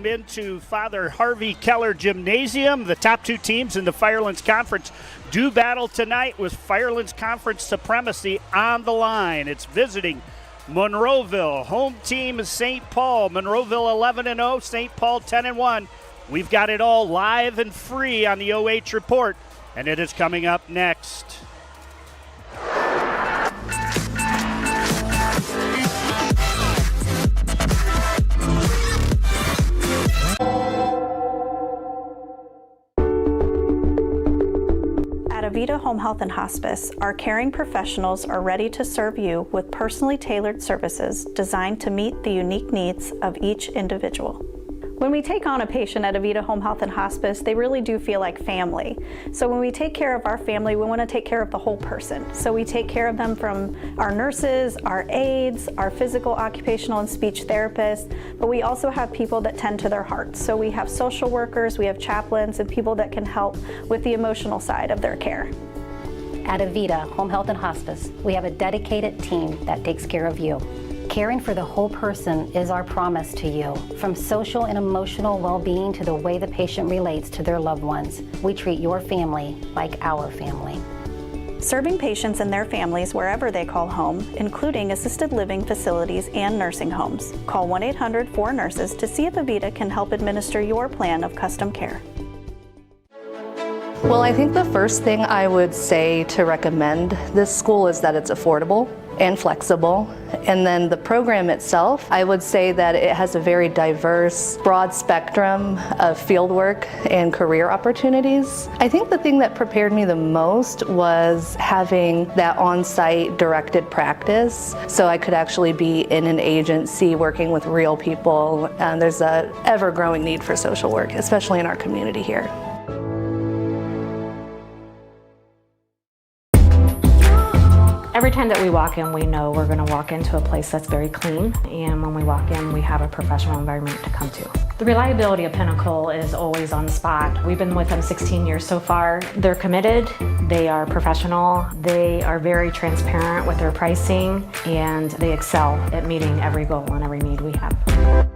welcome into Father Harvey Keller Gymnasium. The top two teams in the Firelands Conference do battle tonight with Firelands Conference supremacy on the line. It's visiting Monroeville. Home team is St. Paul. Monroeville 11-0, St. Paul 10-1. We've got it all live and free on the OH Report, and it is coming up next. At Avita Home Health and Hospice, our caring professionals are ready to serve you with personally tailored services designed to meet the unique needs of each individual. When we take on a patient at Avita Home Health and Hospice, they really do feel like family. So when we take care of our family, we want to take care of the whole person. So we take care of them from our nurses, our aides, our physical, occupational, and speech therapists, but we also have people that tend to their hearts. So we have social workers, we have chaplains, and people that can help with the emotional side of their care. At Avita Home Health and Hospice, we have a dedicated team that takes care of you. Caring for the whole person is our promise to you. From social and emotional well-being to the way the patient relates to their loved ones, we treat your family like our family. Serving patients and their families wherever they call home, including assisted living facilities and nursing homes. Call 1-800-4NURSES to see if Avita can help administer your plan of custom care. Well, I think the first thing I would say to recommend this school is that it's affordable and flexible. And then the program itself, I would say that it has a very diverse, broad spectrum of fieldwork and career opportunities. I think the thing that prepared me the most was having that on-site directed practice, so I could actually be in an agency working with real people. There's an ever-growing need for social work, especially in our community here. Every time that we walk in, we know we're going to walk into a place that's very clean, and when we walk in, we have a professional environment to come to. The reliability of Pinnacle is always on the spot. We've been with them 16 years so far. They're committed, they are professional, they are very transparent with their pricing, and they excel at meeting every goal and every need we have.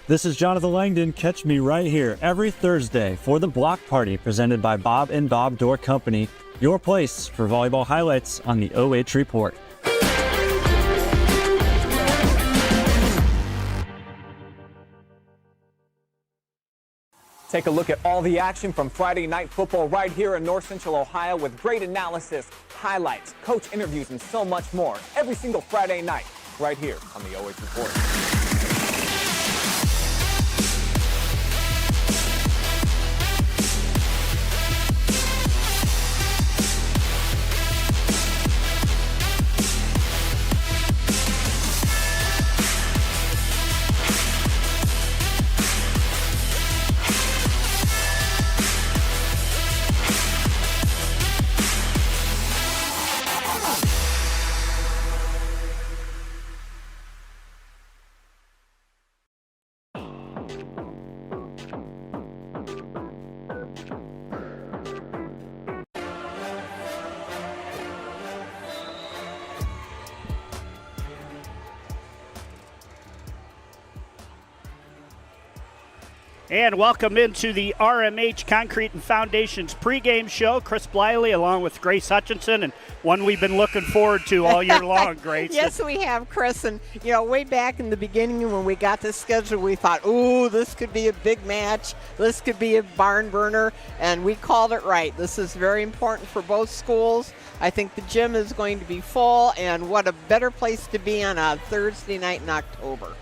This is Jonathan Langdon. Catch me right here every Thursday for the Block Party presented by Bob and Bob Door Company, your place for volleyball highlights on the OH Report. Take a look at all the action from Friday Night Football right here in North Central Ohio with great analysis, highlights, coach interviews, and so much more every single Friday night right here on the OH Report. And welcome into the RMH Concrete Foundations pregame show. Chris Bliley along with Grace Hutchinson, and one we've been looking forward to all year long, Grace. Yes, we have, Chris. And, you know, way back in the beginning when we got this schedule, we thought, ooh, this could be a big match. This could be a barn burner. And we called it right. This is very important for both schools. I think the gym is going to be full, and what a better place to be on a Thursday night in October.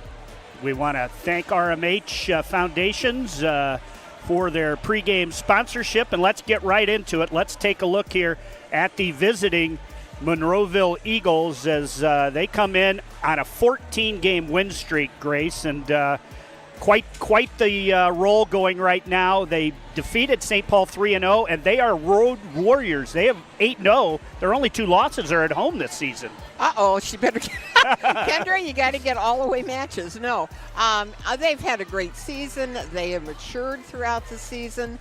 We want to thank RMH Foundations for their pregame sponsorship, and let's get right into it. Let's take a look here at the visiting Monroeville Eagles as they come in on a 14-game win streak, Grace, and quite the roll going right now. They defeated St. Paul 3-0, and they are road warriors. They have 8-0. Their only two losses are at home this season. Uh-oh, she better Kendra, you got to get all-the-way matches. No, they've had a great season. They have matured throughout the season.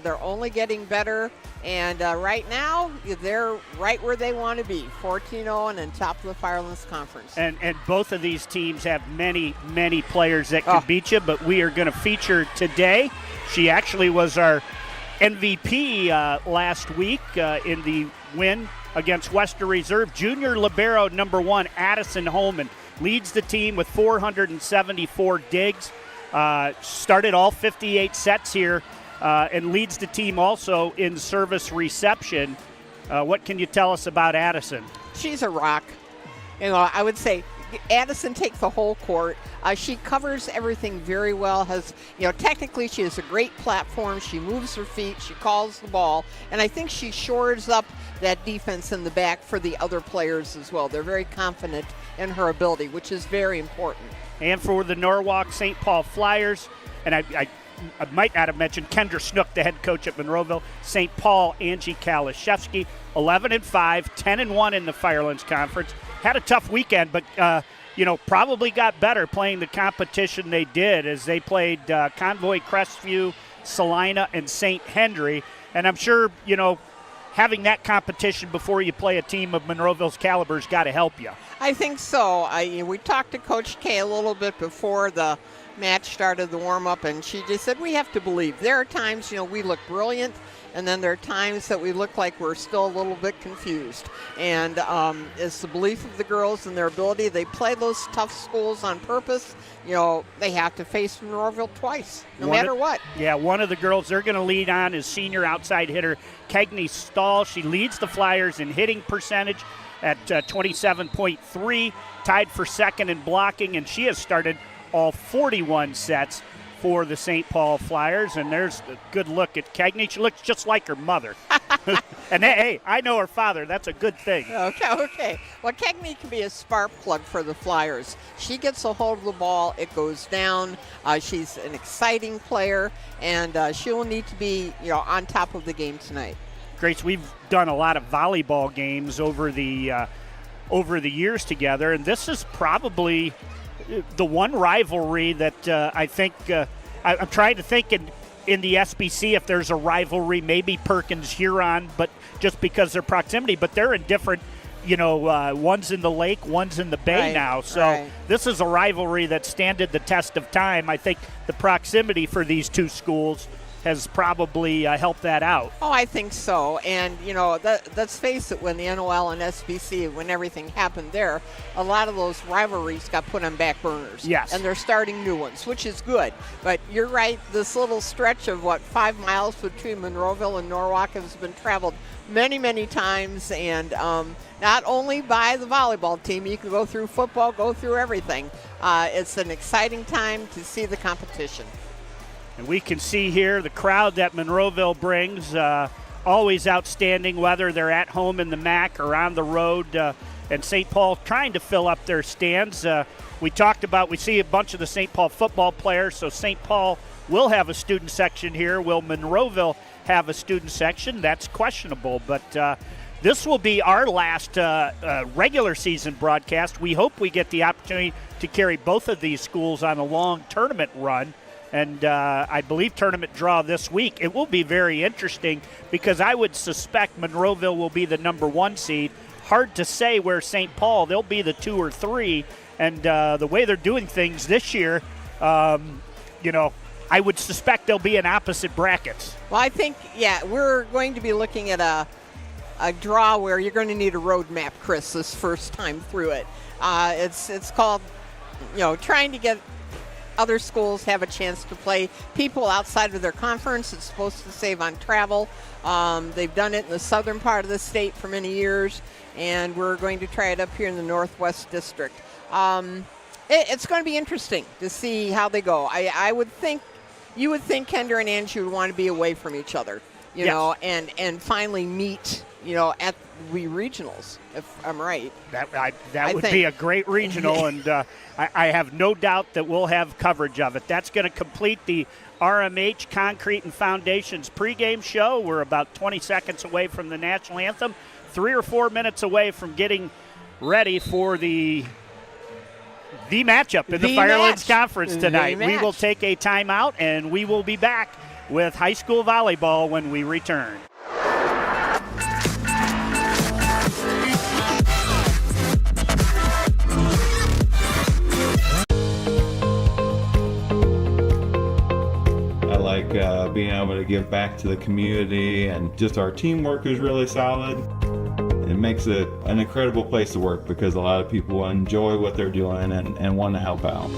They're only getting better. And right now, they're right where they want to be, 14-0 and on top of the Firelands Conference. And both of these teams have many, many players that can beat you, but we are going to feature today. She actually was our MVP last week in the win against Western Reserve. Junior libero number 1, Addison Holman, leads the team with 474 digs. Started all 58 sets here and leads the team also in service reception. What can you tell us about Addison? She's a rock. You know, I would say Addison takes the whole court. She covers everything very well. Technically she has a great platform. She moves her feet. She calls the ball. And I think she shores up that defense in the back for the other players as well. They're very confident in her ability, which is very important. And for the Norwalk St. Paul Flyers, and I might not have mentioned Kendra Snook, the head coach at Monroeville, St. Paul, Angie Kalashevsky, 11-5, 10-1 in the Firelands Conference. Had a tough weekend, but probably got better playing the competition they did as they played Convoy Crestview, Salina, and St. Henry. And I'm sure, having that competition before you play a team of Monroeville's caliber has got to help you. I think so. We talked to Coach K a little bit before the match started, the warm-up, and she just said we have to believe. There are times, we look brilliant, and then there are times that we look like we're still a little bit confused. And it's the belief of the girls and their ability. They play those tough schools on purpose. They have to face Monroeville twice, no matter what. Yeah, one of the girls they're going to lead on is senior outside hitter Cagney Stahl. She leads the Flyers in hitting percentage at 27.3, tied for second in blocking, and she has started all 41 sets for the St. Paul Flyers, and there's a good look at Cagney. She looks just like her mother. And hey, I know her father. That's a good thing. Okay. Well, Cagney can be a spark plug for the Flyers. She gets a hold of the ball. It goes down. She's an exciting player, and she will need to be, on top of the game tonight. Grace, we've done a lot of volleyball games over the years together, and this is probably the one rivalry that I think I'm trying to think in the SBC if there's a rivalry, maybe Perkins-Huron, but just because their proximity. But they're in different, one's in the lake, one's in the bay now. So This is a rivalry that standed the test of time. I think the proximity for these two schools has probably helped that out. Oh, I think so. And, let's face it, when the NOL and SBC, when everything happened there, a lot of those rivalries got put on back burners. Yes. And they're starting new ones, which is good. But you're right, this little stretch of, 5 miles between Monroeville and Norwalk has been traveled many, many times. And not only by the volleyball team, you can go through football, go through everything. It's an exciting time to see the competition. And we can see here the crowd that Monroeville brings, always outstanding, whether they're at home in the MAC or on the road. And St. Paul trying to fill up their stands. We see a bunch of the St. Paul football players, so St. Paul will have a student section here. Will Monroeville have a student section? That's questionable, but this will be our last regular season broadcast. We hope we get the opportunity to carry both of these schools on a long tournament run. And I believe tournament draw this week. It will be very interesting because I would suspect Monroeville will be the number 1 seed. Hard to say where St. Paul, they'll be the 2 or 3. And the way they're doing things this year, I would suspect they'll be in opposite brackets. Well, I think, we're going to be looking at a draw where you're going to need a road map, Chris, this first time through it. It's called, trying to get other schools have a chance to play people outside of their conference. It's supposed to save on travel. They've done it in the southern part of the state for many years, and we're going to try it up here in the Northwest District. It's going to be interesting to see how they go. You would think Kendra and Angie would want to be away from each other, and finally meet, at the regionals, if I'm right. That would be a great regional, and I have no doubt that we'll have coverage of it. That's going to complete the RMH Concrete and Foundations pregame show. We're about 20 seconds away from the national anthem, 3 or 4 minutes away from getting ready for the matchup in the Firelands Conference tonight. We will take a timeout, and we will be back with high school volleyball when we return. I like being able to give back to the community, and just our teamwork is really solid. It makes it an incredible place to work because a lot of people enjoy what they're doing and want to help out.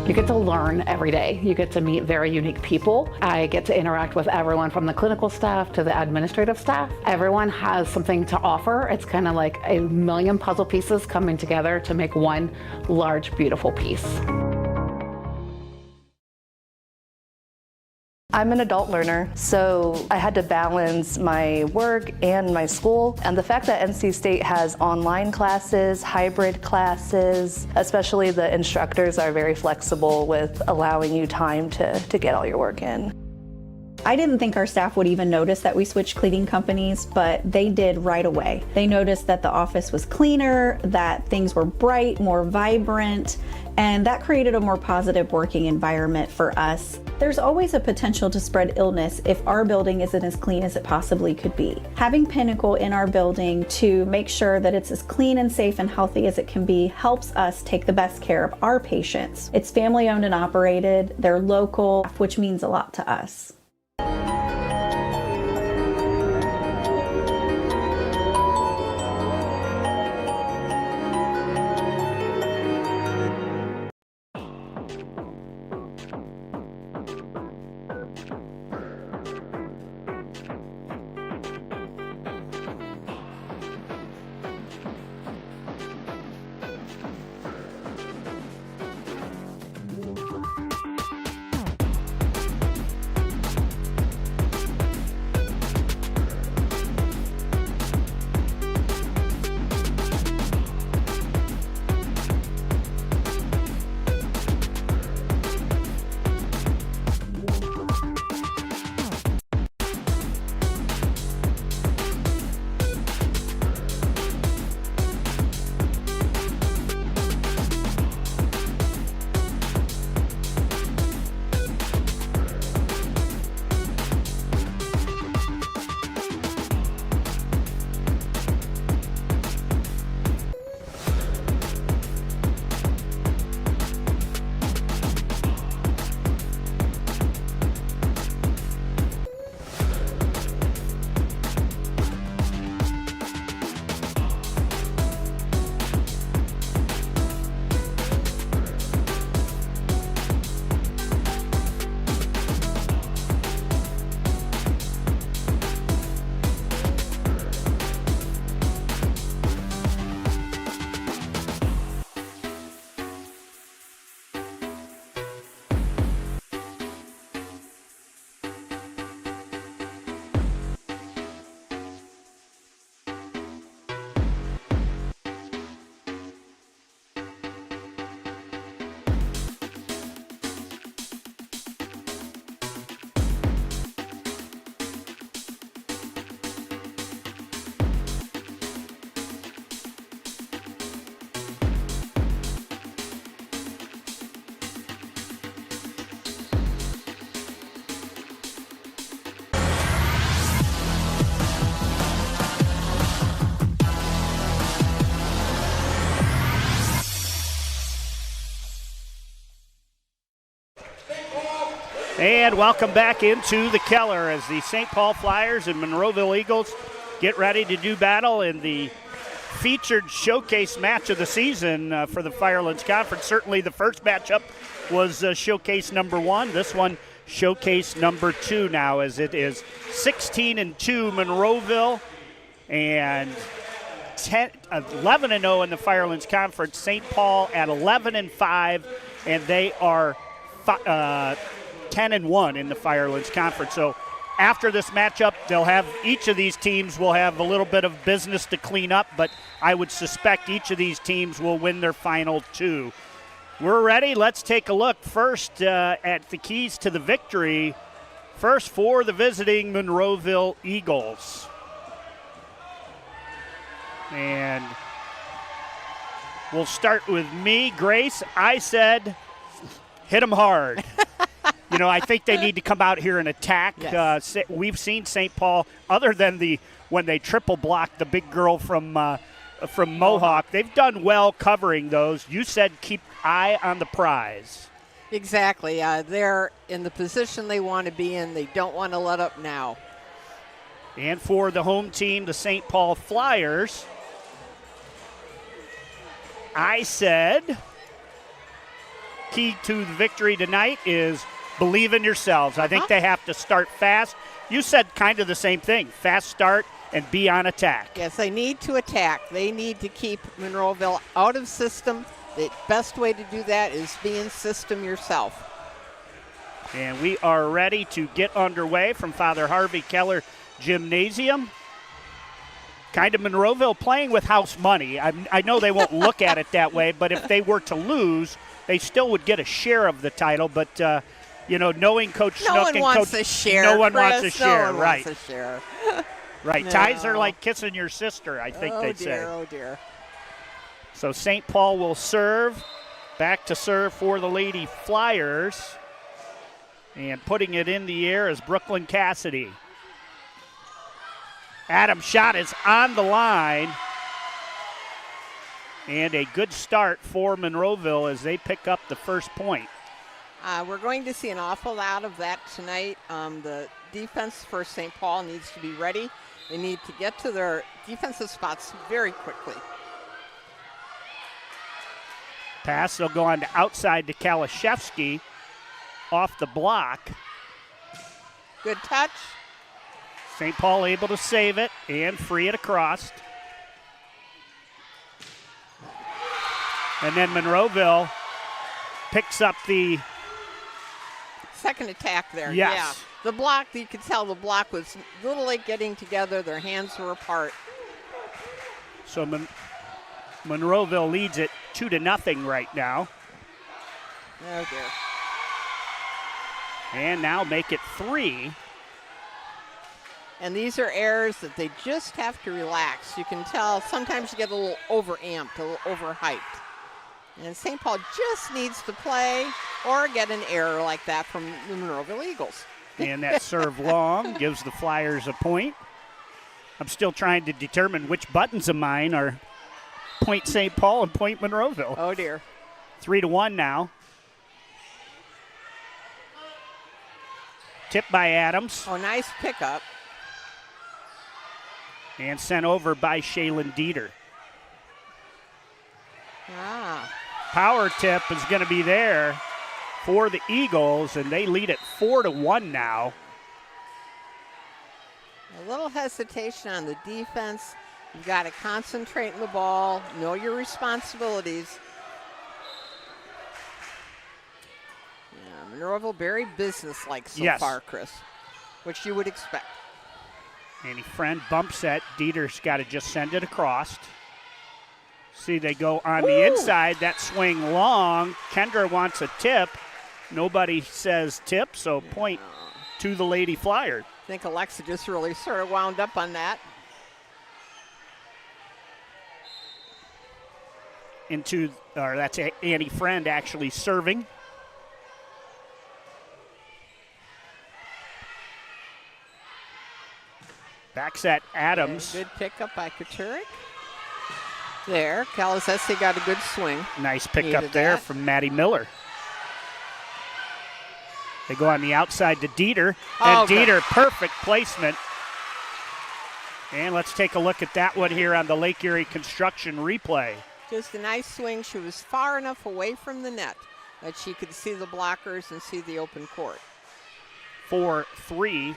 You get to learn every day. You get to meet very unique people. I get to interact with everyone from the clinical staff to the administrative staff. Everyone has something to offer. It's kind of like a million puzzle pieces coming together to make one large, beautiful piece. I'm an adult learner, so I had to balance my work and my school. And the fact that NC State has online classes, hybrid classes, especially the instructors are very flexible with allowing you time to get all your work in. I didn't think our staff would even notice that we switched cleaning companies, but they did right away. They noticed that the office was cleaner, that things were bright, more vibrant, and that created a more positive working environment for us. There's always a potential to spread illness if our building isn't as clean as it possibly could be. Having Pinnacle in our building to make sure that it's as clean and safe and healthy as it can be helps us take the best care of our patients. It's family owned and operated, they're local, which means a lot to us. And welcome back into the Keller as the St. Paul Flyers and Monroeville Eagles get ready to do battle in the featured showcase match of the season for the Firelands Conference. Certainly the first matchup was showcase number 1. This one, showcase number 2 now, as it is 16-2 Monroeville and 11-0 in the Firelands Conference. St. Paul at 11-5, and they are 10-1 in the Firelands Conference. So after this matchup, each of these teams will have a little bit of business to clean up, but I would suspect each of these teams will win their final 2. We're ready. Let's take a look first at the keys to the victory. First for the visiting Monroeville Eagles. And we'll start with me, Grace. I said hit them hard. I think they need to come out here and attack. Yes. We've seen St. Paul, other than when they triple blocked the big girl from Mohawk, they've done well covering those. You said keep eye on the prize. Exactly. They're in the position they want to be in. They don't want to let up now. And for the home team, the St. Paul Flyers, I said key to the victory tonight is believe in yourselves. I think they have to start fast. You said kind of the same thing, fast start and be on attack. Yes, they need to attack. They need to keep Monroeville out of system. The best way to do that is be in system yourself. And we are ready to get underway from Father Harvey Keller Gymnasium. Kind of Monroeville playing with house money. I know they won't look at it that way, but if they were to lose, they still would get a share of the title. But, knowing Coach Snook and Coach... No one wants a share, No one Chris. wants a share, no one right. wants a share. Right. No. Ties are like kissing your sister, I think they'd say. Oh, dear. So St. Paul will serve. Back to serve for the Lady Flyers. And putting it in the air is Brooklyn Cassidy. Adam's shot is on the line. And a good start for Monroeville as they pick up the first point. We're going to see an awful lot of that tonight. The defense for St. Paul needs to be ready. They need to get to their defensive spots very quickly. Pass, they'll go on to outside to Kalashevsky off the block. Good touch. St. Paul able to save it and free it across. And then Monroeville picks up the second attack there. Yes. Yeah. The block, you could tell the block was a little late getting together. Their hands were apart. So Monroeville leads it 2-0 right now. Oh, dear. And now make it 3. And these are errors that they just have to relax. You can tell sometimes you get a little overamped, a little overhyped. And St. Paul just needs to play or get an error like that from the Monroeville Eagles. And that serve long gives the Flyers a point. I'm still trying to determine which buttons of mine are point St. Paul and point Monroeville. Oh, dear. 3-1 now. Tipped by Adams. Oh, nice pickup. And sent over by Shaylin Deeter. Power tip is going to be there for the Eagles, and they lead it 4-1 now. A little hesitation on the defense. You've got to concentrate on the ball, know your responsibilities. Yeah, Monroeville very businesslike so far, Chris, which you would expect. Annie Friend bumps it. Dieter's got to just send it across. See, they go on the inside. That swing long. Kendra wants a tip. Nobody says tip, so point to the Lady Flyers. I think Alexa just really sort of wound up on that. That's Annie Friend actually serving. Backs at Adams. Good pickup by Katurek. There, Kalazesi got a good swing. Nice pickup there from Maddie Miller. They go on the outside to Deeter. And Deeter, perfect placement. And let's take a look at that one here on the Lake Erie construction replay. Just a nice swing. She was far enough away from the net that she could see the blockers and see the open court. 4-3.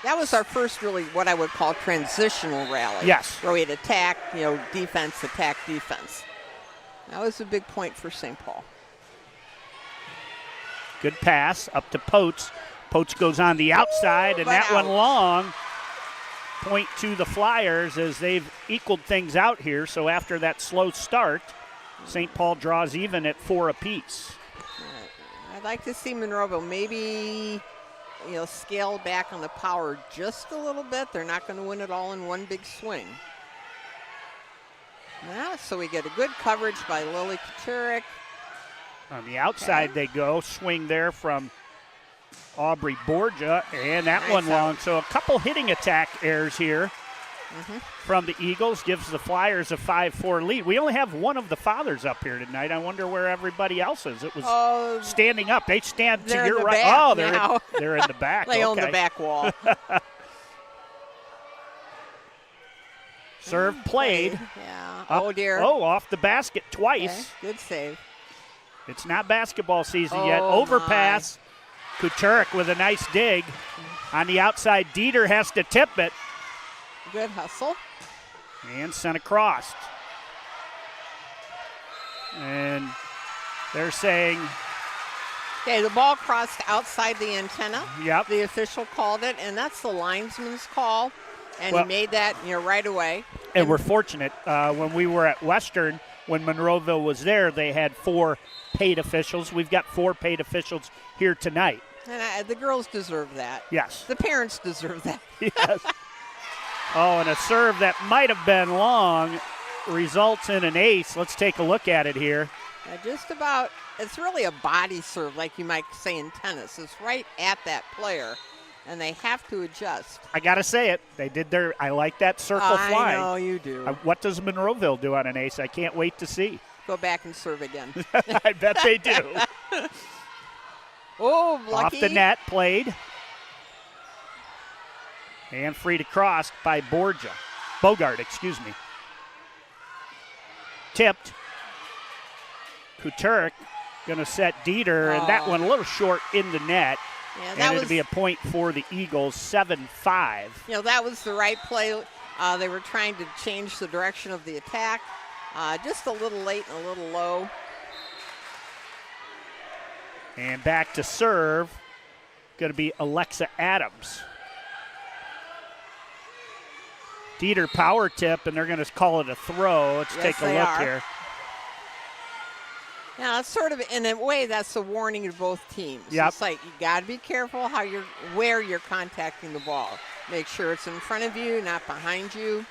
That was our first really what I would call transitional rally. Yes. Where we had attack, defense, attack, defense. That was a big point for St. Paul. Good pass up to Potes. Potes goes on the outside, and that one long. Point to the Flyers as they've equaled things out here. So after that slow start, St. Paul draws even at 4 apiece. I'd like to see Monroeville maybe scale back on the power just a little bit. They're not going to win it all in one big swing. Yeah, so we get a good coverage by Lily Katurek. On the outside they go. Swing there from Aubrey Borgia, and that one long. So a couple hitting attack errors here from the Eagles gives the Flyers a 5-4 lead. We only have one of the fathers up here tonight. I wonder where everybody else is. It was standing up. They stand to your right. Oh, they're in the back. They own the back wall. Serve played. Yeah. Up, dear. off the basket twice. Okay. Good save. It's not basketball season yet. Overpass. Kucherik with a nice dig. On the outside, Deeter has to tip it. Good hustle. And sent across. And they're saying... Okay, the ball crossed outside the antenna. Yep. The official called it, and that's the linesman's call. And he made that right away. And we're fortunate. When we were at Western, when Monroeville was there, they had 4 paid officials. We've got 4 paid officials here tonight. And the girls deserve that. Yes. The parents deserve that. Yes. And a serve that might have been long results in an ace. Let's take a look at it here. Just about, it's really a body serve, like you might say in tennis. It's right at that player, and they have to adjust. I got to say it. They did I like that circle fly. I know you do. What does Monroeville do on an ace? I can't wait to see. Go back and serve again. I bet they do. Lucky. Off the net, played. And free to cross by Bogart, excuse me. Tipped. Kucherik going to set Deeter, and that one a little short in the net. Yeah, and it'll be a point for the Eagles, 7-5. That was the right play. They were trying to change the direction of the attack. Just a little late and a little low. And back to serve, going to be Alexa Adams. Deeter power tip, and they're going to call it a throw. Let's take a look here. Yeah, it's sort of, in a way, that's a warning to both teams. Yep. It's like you got to be careful where you're contacting the ball. Make sure it's in front of you, not behind you.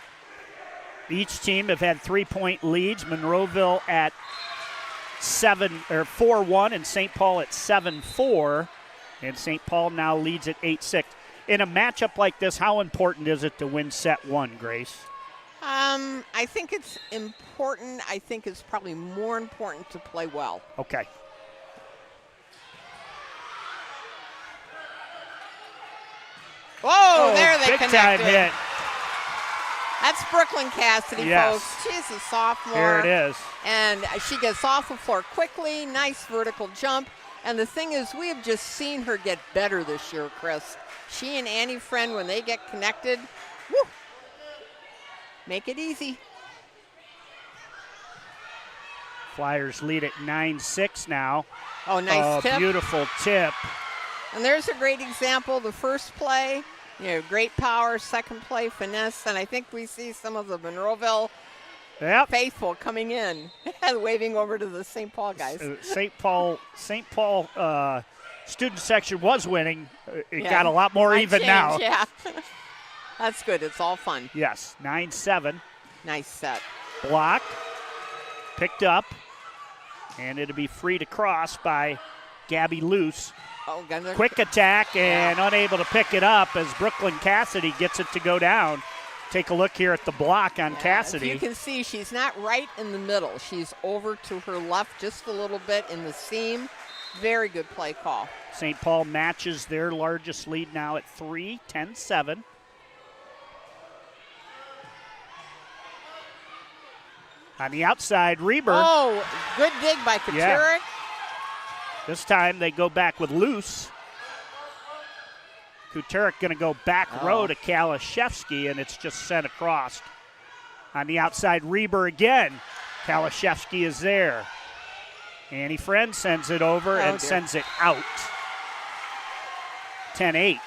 Each team have had 3-point leads. Monroeville at 4-1 and St. Paul at 7-4. And St. Paul now leads at 8-6. In a matchup like this, how important is it to win set 1, Grace? I think it's important. I think it's probably more important to play well. Okay. There they connected. Big time hit. That's Brooklyn Cassidy, folks. She's a sophomore. Here it is. And she gets off the floor quickly, nice vertical jump. And the thing is, we have just seen her get better this year, Chris. She and Annie Friend, when they get connected, make it easy. Flyers lead at 9-6 now. Nice tip. Beautiful tip. And there's a great example. The first play, great power. Second play, finesse. And I think we see some of the Monroeville faithful coming in and waving over to the St. Paul guys. St. Paul student section was winning. It got a lot more even now. Yeah. That's good. It's all fun. Yes, 9-7. Nice set. Block. Picked up. And it'll be free to cross by Gabby Luce. Quick attack and unable to pick it up as Brooklyn Cassidy gets it to go down. Take a look here at the block on Cassidy. You can see she's not right in the middle. She's over to her left just a little bit in the seam. Very good play call. St. Paul matches their largest lead now at 3, 10-7. On the outside, Reber. Good dig by Katurek. Yeah. This time they go back with Luce. Kucherik going to go back row to Kalashevsky, and it's just sent across. On the outside, Reber again. Kalashevsky is there. Annie Friend sends it over and sends it out. 10-8.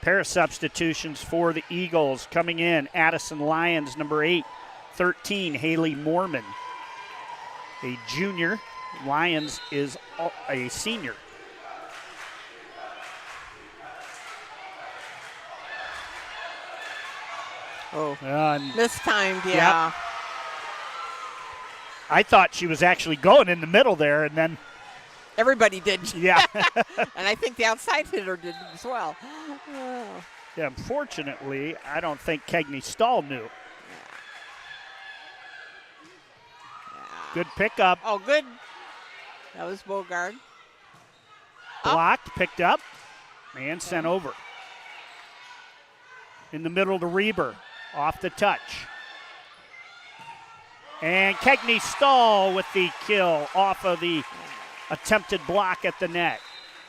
Pair of substitutions for the Eagles coming in. Addison Lyons, number 8. 13, Haley Moorman, a junior. Lyons is a senior. Oh, And mistimed, yeah. Yep. I thought she was actually going in the middle there, and then Everybody did. yeah. And I think the outside hitter did as well. Oh. Yeah, unfortunately, I don't think Kegney Stahl knew. Good pickup. Oh, good. That was Bogard. Blocked, picked up, and sent over. In the middle to Reber, off the touch. And Kegney Stahl with the kill off of the attempted block at the net.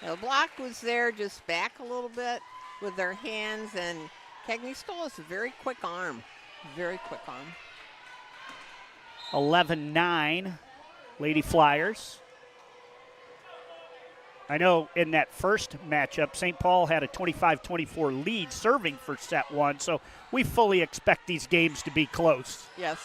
The block was there, just back a little bit with their hands, and Kegney Stahl has a very quick arm. Very quick arm. 11-9, Lady Flyers. I know in that first matchup, St. Paul had a 25-24 lead serving for set one, so we fully expect these games to be close. Yes.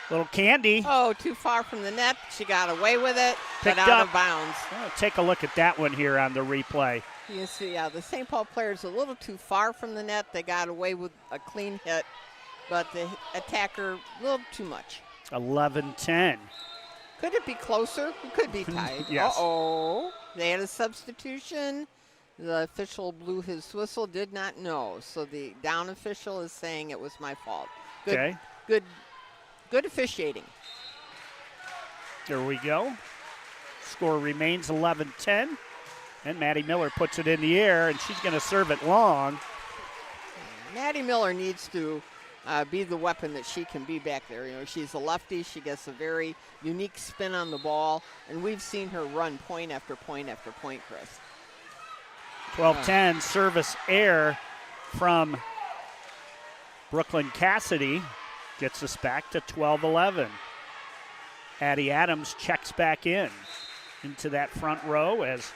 Little Candy. Oh, too far from the net. She got away with it, Picked but out up. of bounds. Oh, take a look at that one here on the replay. You see, yeah, the St. Paul player's a little too far from the net. They got away with a clean hit, but the attacker a little too much. 11-10. Could it be closer? It could be tied. Yes. Uh-oh. They had a substitution. The official blew his whistle, did not know. So the down official is saying it was my fault. Good, Okay. Good officiating. There we go. Score remains 11-10. And Maddie Miller puts it in the air, and she's going to serve it long. Maddie Miller needs to be the weapon that she can be back there. You know, she's a lefty. She gets a very unique spin on the ball, and we've seen her run point after point after point, Chris. 12-10 service error from Brooklyn Cassidy gets us back to 12-11. Addie Adams checks back into that front row as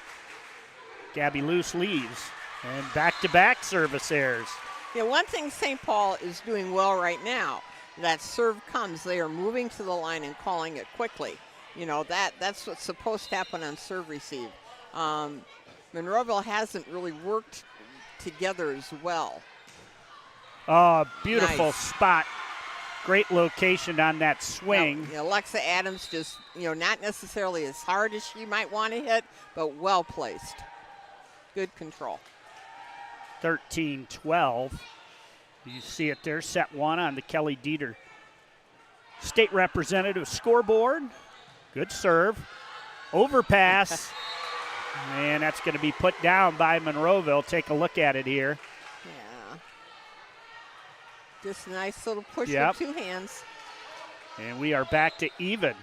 Gabby Luce leaves. And back-to-back service errors. Yeah, one thing St. Paul is doing well right now, that serve comes, they are moving to the line and calling it quickly. You know, that's what's supposed to happen on serve receive. Monroeville hasn't really worked together as well. Oh, beautiful Nice. spot. Great location on that swing. Now, Alexa Adams just, not necessarily as hard as she might want to hit, but well placed. Good control. 13-12. You see it there, set one on the Kellie Deeter state representative scoreboard. Good serve. Overpass. And that's going to be put down by Monroeville. Take a look at it here. Yeah. Just a nice little push Yep. with two hands. And we are back to even.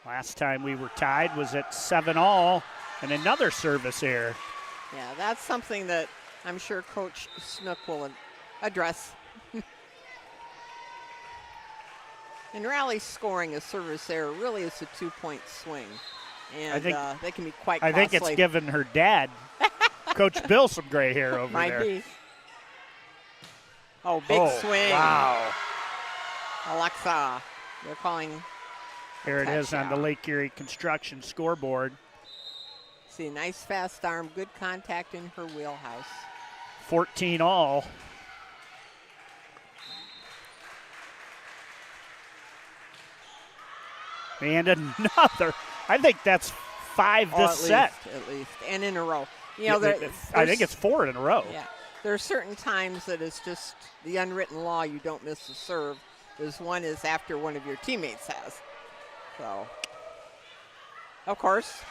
Last time we were tied was at 7-all, and another service error. Yeah, that's something that I'm sure Coach Snook will address. In rally scoring, a service error really is a 2-point swing. And I think, they can be quite I costly. think it's given her dad, Coach Bill, some gray hair over Might there. be. Oh, big swing. Wow. Alexa, they're calling. Here it is on the touchdown. Lake Erie Construction scoreboard. See, nice fast arm, good contact in her wheelhouse. 14-all. And another. I think that's 5 this set. At least, and in a row. I think it's 4 in a row. Yeah, there are certain times that it's just the unwritten law. You don't miss a serve. This one is after one of your teammates has. So, of course,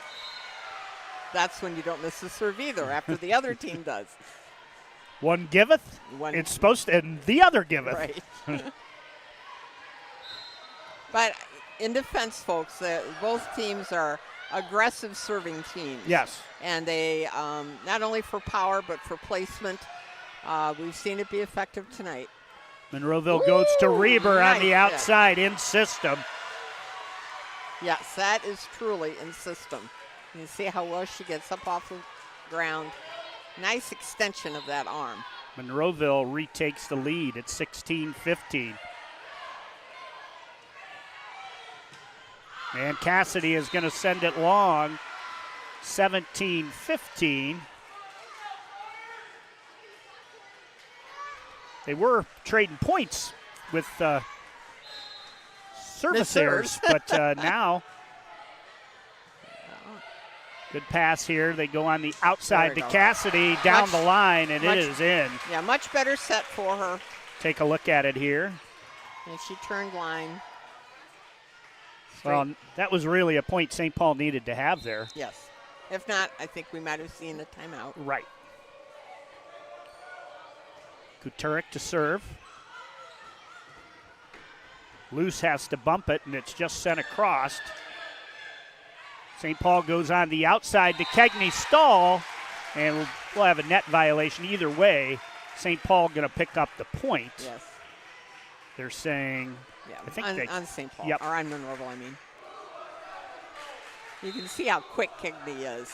that's when you don't miss a serve either. After the other team does. One giveth. One. It's supposed to, and the other giveth. Right. But in defense, folks, both teams are aggressive serving teams. Yes. And they, not only for power, but for placement. We've seen it be effective tonight. Monroeville goes to Reber on the nice outside in system. Yes, that is truly in system. You can see how well she gets up off the ground. Nice extension of that arm. Monroeville retakes the lead at 16-15. And Cassidy is going to send it long, 17-15. They were trading points with service errors, but now good pass here. They go on the outside to Cassidy, down the line, and it is in. Yeah, much better set for her. Take a look at it here. And she turned line. Well, that was really a point St. Paul needed to have there. Yes. If not, I think we might have seen a timeout. Right. Kuturik to serve. Luce has to bump it, and it's just sent across. St. Paul goes on the outside to Kegney Stahl, and we'll have a net violation either way. St. Paul going to pick up the point. Yes. They're saying, yeah, I think on St. Paul, yep. or on Monroeville, I mean. You can see how quick Kegney is.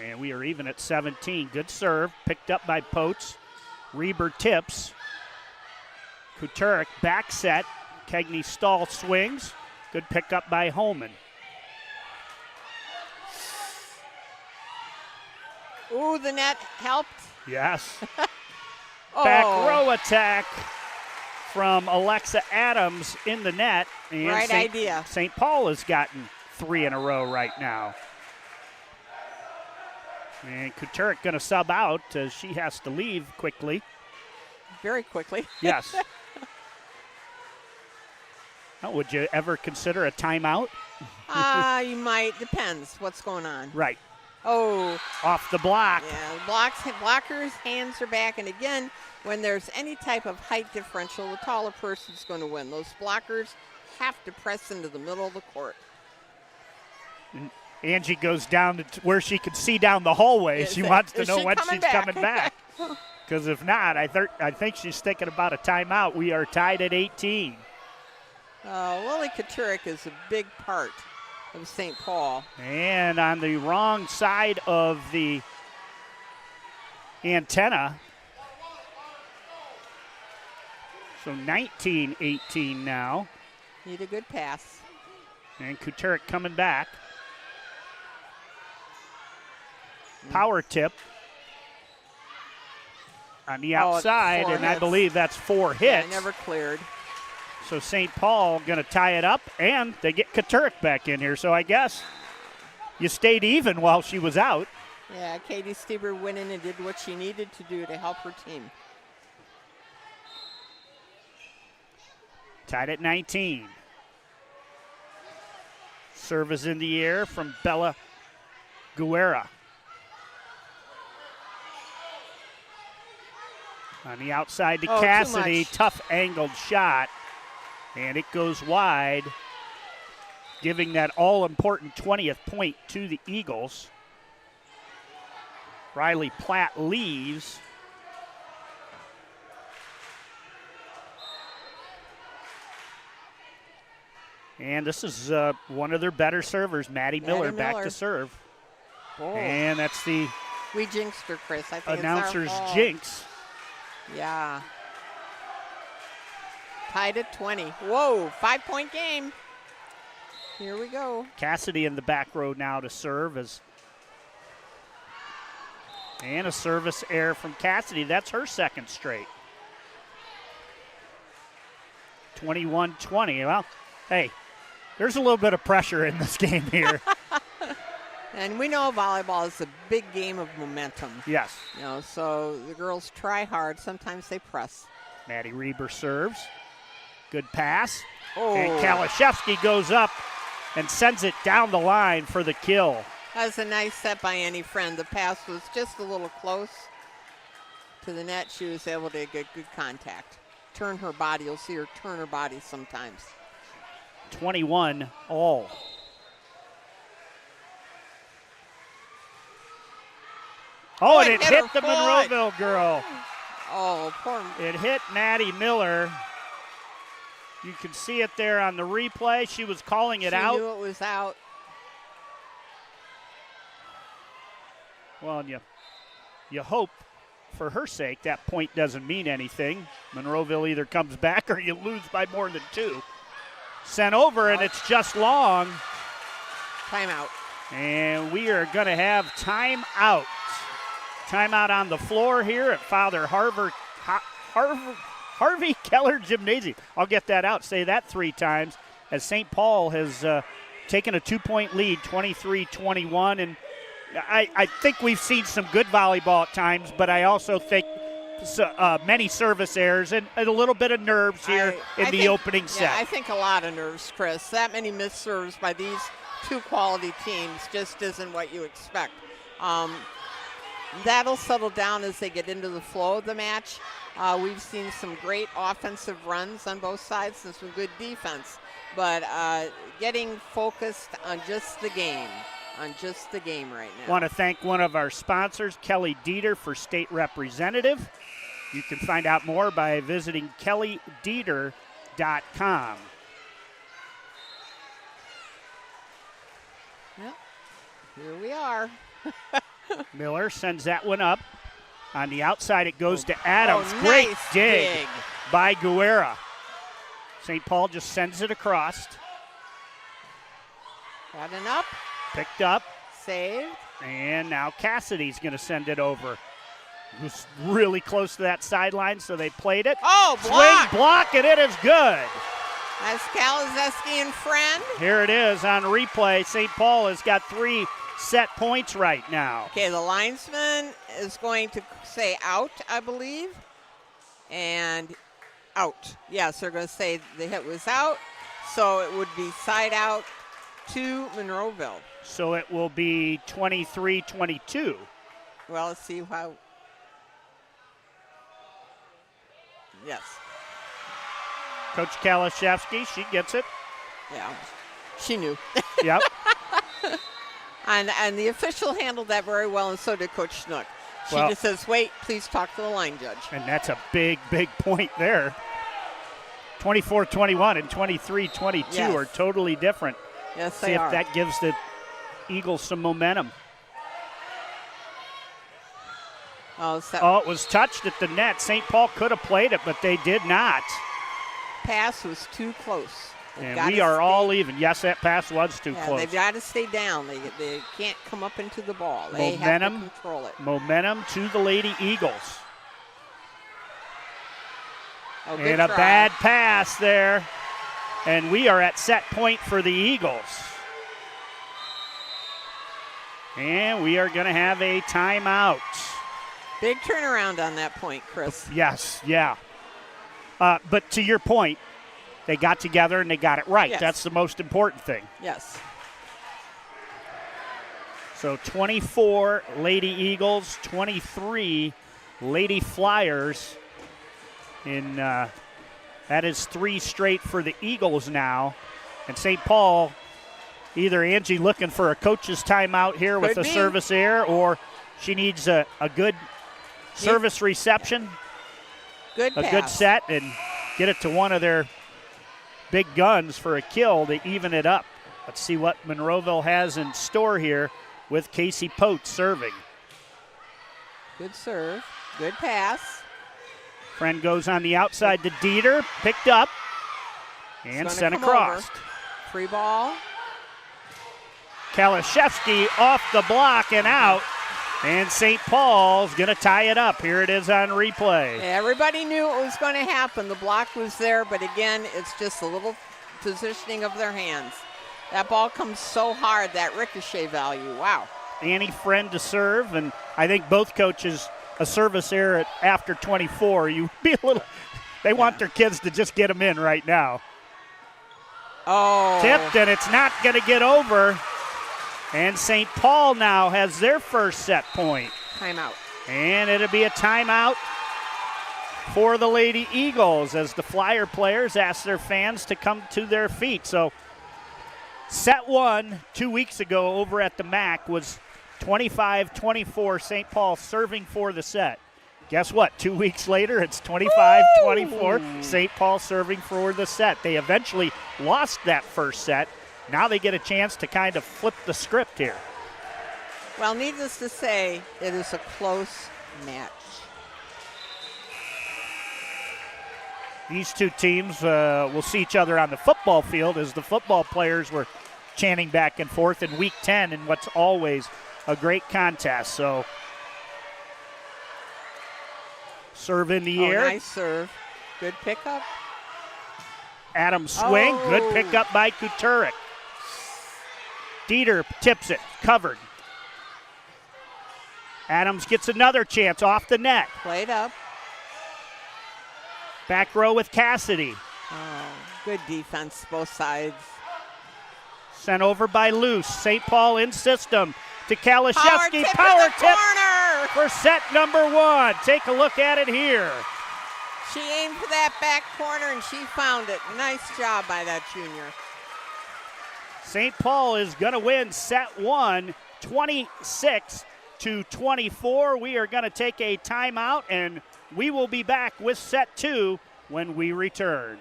And we are even at 17. Good serve, picked up by Potes. Reber tips. Kuturik back set. Kegney Stahl swings. Good pickup by Holman. Ooh, the net helped. Yes. Back row attack from Alexa Adams in the net. And right idea. St. Paul has gotten 3 in a row right now. And Kuturik going to sub out as she has to leave quickly. Very quickly. Yes. Oh, would you ever consider a timeout? You might. Depends what's going on. Right. Oh. Off the block. Yeah, blockers' hands are back. And again, when there's any type of height differential, the taller person's going to win. Those blockers have to press into the middle of the court. And Angie goes down to where she can see down the hallway. She wants to know when she's coming back. Because if not, I think she's thinking about a timeout. We are tied at 18. Lily Kuturik is a big part of St. Paul. And on the wrong side of the antenna. So 19-18 now. Need a good pass. And Kuturik coming back. Power tip on the outside, and I believe that's 4 hits. Yeah, never cleared. So St. Paul going to tie it up, and they get Kuturik back in here. So I guess you stayed even while she was out. Yeah, Katie Stieber went in and did what she needed to do to help her team. Tied at 19. Service in the air from Bella Guerra. On the outside to Cassidy, tough angled shot, and it goes wide, giving that all-important 20th point to the Eagles. Riley Platt leaves. And this is one of their better servers, Maddie Miller, back to serve. Oh. And that's the we jinxed her, Chris. I think announcer's jinx. Yeah. Tied at 20. Whoa, 5-point game. Here we go. Cassidy in the back row now to serve. And a service error from Cassidy. That's her second straight. 21-20. Well, hey, there's a little bit of pressure in this game here. And we know volleyball is a big game of momentum. Yes. You know, so the girls try hard. Sometimes they press. Maddie Reber serves. Good pass. Oh. And Kalashevsky goes up and sends it down the line for the kill. That was a nice set by Annie Friend. The pass was just a little close to the net. She was able to get good contact. Turn her body. You'll see her turn her body sometimes. 21 all. Oh, and it hit the Monroeville girl. Oh, poor. It hit Maddie Miller. You can see it there on the replay. She was calling it out. She knew it was out. Well, and you hope for her sake that point doesn't mean anything. Monroeville either comes back or you lose by more than 2. Sent over, and it's just long. Timeout. And we are going to have timeout. Timeout on the floor here at Father Harvey Keller Gymnasium. I'll get that out, say that 3 times, as St. Paul has taken a 2-point lead, 23-21. And I think we've seen some good volleyball at times, but I also think many service errors and a little bit of nerves here in the opening set. Yeah, I think a lot of nerves, Chris. That many missed serves by these 2 quality teams just isn't what you expect. That'll settle down as they get into the flow of the match. We've seen some great offensive runs on both sides and some good defense, but getting focused on just the game. Right now. Want to thank one of our sponsors, Kellie Deeter, for state representative. You can find out more by visiting kelliedeeter.com. Yep. Here we are. Miller sends that one up. On the outside, it goes to Adams. Oh, Great nice dig by Guerra. St. Paul just sends it across. Got an up. Picked up. Saved. And now Cassidy's going to send it over. It was really close to that sideline, so they played it. Oh, block. Swing, block, and it is good. That's Kaliszewski and friend. Here it is on replay. St. Paul has got 3 set points right now. Okay, the linesman is going to say out, I believe. And out. Yes, they're going to say the hit was out. So it would be side out to Monroeville. So it will be 23-22. Well, let's see how. Yes. Coach Kaliszewski, she gets it. Yeah, she knew. Yep. And the official handled that very well, and so did Coach Snook. She just says, wait, please talk to the line judge. And that's a big, big point there. 24-21 and 23-22 are totally different. Yes, See they if are. that gives the Eagles some momentum. It was touched at the net. St. Paul could have played it, but they did not. Pass was too close. And we are all even. Yes, that pass was too close. They've got to stay down. They can't come up into the ball. They Momentum, have to control it. Momentum to the Lady Eagles. Oh, and a bad pass there. And we are at set point for the Eagles. And we are going to have a timeout. Big turnaround on that point, Chris. Yes, yeah. But to your point, they got together and they got it right. Yes. That's the most important thing. Yes. So 24 Lady Eagles, 23 Lady Flyers. And that is 3 straight for the Eagles now. And St. Paul, either Angie looking for a coach's timeout here with a service error, or she needs a good service reception, a good set, and get it to one of their big guns for a kill to even it up. Let's see what Monroeville has in store here with Casey Pote serving. Good serve, good pass. Friend goes on the outside to Deeter, picked up, and sent across. Over. Free ball. Kaliszewski off the block and out. And St. Paul's going to tie it up. Here it is on replay. Everybody knew it was going to happen. The block was there, but again, it's just a little positioning of their hands. That ball comes so hard, that ricochet value. Wow. Annie Friend to serve, and I think both coaches, a service error after 24, you be a little, they want their kids to just get them in right now. Oh. Tipped, and it's not going to get over. And St. Paul now has their first set point. Timeout. And it'll be a timeout for the Lady Eagles as the Flyer players ask their fans to come to their feet. So set 1 2 weeks ago over at the MAC was 25-24, St. Paul serving for the set. Guess what? 2 weeks later, it's 25-24, St. Paul serving for the set. They eventually lost that first set. Now they get a chance to kind of flip the script here. Well, needless to say, it is a close match. These two teams will see each other on the football field as the football players were chanting back and forth in Week 10 in what's always a great contest. So Serve in the air. Nice serve. Good pickup. Adams swing. Oh. Good pickup by Kuturik. Deeter tips it. Covered. Adams gets another chance off the net. Played up. Back row with Cassidy. Oh, good defense, both sides. Sent over by Luce. St. Paul in system to Kalashevsky. Power tip Power tip for set number 1. Take a look at it here. She aimed for that back corner and she found it. Nice job by that junior. St. Paul is going to win set 1, 26-24. We are going to take a timeout, and we will be back with set 2 when we return.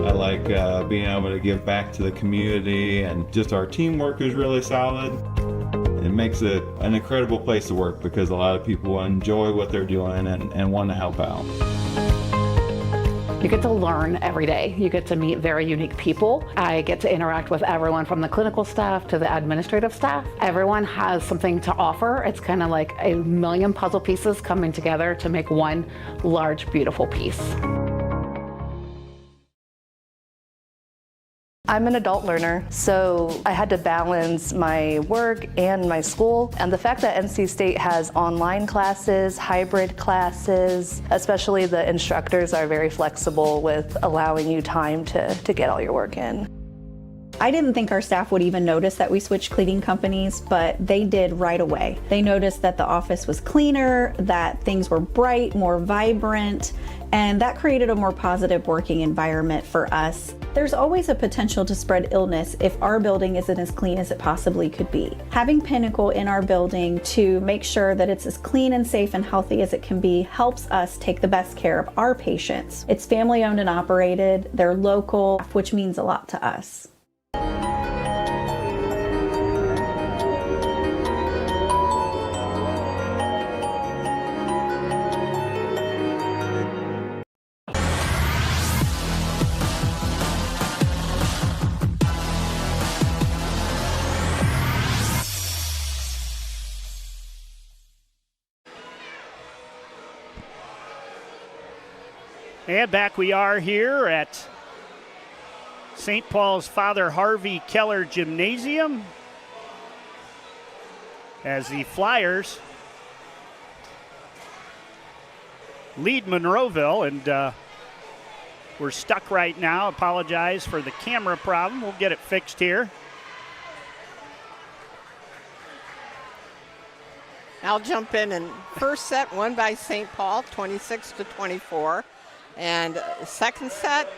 I like being able to give back to the community, and just our teamwork is really solid. It makes it an incredible place to work because a lot of people enjoy what they're doing and want to help out. You get to learn every day. You get to meet very unique people. I get to interact with everyone from the clinical staff to the administrative staff. Everyone has something to offer. It's kind of like a million puzzle pieces coming together to make one large, beautiful piece. I'm an adult learner, so I had to balance my work and my school. And the fact that NC State has online classes, hybrid classes, especially the instructors are very flexible with allowing you time to get all your work in. I didn't think our staff would even notice that we switched cleaning companies, but they did right away. They noticed that the office was cleaner, that things were bright, more vibrant, and that created a more positive working environment for us. There's always a potential to spread illness if our building isn't as clean as it possibly could be. Having Pinnacle in our building to make sure that it's as clean and safe and healthy as it can be helps us take the best care of our patients. It's family owned and operated, they're local, which means a lot to us. And back we are here at St. Paul's Father Harvey Keller Gymnasium as the Flyers lead Monroeville, and we're stuck right now. Apologize for the camera problem. We'll get it fixed here. I'll jump in, and first set won by St. Paul, 26-24. And second set,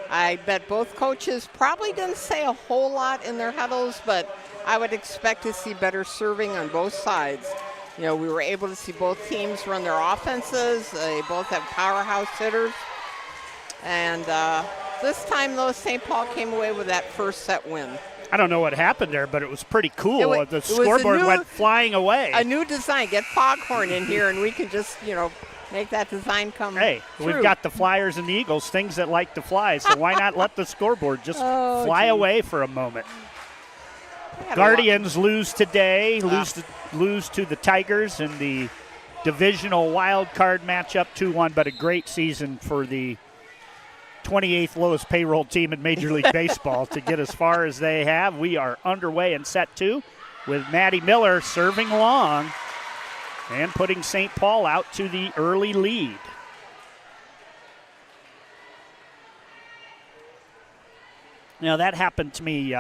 I bet both coaches probably didn't say a whole lot in their huddles, but I would expect to see better serving on both sides. You know, we were able to see both teams run their offenses. They both have powerhouse hitters. And this time, though, St. Paul came away with that first set win. I don't know what happened there, but it was pretty cool. The scoreboard went flying away. A new design. Get Foghorn in here, and we can just, make that design come Hey, true. We've got the Flyers and the Eagles, things that like to fly, so why not let the scoreboard just fly away for a moment? Guardians lose today, lose to the Tigers in the divisional wild card matchup 2-1, but a great season for the 28th lowest payroll team in Major League Baseball to get as far as they have. We are underway in set 2 with Maddie Miller serving long and putting St. Paul out to the early lead. Now, that happened to me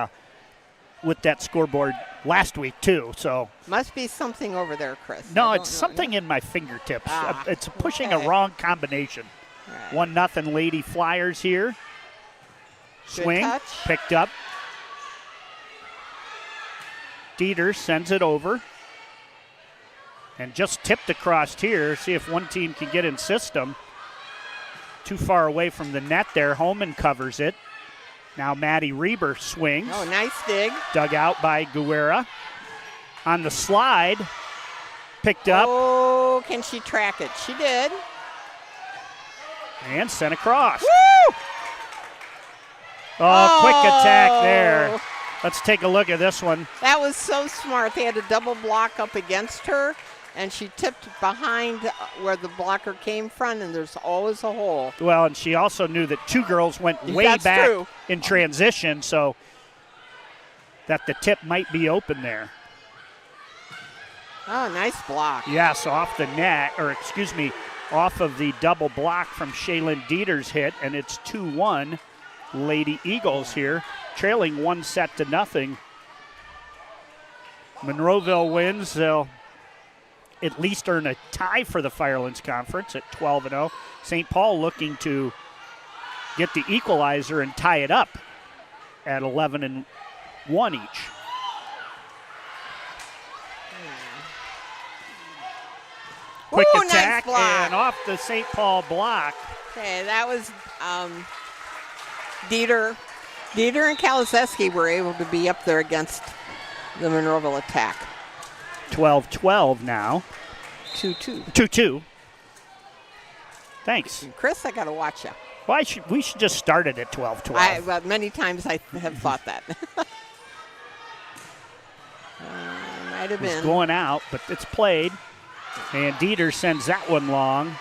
with that scoreboard last week, too. So must be something over there, Chris. No, it's something in my fingertips. It's pushing a wrong combination. Right. 1-0 Lady Flyers here. Swing, picked up. Deeter sends it over. And just tipped across here. See if one team can get in system. Too far away from the net there. Holman covers it. Now Maddie Reber swings. Oh, nice dig. Dug out by Guerra. On the slide. Picked up. Oh, can she track it? She did. And sent across. Woo! Oh, quick attack there. Let's take a look at this one. That was so smart. They had a double block up against her, and she tipped behind where the blocker came from, and there's always a hole. Well, and she also knew that two girls went way back in transition, so that the tip might be open there. Oh, nice block. Yes, off the net, off of the double block from Shaylin Deeter's hit, and it's 2-1 Lady Eagles here, trailing 1-0. Monroeville wins. They'll at least earn a tie for the Firelands Conference at 12-0. St. Paul looking to get the equalizer and tie it up at 11-1 each. Quick attack, nice and off the St. Paul block. Okay, that was Deeter. Deeter and Kaliszewski were able to be up there against the Monroeville attack. 12-12 now. 2-2. 2-2. Thanks. Chris, I got to watch you. Well, we should just start it at 12-12. Well, many times I have thought that. Might have been. It's going out, but it's played. And Deeter sends that one long.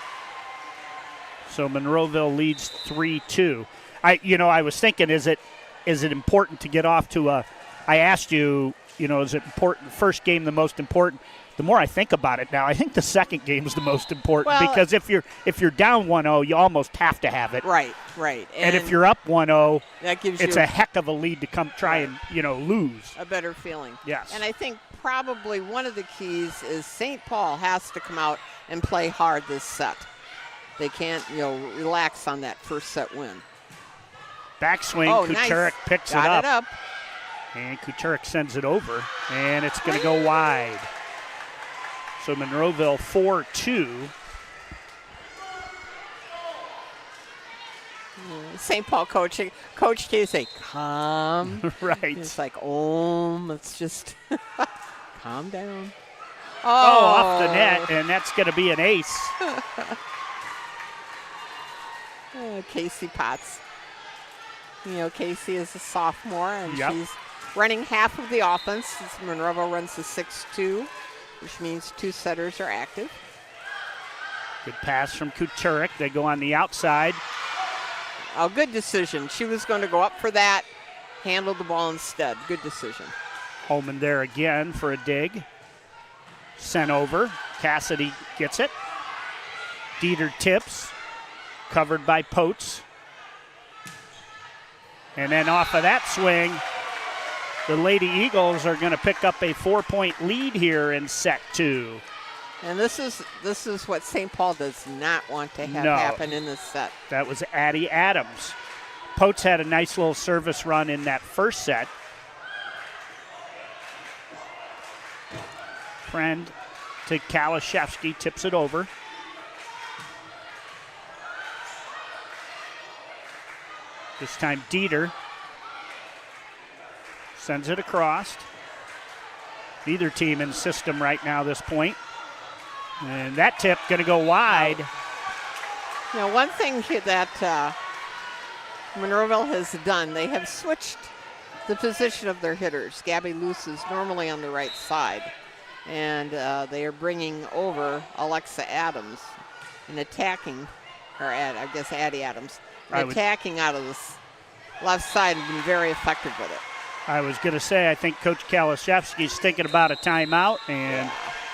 So Monroeville leads 3-2. I was thinking, is it important to get off to a? I asked you, is it important? First game the most important. The more I think about it now, I think the second game is the most important, because if you're down 1-0, you almost have to have it. Right. And if you're up 1-0, that gives it's a heck of a lead to come try and lose. A better feeling. Yes. And I think probably one of the keys is St. Paul has to come out and play hard this set. They can't relax on that first set win. Backswing, Kucherik picks it Got it up. And Kucherik sends it over, and it's going to go wide. So Monroeville 4-2. St. Paul Coach Casey, calm. Right. It's like, let's just calm down. Off the net, and that's going to be an ace. Casey Potts. Casey is a sophomore, and Yep. she's running half of the offense. Monroeville runs the 6-2, which means two setters are active. Good pass from Kucherik. They go on the outside. Oh, good decision. She was going to go up for that, handled the ball instead. Good decision. Holman there again for a dig. Sent over. Cassidy gets it. Deeter tips. Covered by Potes. And then off of that swing, the Lady Eagles are going to pick up a 4-point lead here in set 2. And this is what St. Paul does not want to have happen in this set. That was Addie Adams. Potes had a nice little service run in that first set. Friend to Kaliszewski, tips it over. This time Deeter sends it across. Neither team in system right now this point. And that tip going to go wide. One thing that Monroeville has done, they have switched the position of their hitters. Gabby Luce is normally on the right side. And they are bringing over Alexa Adams and attacking, or I guess Addie Adams, attacking out of this left side and been very effective with it. I was going to say, I think Coach Kaliszewski's thinking about a timeout, and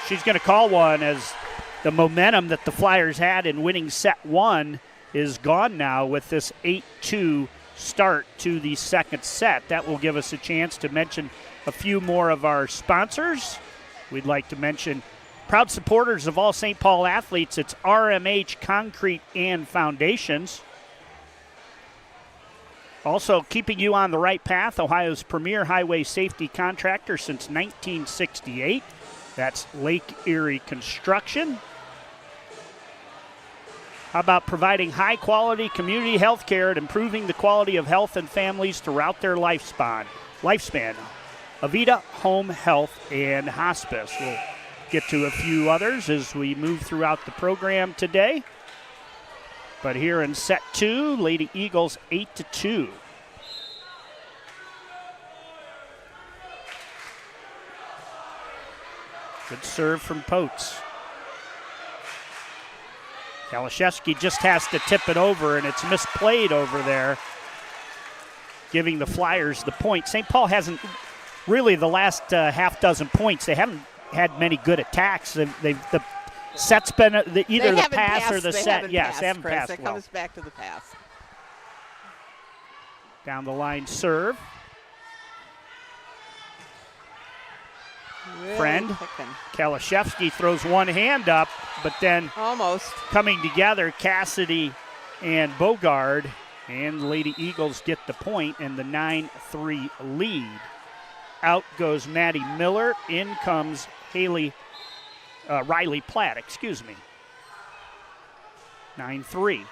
she's going to call one as the momentum that the Flyers had in winning set 1 is gone now with this 8-2 start to the second set. That will give us a chance to mention a few more of our sponsors. We'd like to mention proud supporters of all St. Paul athletes. It's RMH Concrete and Foundations. Also, keeping you on the right path, Ohio's premier highway safety contractor since 1968. That's Lake Erie Construction. How about providing high-quality community health care and improving the quality of health and families throughout their lifespan? Avita Home Health and Hospice. We'll get to a few others as we move throughout the program today. But here in set 2, Lady Eagles 8-2. Good serve from Potes. Kalashevsky just has to tip it over, and it's misplayed over there, giving the Flyers the point. St. Paul hasn't really the last half dozen points. They haven't had many good attacks. The set's been either the pass or the set. Yes, they haven't passed It well. comes back to the pass. Down the line serve. Really Friend. picking. Kalashevsky throws one hand up, but then Almost. coming together, Cassidy and Bogard, and Lady Eagles get the point and the 9-3 lead. Out goes Maddie Miller. In comes Riley Platt, 9-3.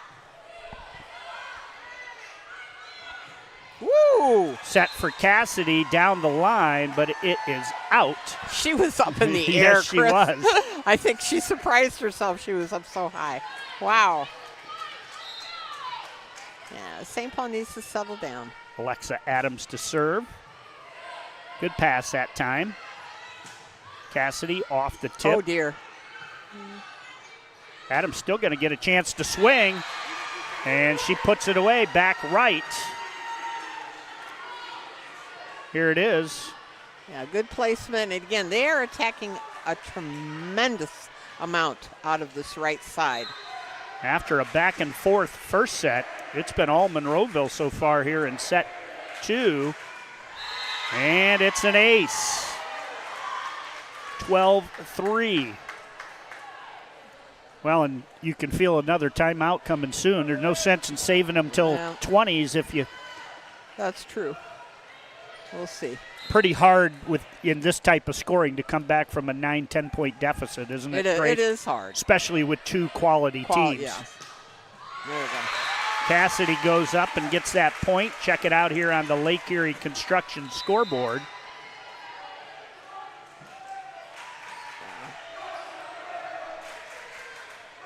Woo! Set for Cassidy down the line, but it is out. She was up in the Yes, air, she Chris. was. I think she surprised herself. She was up so high. Wow. Yeah, St. Paul needs to settle down. Alexa Adams to serve. Good pass that time. Cassidy off the tip. Oh, dear. Adams still going to get a chance to swing, and she puts it away back right. Here it is. Yeah, good placement. And again, they are attacking a tremendous amount out of this right side. After a back and forth first set, it's been all Monroeville so far here in set 2. And it's an ace. 12-3. Well, and you can feel another timeout coming soon. There's no sense in saving them till 20s if you. That's true. We'll see. Pretty hard in this type of scoring to come back from a 9-10 point deficit, isn't it? It is hard. Especially with two quality teams. Yeah. There we go. Cassidy goes up and gets that point. Check it out here on the Lake Erie Construction scoreboard.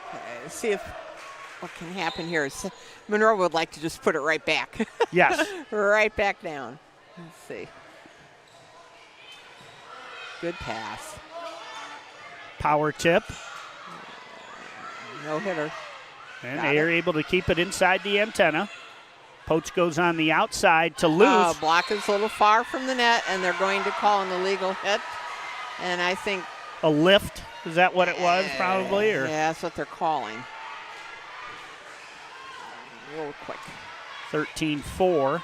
Okay, see if what can happen here is Monroe would like to just put it right back. Yes. Right back down. Let's see. Good pass. Power tip. No hitter. And Got they are able to keep it inside the antenna. Poach goes on the outside to loose. Block is a little far from the net, and they're going to call an illegal hit. And I think a lift. Is that what it was, probably? Or? Yeah, that's what they're calling. Real quick. 13-4.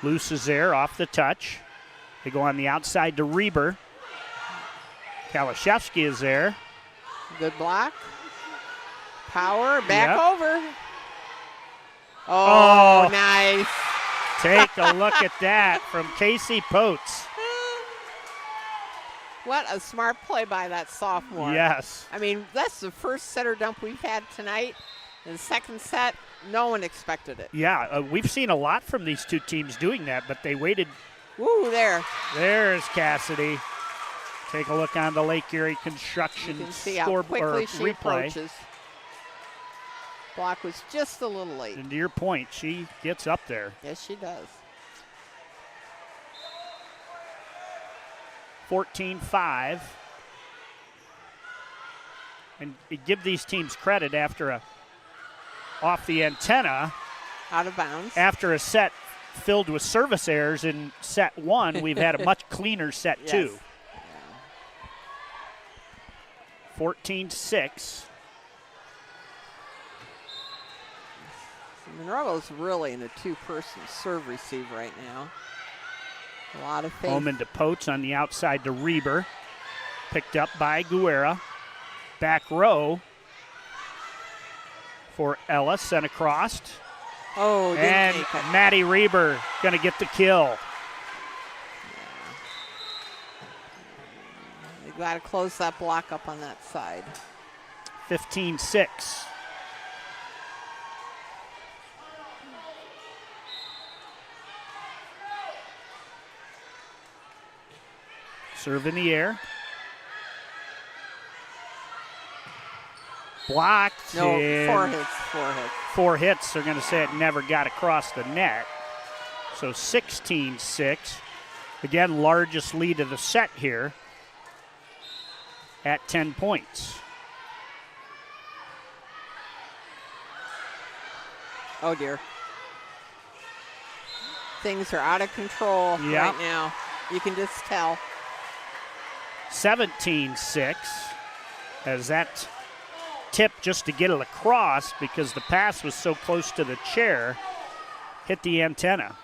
Loose is there off the touch. They go on the outside to Reber. Kalashevsky is there. Good block. Power, back over. Oh, nice. Take a look at that from Casey Potes. What a smart play by that sophomore. Yes. I mean, that's the first setter dump we've had tonight. In the second set, no one expected it. Yeah, we've seen a lot from these two teams doing that, but they waited. Woo, there. There's Cassidy. Take a look on the Lake Erie Construction You can see how quickly she replay. approaches. Block was just a little late. And to your point, she gets up there. Yes, she does. 14-5. And you give these teams credit after a off the antenna. Out of bounds. After a set filled with service errors in set 1, we've had a much cleaner set 2. 14-6. Monroeville's really in a two-person serve receive right now. A lot of faith. Home into Potes on the outside to Reber. Picked up by Guerra. Back row for Ellis, sent across. Oh, and Maddie Reber going to get the kill. They got to close that block up on that side. 15-6. Serve in the air. Blocked. No, and 4 hits, 4 hits. 4 hits. They're going to say it never got across the net. So 16-6. Again, largest lead of the set here at 10 points. Oh, dear. Things are out of control right now. You can just tell. 17-6. As that tip just to get it across because the pass was so close to the chair hit the antenna.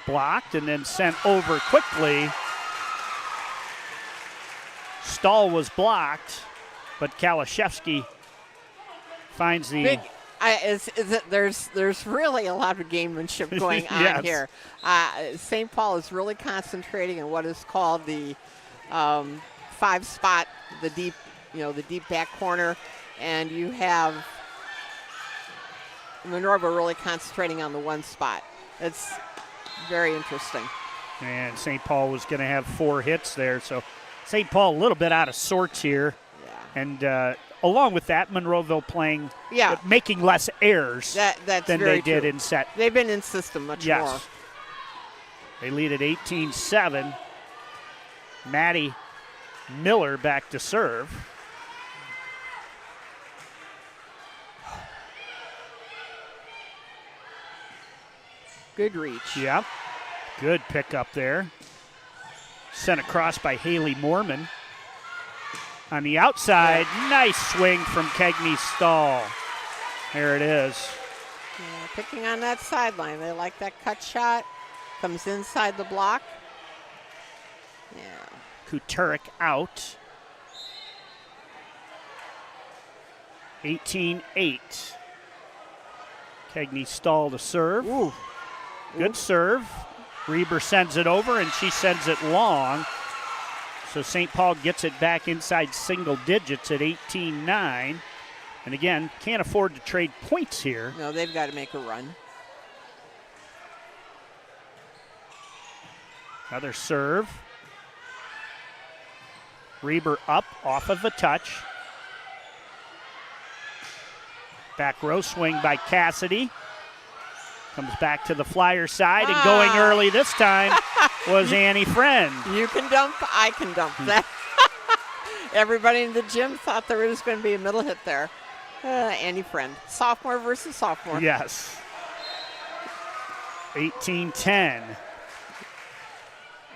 Blocked and then sent over quickly. Stahl was blocked, but Kalashevsky finds the... There's really a lot of gamemanship going on Yes. here. St. Paul is really concentrating on what is called the 5-spot, the deep back corner, and you have Monroeville really concentrating on the 1 spot. It's very interesting. And St. Paul was going to have 4 hits there, so St. Paul a little bit out of sorts here. Yeah. And along with that, Monroeville playing, making less errors that's than very they did true. in set. They've been in system much more. They lead at 18-7. Maddie Miller back to serve. Good reach. Yep. Good pickup there. Sent across by Haley Moorman. On the outside, nice swing from Kegney Stahl. There it is. Yeah, picking on that sideline. They like that cut shot. Comes inside the block. Yeah. Kuturik out. 18-8. Kegney Stahl to serve. Ooh. Good serve. Reber sends it over, and she sends it long. So St. Paul gets it back inside single digits at 18-9. And again, can't afford to trade points here. No, they've got to make a run. Another serve. Reber up off of a touch. Back row swing by Cassidy. Comes back to the Flyer side, and going early this time was Annie Friend. You can dump, I can dump. That. Everybody in the gym thought there was going to be a middle hit there. Annie Friend. Sophomore versus sophomore. Yes. 18-10.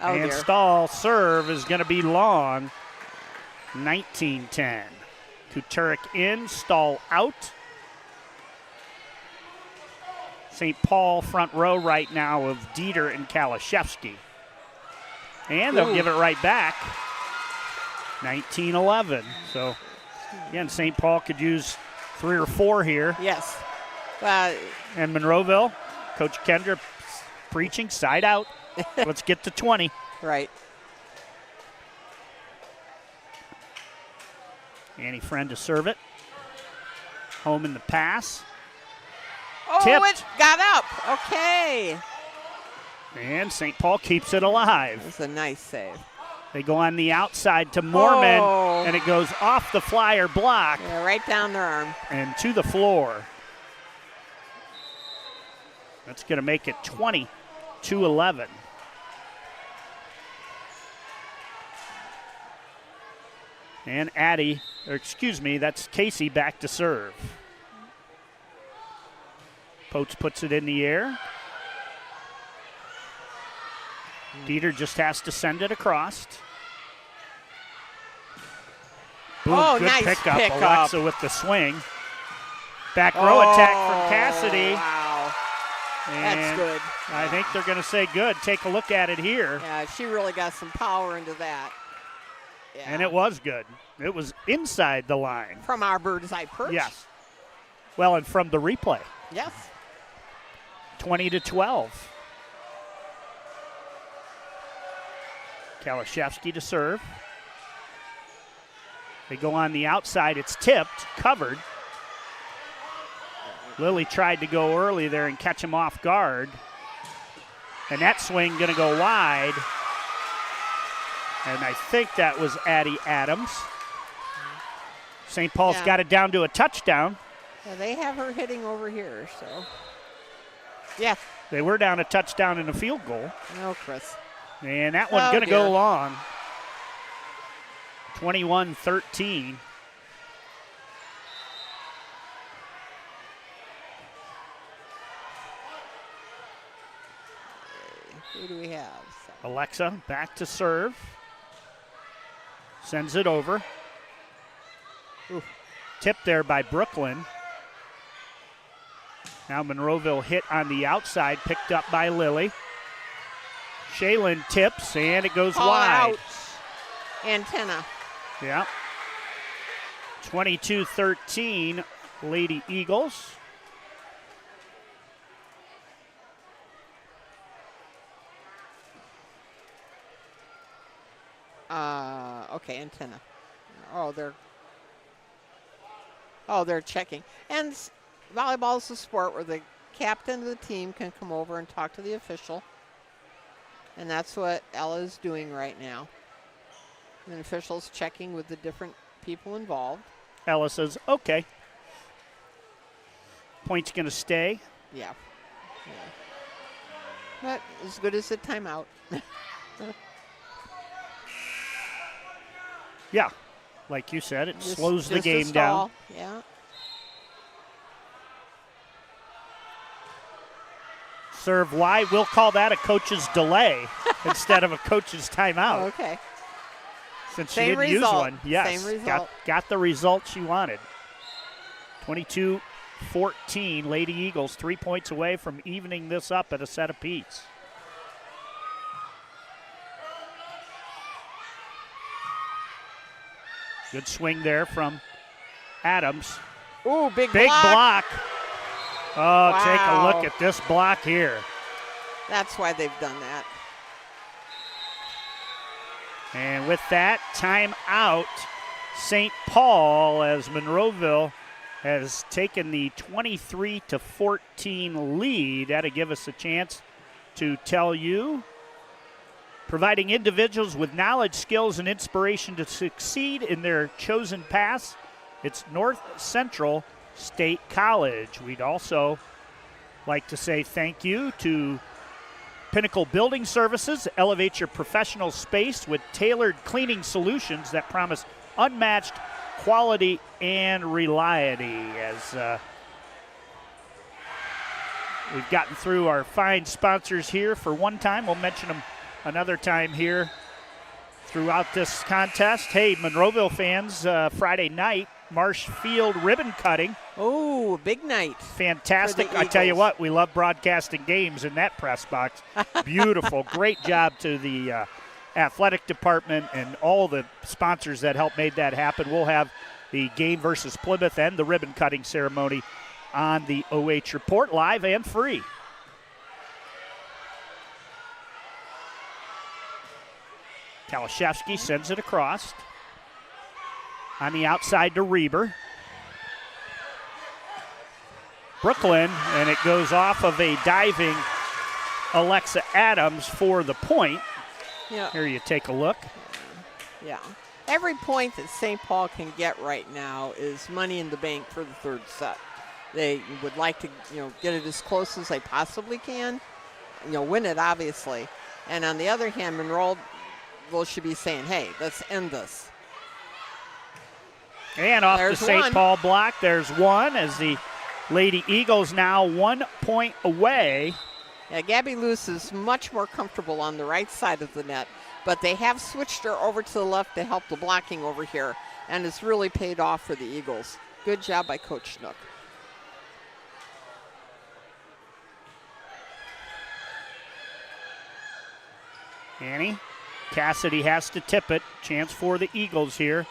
Oh, and dear. Stahl serve is going to be long. 19-10. Kuturik in, Stahl out. St. Paul front row right now of Deeter and Kalashevsky. And they'll give it right back. 19-11. So, again, St. Paul could use 3 or 4 here. Yes. And Monroeville, Coach Kendra preaching, side out. Let's get to 20. Right. Annie Friend to serve it. Home in the pass. Oh, Tipped. it got up. Okay. And St. Paul keeps it alive. That's a nice save. They go on the outside to Moorman, Oh. and it goes off the Flyer block Yeah, right down their arm. and to the floor. That's going to make it 20-11. And that's Casey back to serve. Potes puts it in the air. Deeter just has to send it across. Boom, Oh, good nice pickup. pickup. Alexa with the swing. Back row attack from Cassidy. Wow. That's And good. I think they're going to say good. Take a look at it here. Yeah, she really got some power into that. Yeah. And it was good. It was inside the line. From our bird's eye perch. Yes. Well, and from the replay. Yes. 20-12. Kalashevsky to serve. They go on the outside. It's tipped, covered. Lily tried to go early there and catch him off guard. And that swing going to go wide. And I think that was Addie Adams. St. Paul's got it down to a touchdown. Yeah, they have her hitting over here, so. Yeah. They were down a touchdown and a field goal. No, Chris. And that one's going to go long. 21-13. Who do we have? Alexa back to serve. Sends it over. Ooh. Tipped there by Brooklyn. Now Monroeville hit on the outside, picked up by Lily. Shaylin tips, and it goes wide. Out. Antenna. Yeah. 22-13, Lady Eagles. Okay, antenna. They're checking. And volleyball is a sport where the captain of the team can come over and talk to the official. And that's what Ella is doing right now. And the official's checking with the different people involved. Ella says, okay. Point's going to stay. Yeah. But as good as a timeout. Yeah, like you said, it Just slows the a game stall. down. Yeah. Serve wide. We'll call that a coach's delay instead of a coach's timeout. Okay. Since Same she didn't result. use one. Yes, Same result. got the result she wanted. 22-14, Lady Eagles 3 points away from evening this up at a set apiece. Good swing there from Adams. Ooh, big block. Oh, wow. Take a look at this block here. That's why they've done that. And with that, timeout, St. Paul, as Monroeville has taken the 23-14 lead. That'll give us a chance to tell you. Providing individuals with knowledge, skills, and inspiration to succeed in their chosen paths, it's North Central State College. We'd also like to say thank you to Pinnacle Building Services. Elevate your professional space with tailored cleaning solutions that promise unmatched quality and reliability. As we've gotten through our fine sponsors here for one time, we'll mention them another time here throughout this contest. Hey, Monroeville fans, Friday night, Marsh Field ribbon cutting. Oh, big night. Fantastic. I tell you what, we love broadcasting games in that press box. Beautiful. Great job to the athletic department and all the sponsors that helped made that happen. We'll have the game versus Plymouth and the ribbon cutting ceremony on the OH Report, live and free. Kalashevsky sends it across. On the outside to Reber. Brooklyn, and it goes off of a diving Alexa Adams for the point. Yeah. Here you take a look. Yeah. Every point that St. Paul can get right now is money in the bank for the third set. They would like to, get it as close as they possibly can. Win it, obviously. And on the other hand, Monroeville should be saying, hey, let's end this. And off There's the St. one. Paul block, there's one as the Lady Eagles now 1 point away. Yeah, Gabby Luce is much more comfortable on the right side of the net, but they have switched her over to the left to help the blocking over here, and it's really paid off for the Eagles. Good job by Coach Schnook. Annie Cassidy has to tip it. Chance for the Eagles here.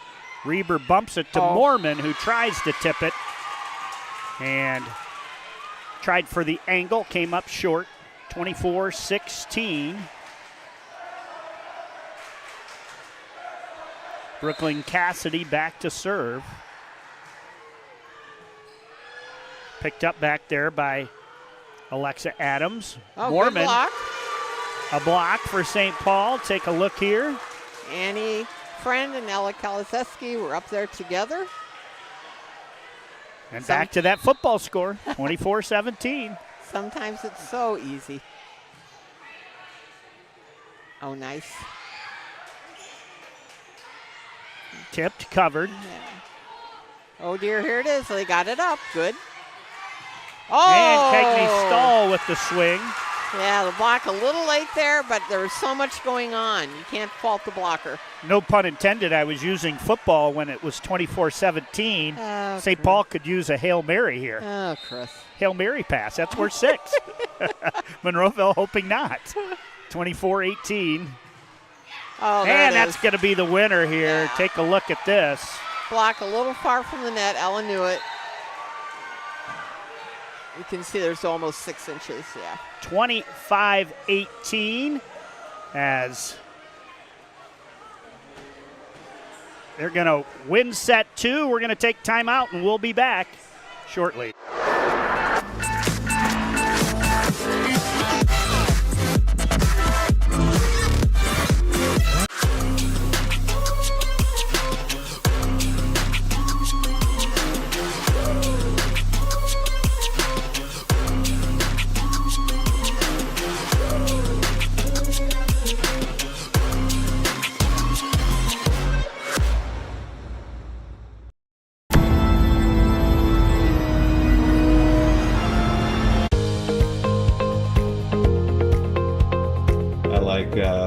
Reber bumps it to Mormon, who tries to tip it. And tried for the angle, came up short. 24-16. Brooklyn Cassidy back to serve. Picked up back there by Alexa Adams. Oh, Mormon. good block. A block for St. Paul. Take a look here. Annie Friend and Ella Kaliszewski were up there together. And back to that football score, 24-17. Sometimes it's so easy. Oh, nice. Tipped, covered. Oh, dear, here it is. They got it up. Good. And Kegney Stahl with the swing. Yeah, the block a little late there, but there was so much going on. You can't fault the blocker. No pun intended. I was using football when it was 24-17. Oh, St. Paul could use a Hail Mary here. Oh, Chris. Hail Mary pass. That's worth 6. Monroeville hoping not. 24-18. Oh, and that's going to be the winner here. Yeah. Take a look at this. Block a little far from the net. Ella knew it. You can see there's almost 6 inches, yeah. 25-18 as they're going to win set 2. We're going to take time out, and we'll be back shortly.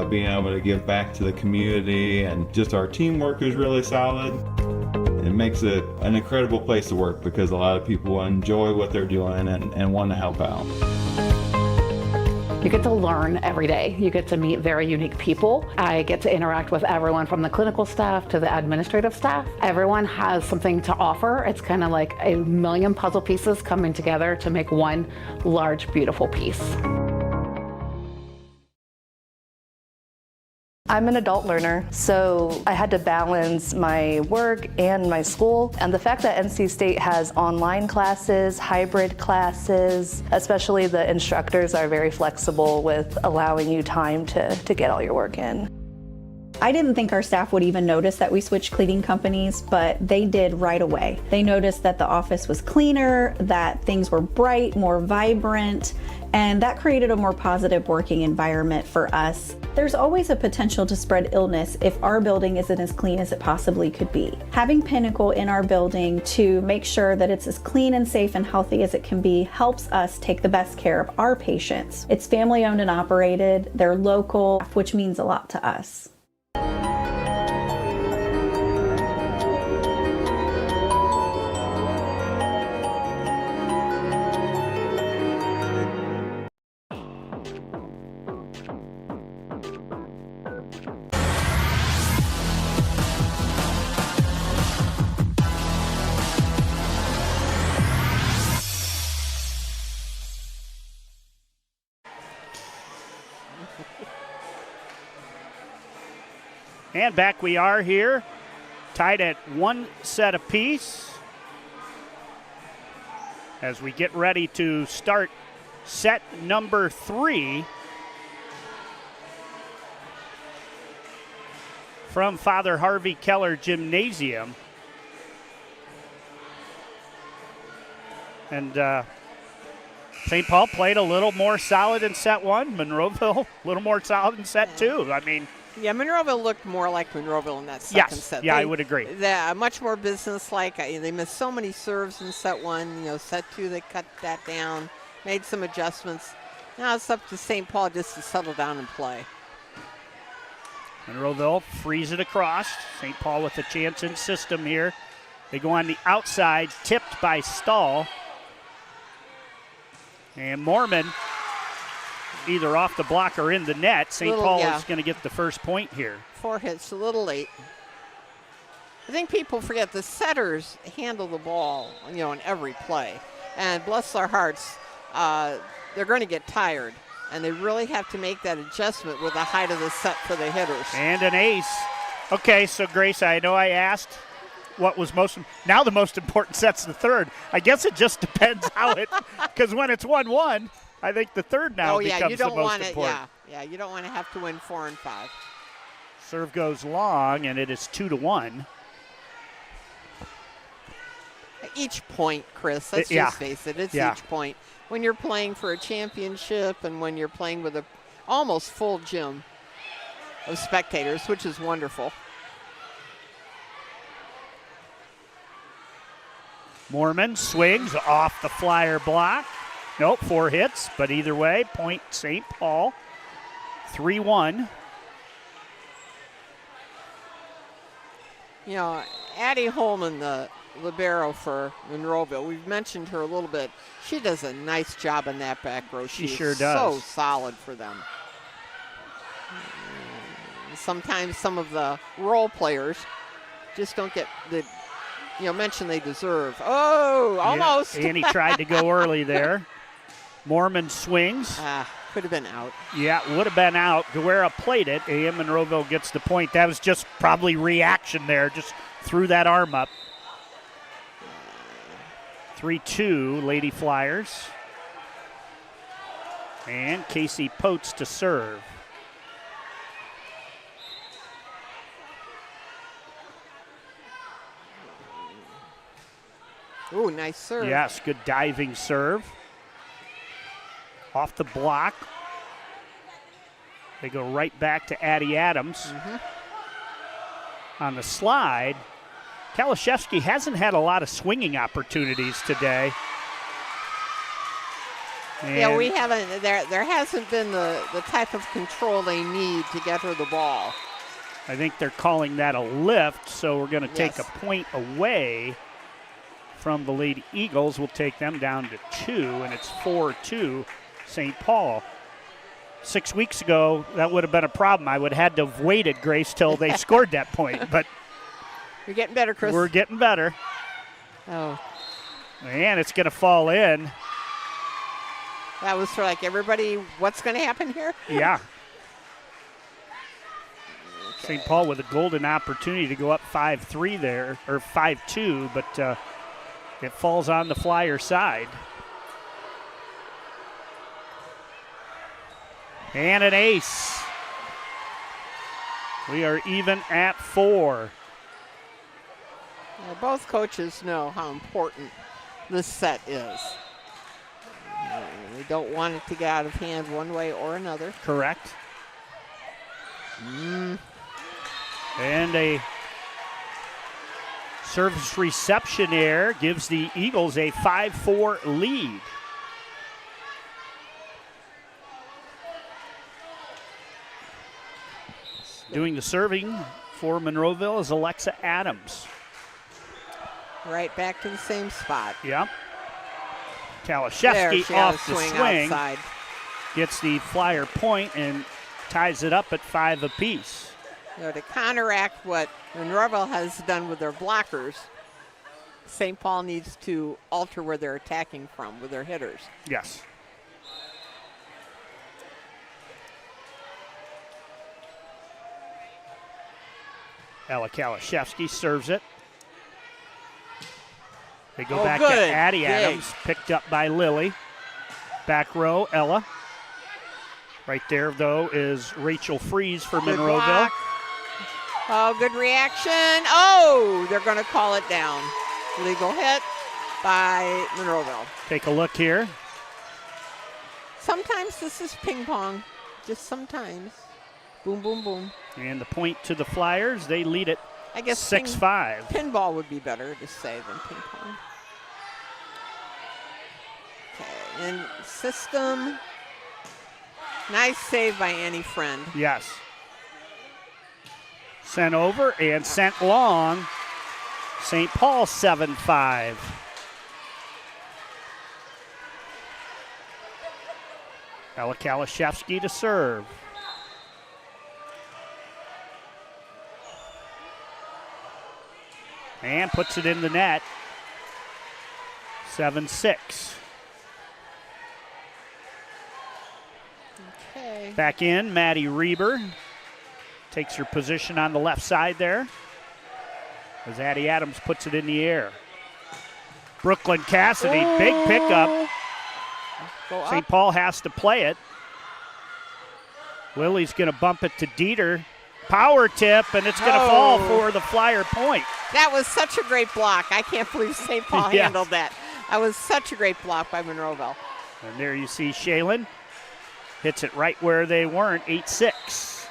Being able to give back to the community, and just our teamwork is really solid. It makes it an incredible place to work because a lot of people enjoy what they're doing and want to help out. You get to learn every day. You get to meet very unique people. I get to interact with everyone from the clinical staff to the administrative staff. Everyone has something to offer. It's kind of like a million puzzle pieces coming together to make one large, beautiful piece. I'm an adult learner, so I had to balance my work and my school. And the fact that NC State has online classes, hybrid classes, especially the instructors are very flexible with allowing you time to get all your work in. I didn't think our staff would even notice that we switched cleaning companies, but they did right away. They noticed that the office was cleaner, that things were bright, more vibrant, and that created a more positive working environment for us. There's always a potential to spread illness if our building isn't as clean as it possibly could be. Having Pinnacle in our building to make sure that it's as clean and safe and healthy as it can be helps us take the best care of our patients. It's family owned and operated, they're local, which means a lot to us. And back we are here, tied at 1 set apiece as we get ready to start set number 3 from Father Harvey Keller Gymnasium. And St. Paul played a little more solid in set 1. Monroeville a little more solid in set 2. I mean, yeah, Monroeville looked more like Monroeville in that second set. Yeah, I would agree. They're much more business-like. They missed so many serves in set 1. Set 2, they cut that down, made some adjustments. Now it's up to St. Paul just to settle down and play. Monroeville frees it across. St. Paul with a chance in system here. They go on the outside, tipped by Stahl. And Mormon either off the block or in the net. St. Paul is going to get the first point here. 4 hits, a little late. I think people forget the setters handle the ball, in every play. And bless their hearts, they're going to get tired. And they really have to make that adjustment with the height of the set for the hitters. And an ace. Okay, so Grace, I know I asked what was now the most important set's the third. I guess it just depends how because when it's 1-1, I think the third now becomes the most important. Yeah, you don't want to have to win 4 and 5. Serve goes long, and it is 2-1. Each point, Chris, let's just face it, it's each point. When you're playing for a championship and when you're playing with a almost full gym of spectators, which is wonderful. Moorman swings off the flyer block. Nope, 4 hits, but either way, point St. Paul, 3-1. You know, Addie Holman, the libero for Monroeville, we've mentioned her a little bit. She does a nice job in that back row. She sure does. So solid for them. Sometimes some of the role players just don't get the mention they deserve. Oh, almost. Yeah, and he tried to go early there. Mormon swings. Could have been out. Yeah, would have been out. Guerra played it. AM Monroeville gets the point. That was just probably reaction there. Just threw that arm up. 3-2, Lady Flyers. And Casey Potes to serve. Ooh, nice serve. Yes, good diving serve. Off the block. They go right back to Addie Adams. On the slide, Kalashevsky hasn't had a lot of swinging opportunities today. Yeah, we haven't. There hasn't been the type of control they need to get her the ball. I think they're calling that a lift, so we're going to take a point away from the Lady Eagles. We'll take them down to 2, and it's 4-2 St. Paul. 6 weeks ago, that would have been a problem. I would have had to have waited, Grace, till they scored that point. But you're getting better, Chris. We're getting better. Oh. And it's going to fall in. That was for like everybody, what's going to happen here? Yeah. St. Paul with a golden opportunity to go up 5-3 there, or 5-2, but it falls on the Flyer side. And an ace. We are even at 4. Well, both coaches know how important this set is. We don't want it to get out of hand one way or another. Correct. And a service reception error gives the Eagles a 5-4 lead. Doing the serving for Monroeville is Alexa Adams. Right back to the same spot. Yep. Kalashevsky off the swing. Outside. Gets the Flyer point and ties it up at 5 apiece. To counteract what Monroeville has done with their blockers, St. Paul needs to alter where they're attacking from with their hitters. Yes. Ella Kalashevsky serves it. They go back to Addie Adams, picked up by Lily. Back row, Ella. Right there, though, is Rachel Fries for Monroeville. Oh, good reaction. Oh, they're going to call it down. Legal hit by Monroeville. Take a look here. Sometimes this is ping pong, just sometimes. Boom, boom, boom. And the point to the Flyers. They lead it, I guess 6-5. Pinball would be better to say than ping pong. Okay, and system. Nice save by Annie Friend. Yes. Sent over and sent long. St. Paul 7-5. Ella Kalashevsky to serve. And puts it in the net. 7-6. Okay. Back in, Maddie Reber takes her position on the left side there as Addie Adams puts it in the air. Brooklyn Cassidy, big pickup. St. Paul has to play it. Lily's going to bump it to Deeter. Power tip, and it's going to fall for the Flyer point. That was such a great block. I can't believe St. Paul Yes. handled that. That was such a great block by Monroeville. And there you see Shaylen hits it right where they weren't, 8-6.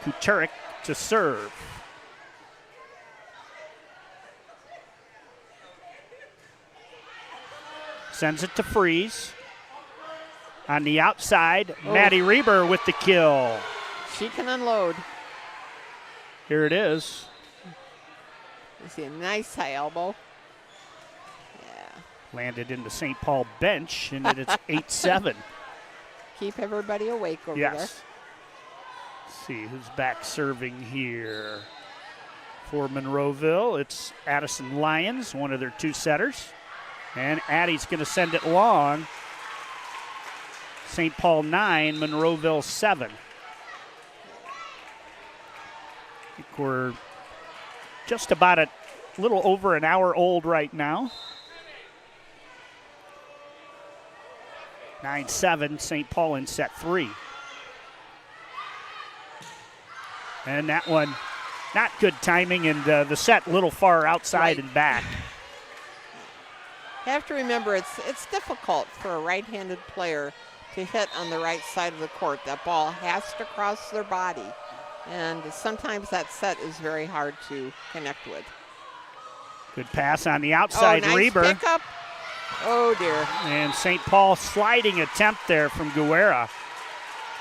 Kuturik to serve. Sends it to Freeze. On the outside, Maddie Reber with the kill. She can unload. Here it is. You see a nice high elbow. Landed in the St. Paul bench, and then it's 8-7. Keep everybody awake over yes. there. Let's see who's back serving here. For Monroeville, it's Addison Lyons, one of their two setters. And Addie's going to send it long. St. Paul 9, Monroeville 7. I think we're just about a little over an hour old right now. 9-7, St. Paul in set 3. And that one, not good timing, and the set a little far outside and back. You have to remember it's difficult for a right-handed player to hit on the right side of the court. That ball has to cross their body, and sometimes that set is very hard to connect with. Good pass on the outside, nice Reber. Pickup. Oh, dear. And St. Paul sliding attempt there from Guerra.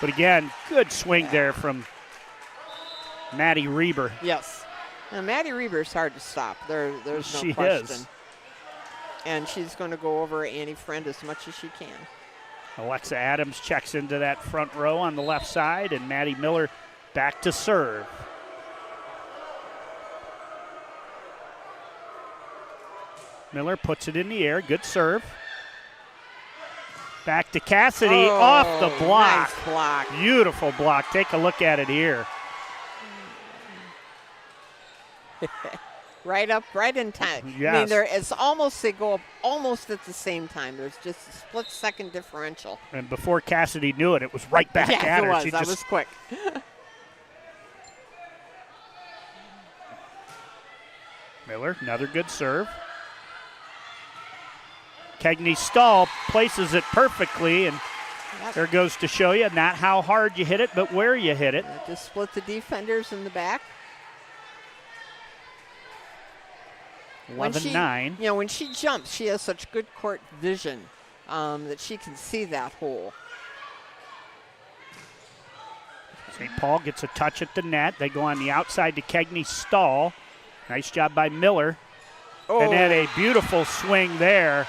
But again, good swing there from Maddie Reber. Yes. Now, Maddie Reber's hard to stop. There's no she question. Is. And she's going to go over Annie Friend as much as she can. Alexa Adams checks into that front row on the left side, and Maddie Miller back to serve. Miller puts it in the air. Good serve. Back to Cassidy off the block. Nice block. Beautiful block. Take a look at it here. Right up, right in time. Yes. I mean, it's almost, they go up almost at the same time. There's just a split-second differential. And before Cassidy knew it, it was right back at her. It was. That was quick. Miller, another good serve. Kegney Stahl places it perfectly, and there goes to show you not how hard you hit it, but where you hit it. Just split the defenders in the back. 11-9. You know, when she jumps, she has such good court vision that she can see that hole. St. Paul gets a touch at the net. They go on the outside to Kegney Stahl. Nice job by Miller. And then a beautiful swing there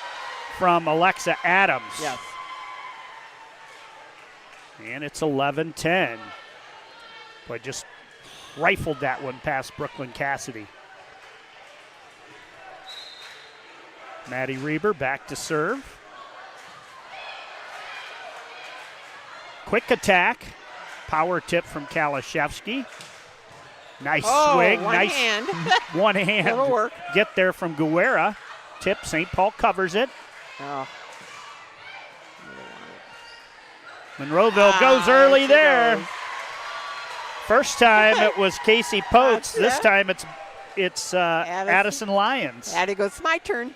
from Alexa Adams. Yes. And it's 11-10. Boy, just rifled that one past Brooklyn Cassidy. Maddie Reber back to serve. Quick attack. Power tip from Kalashevsky. Nice swing. One hand. One hand. That'll work. Get there from Guerra. Tip. St. Paul covers it. Oh. Monroeville goes early there. First time it was Casey Potes. This time it's Addison Lyons. Addie goes, my turn.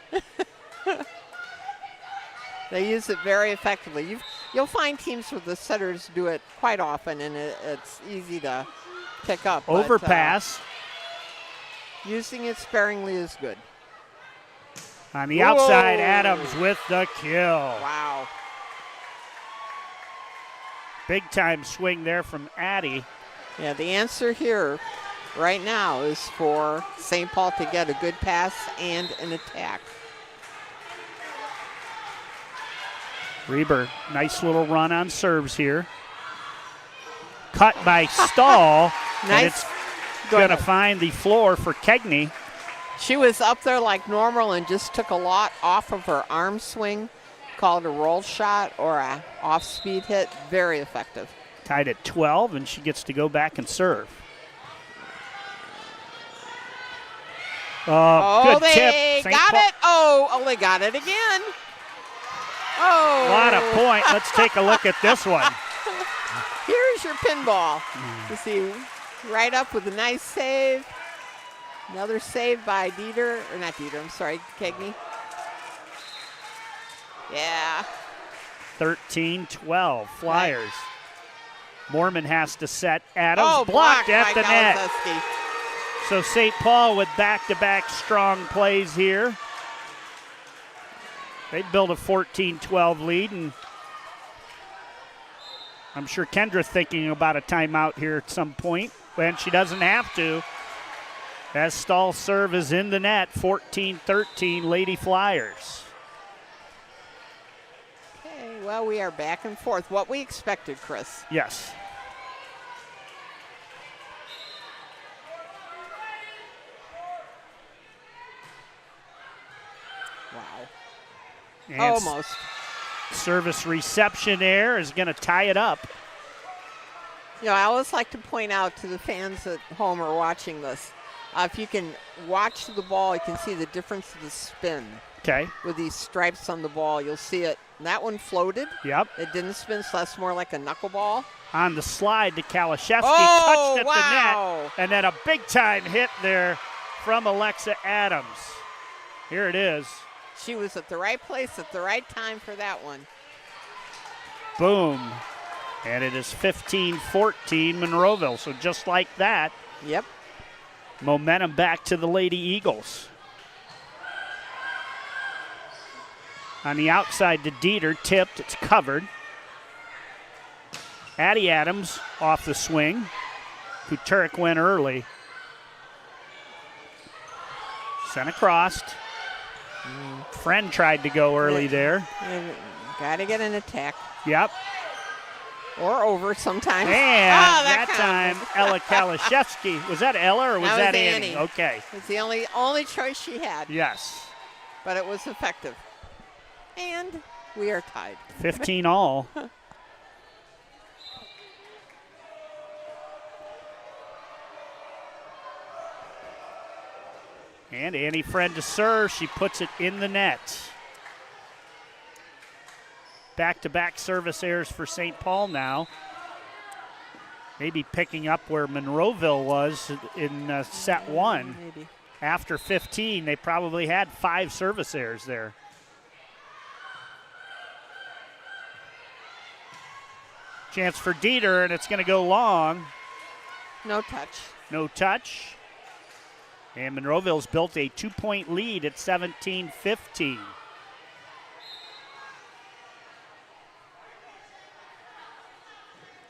They use it very effectively. You'll find teams where the setters do it quite often, and it's easy to pick up. Overpass. But, using it sparingly is good. On the outside, Adams with the kill. Wow. Big time swing there from Addie. Yeah, the answer here right now is for St. Paul to get a good pass and an attack. Reber, nice little run on serves here. Cut by Stahl. Nice. And it's going to find the floor for Kegney. She was up there like normal and just took a lot off of her arm swing. Called a roll shot or a off-speed hit. Very effective. Tied at 12, and she gets to go back and serve. Good they tip. got it. Oh, they got it again. Oh. A lot of point. Let's take a look at this one. Here's your pinball. You see, right up with a nice save. Another save by Deeter, or not Deeter, I'm sorry, Kegney. Yeah. 13-12, Flyers. Right. Mormon has to set. Adams blocked at the net. Galszewski. So St. Paul with back-to-back strong plays here. They built a 14-12 lead, and I'm sure Kendra thinking about a timeout here at some point, and she doesn't have to. As Stahl's serve is in the net, 14-13, Lady Flyers. Okay, well, we are back and forth. What we expected, Chris. Yes. Wow. And almost. Service reception there is going to tie it up. You know, I always like to point out to the fans at home or watching this, if you can watch the ball, you can see the difference of the spin. Okay. With these stripes on the ball, you'll see it. And that one floated. Yep. It didn't spin, so that's more like a knuckleball. On the slide to Galszewski, touched at the net, and then a big-time hit there from Alexa Adams. Here it is. She was at the right place at the right time for that one. Boom. And it is 15-14 Monroeville. So just like that. Yep. Momentum back to the Lady Eagles. On the outside to Deeter, tipped, it's covered. Addie Adams off the swing. Kuturik went early. Sent across. Friend tried to go early there. Got to get an attack. Yep. Or over sometimes. And that time, Ella Galszewski. Was that Ella or was that Annie? Okay. It's the only choice she had. Yes. But it was effective. And we are tied. 15 all. And Annie Friend to serve. She puts it in the net. Back-to-back service errors for St. Paul now. Maybe picking up where Monroeville was in set one. Maybe. After 15, they probably had 5 service errors there. Chance for Deeter, and it's going to go long. No touch. No touch. And Monroeville's built a 2-point lead at 17-15.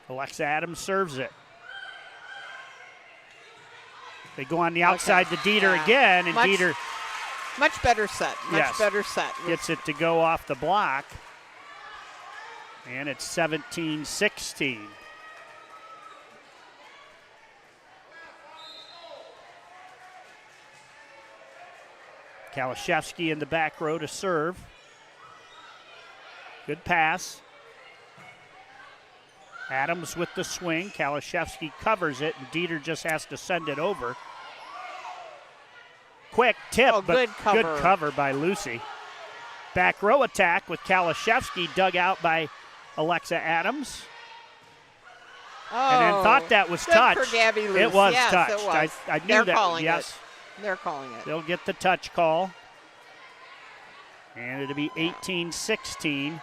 Alexa Adams serves it. They go on the outside to Deeter again, and Deeter. Much better set. Much better set. Gets it to go off the block. And it's 17-16. Galszewski in the back row to serve. Good pass. Adams with the swing. Galszewski covers it, and Deeter just has to send it over. Quick tip, but good cover by Lucy. Back row attack with Galszewski, dug out by Alexa Adams. And then thought that was touch. For Gabby Luce. It was yes, touched. It was. I knew They're that. Calling yes. It. They're calling it. They'll get the touch call. And it'll be 18-16.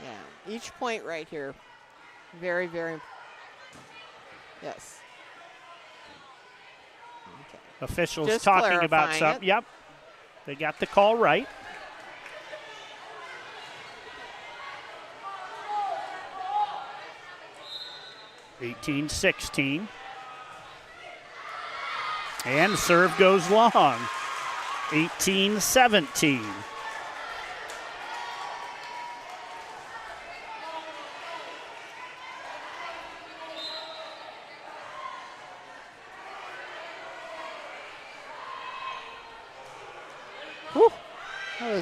Yeah, each point right here. Very, very. Yes. Okay. Officials Just talking about something. Yep. They got the call right. (18-16). And the serve goes long. 18-17.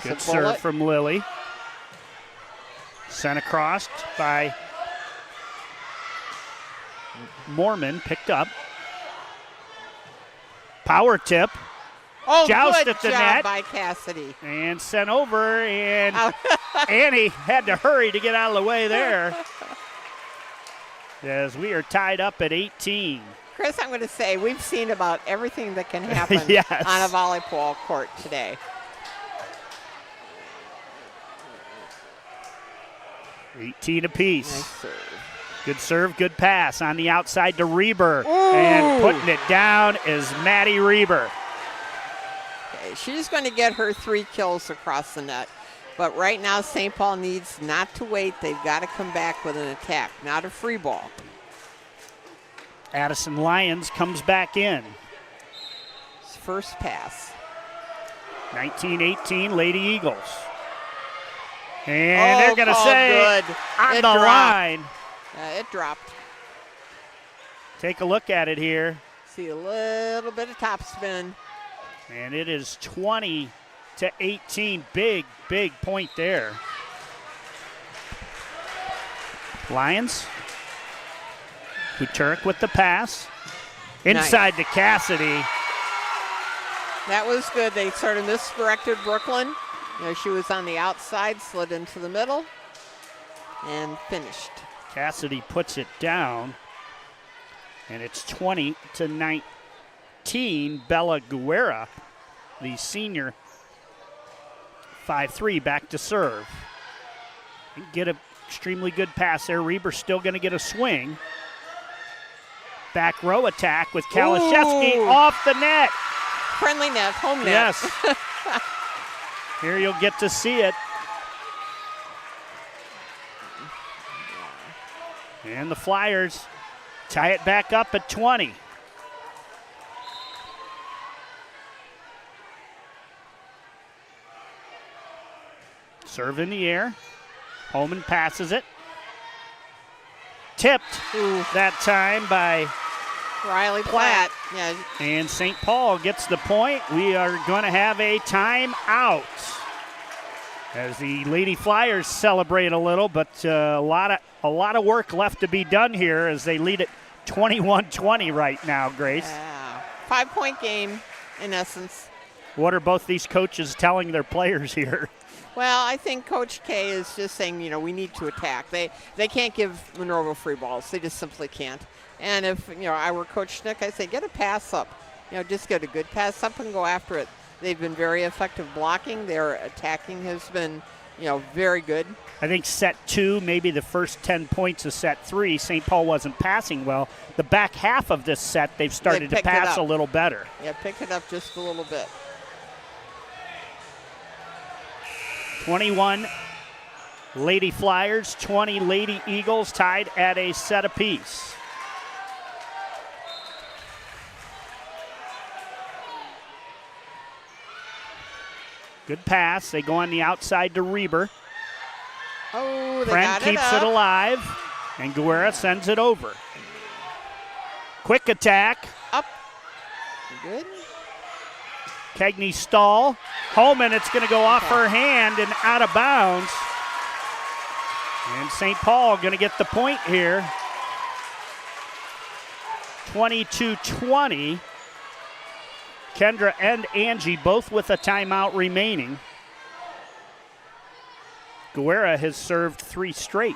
Good serve from Lily. Sent across by Mormon, picked up. Power tip. Joust good at the job net. By Cassidy. And sent over, and Annie had to hurry to get out of the way there. as we are tied up at 18. Chris, I'm going to say we've seen about everything that can happen Yes. on a volleyball court today. 18 apiece. Nice serve. Good serve, good pass on the outside to Reber. Ooh. And putting it down is Maddie Reber. Okay, she's going to get her 3 kills across the net. But right now, St. Paul needs not to wait. They've got to come back with an attack, not a free ball. Addison Lyons comes back in. First pass. 19-18 Lady Eagles. And they're going to called say good. on It the dropped. line. It dropped. Take a look at it here. See a little bit of topspin. And it is 20-18. Big, big point there. Lions. Kuturek with the pass. Inside to Cassidy. That was good. They sort of misdirected Brooklyn. You know, she was on the outside, slid into the middle, and finished. Cassidy puts it down. And it's 20-19. Bella Guerra, the senior, 5'3", back to serve. Get an extremely good pass there. Reber's still going to get a swing. Back row attack with Kalashevsky off the net. Friendly net, home net. Yes. Here you'll get to see it. And the Flyers tie it back up at 20. Serve in the air. Holman passes it. Tipped that time by Riley Platt. Yeah. And St. Paul gets the point. We are going to have a timeout as the Lady Flyers celebrate a little, but a lot of work left to be done here as they lead it 21-20 right now, Grace. 5-point game, in essence. What are both these coaches telling their players here? Well, I think Coach K is just saying, you know, we need to attack. They can't give Monroeville free balls. They just simply can't. And if, you know, I were Coach Schnick, I'd say get a pass up. You know, just get a good pass up and go after it. They've been very effective blocking. Their attacking has been, you know, very good. I think set 2, maybe the first 10 points of set 3, St. Paul wasn't passing well. The back half of this set, they've started to pass a little better. Yeah, picked it up just a little bit. 21 Lady Flyers, 20 Lady Eagles, tied at a set apiece. Good pass. They go on the outside to Reber. Oh, they Friend got it keeps up. it alive, and Guerra sends it over. Quick attack. Up. Good. Kegney stall. Holman, it's going to go off her hand and out of bounds. And St. Paul going to get the point here. 22-20. Kendra and Angie both with a timeout remaining. Guerra has served 3 straight.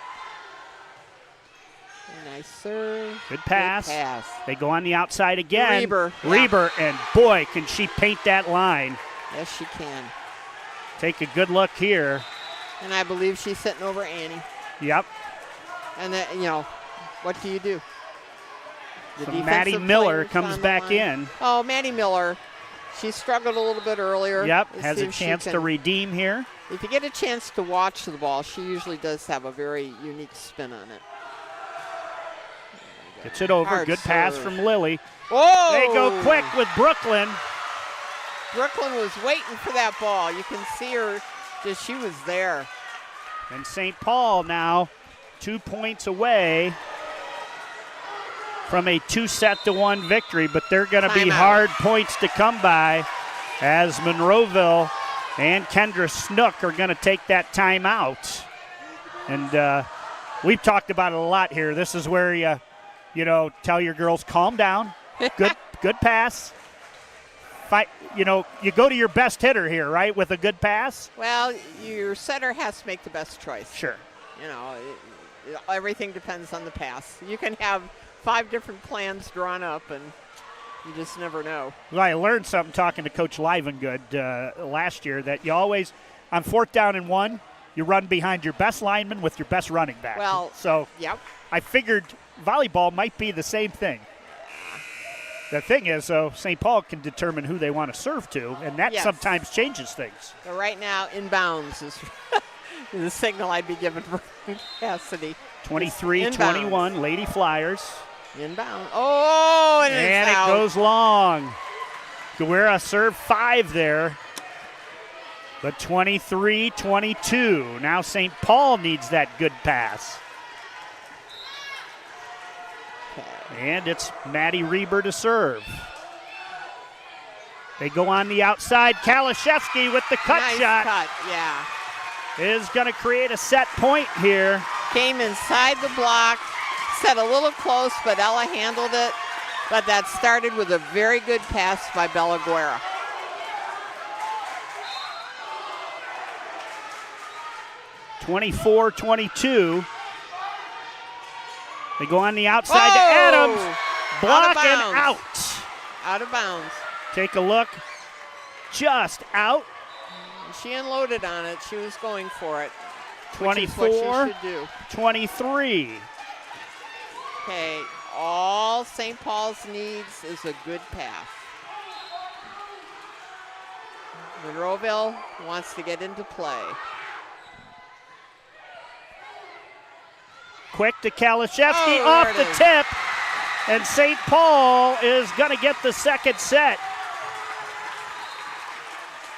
Nice serve. Good pass. Good pass. They go on the outside again. Reber. Reber, and boy, can she paint that line. Yes, she can. Take a good look here. And I believe she's sitting over Annie. Yep. And that, you know, what do you do? The So defensive Maddie Miller players comes on the back line. in. Oh, Maddie Miller. She struggled a little bit earlier. Yep, Let's has see a if she chance to can- redeem here. If you get a chance to watch the ball, she usually does have a very unique spin on it. Gets it over. Hard Good pass serve. from Lily. Whoa! They go quick with Brooklyn. Brooklyn was waiting for that ball. You can see her, just she was there. And St. Paul now 2 points away from a 2-1 victory, but they're going to be Timeout. hard points to come by as Monroeville and Kendra Snook are going to take that timeout. And we've talked about it a lot here. This is where you know, tell your girls, calm down. Good pass. Fight, you know, you go to your best hitter here, right, with a good pass? Well, your setter has to make the best choice. Sure. You know, Everything depends on the pass. You can have 5 different plans drawn up, and you just never know. Well, I learned something talking to Coach Livengood last year, that you always, on 4th down and 1, you run behind your best lineman with your best running back. Well, so yep. I figured volleyball might be the same thing. The thing is, though, St. Paul can determine who they want to serve to, and that sometimes changes things. So right now, inbounds is the signal I'd be given for Cassidy. 23-21, Lady Flyers. Inbound. Oh, and it's out. It goes long. Guerra served 5 there. But 23-22. Now St. Paul needs that good pass. And it's Maddie Reber to serve. They go on the outside. Kalashevsky with the cut shot. Cut, yeah. Is going to create a set point here. Came inside the block, set a little close, but Ella handled it. But that started with a very good pass by Bella Guerra. (24-22). They go on the outside to Adams. Block and out. Out of bounds. Take a look. Just out. She unloaded on it. She was going for it. 24-23. Okay, all St. Paul's needs is a good pass. Monroeville wants to get into play. Quick to Kalashevsky off the tip, and St. Paul is going to get the second set.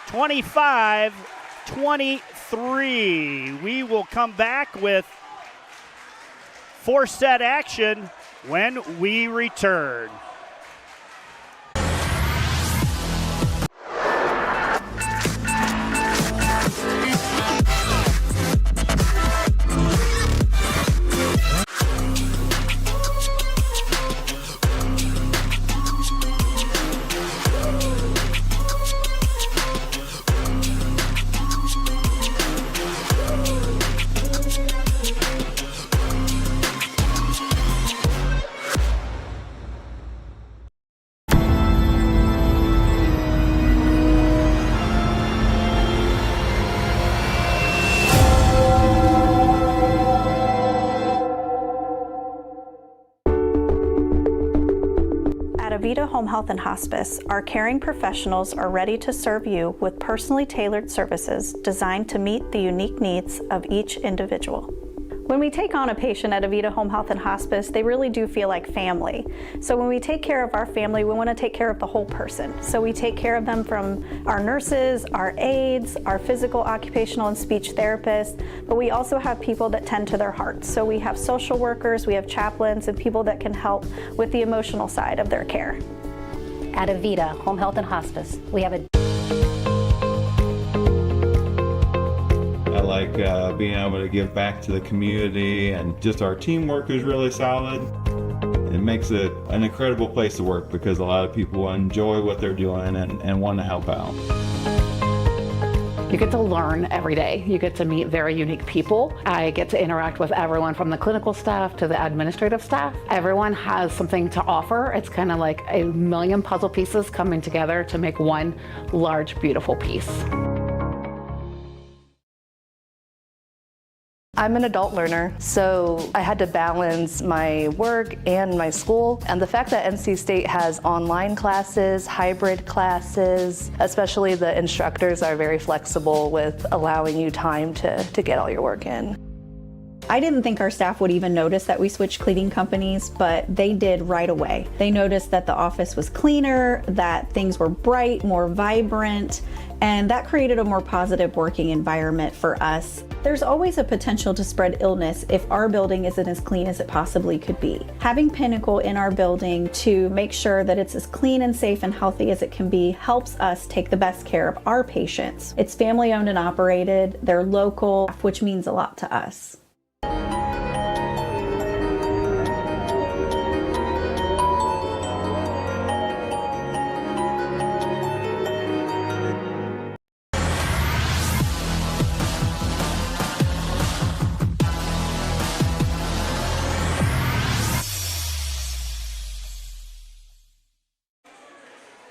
25-23. We will come back with 4-set action when we return. At Avita Home Health and Hospice, our caring professionals are ready to serve you with personally tailored services designed to meet the unique needs of each individual. When we take on a patient at Avita Home Health and Hospice, they really do feel like family. So when we take care of our family, we want to take care of the whole person. So we take care of them from our nurses, our aides, our physical, occupational, and speech therapists, but we also have people that tend to their hearts. So we have social workers, we have chaplains, and people that can help with the emotional side of their care. At Avita Home Health and Hospice, we have a I like being able to give back to the community, and just our teamwork is really solid. It makes it an incredible place to work because a lot of people enjoy what they're doing and want to help out. You get to learn every day. You get to meet very unique people. I get to interact with everyone from the clinical staff to the administrative staff. Everyone has something to offer. It's kind of like a million puzzle pieces coming together to make one large, beautiful piece. I'm an adult learner, so I had to balance my work and my school. And the fact that NC State has online classes, hybrid classes, especially the instructors are very flexible with allowing you time to get all your work in. I didn't think our staff would even notice that we switched cleaning companies, but they did right away. They noticed that the office was cleaner, that things were bright, more vibrant, and that created a more positive working environment for us. There's always a potential to spread illness if our building isn't as clean as it possibly could be. Having Pinnacle in our building to make sure that it's as clean and safe and healthy as it can be helps us take the best care of our patients. It's family owned and operated, they're local, which means a lot to us.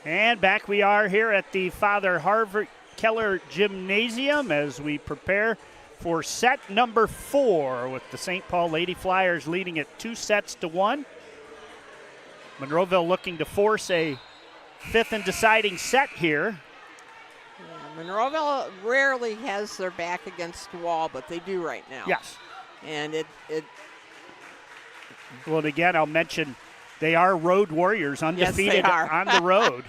And back we are here at the Father Harvey Keller Gymnasium as we prepare for set number 4 with the St. Paul Lady Flyers leading it 2-1. Monroeville looking to force a 5th and deciding set here. Yeah, Monroeville rarely has their back against the wall, but they do right now. Yes. And it well, and again, I'll mention they are road warriors, undefeated yes, they are. on the road.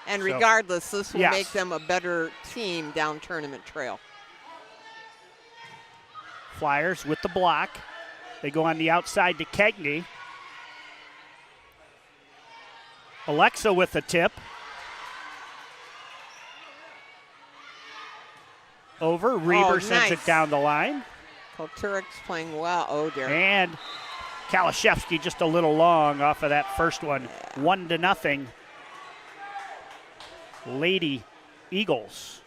And regardless, this will yes. make them a better team down tournament trail. Flyers with the block. They go on the outside to Kegney. Alexa with the tip. Over. Reber sends it down the line. Kulturik's playing well. Oh, dear. And Kalashevsky just a little long off of that first one. 1-0. Lady Eagles.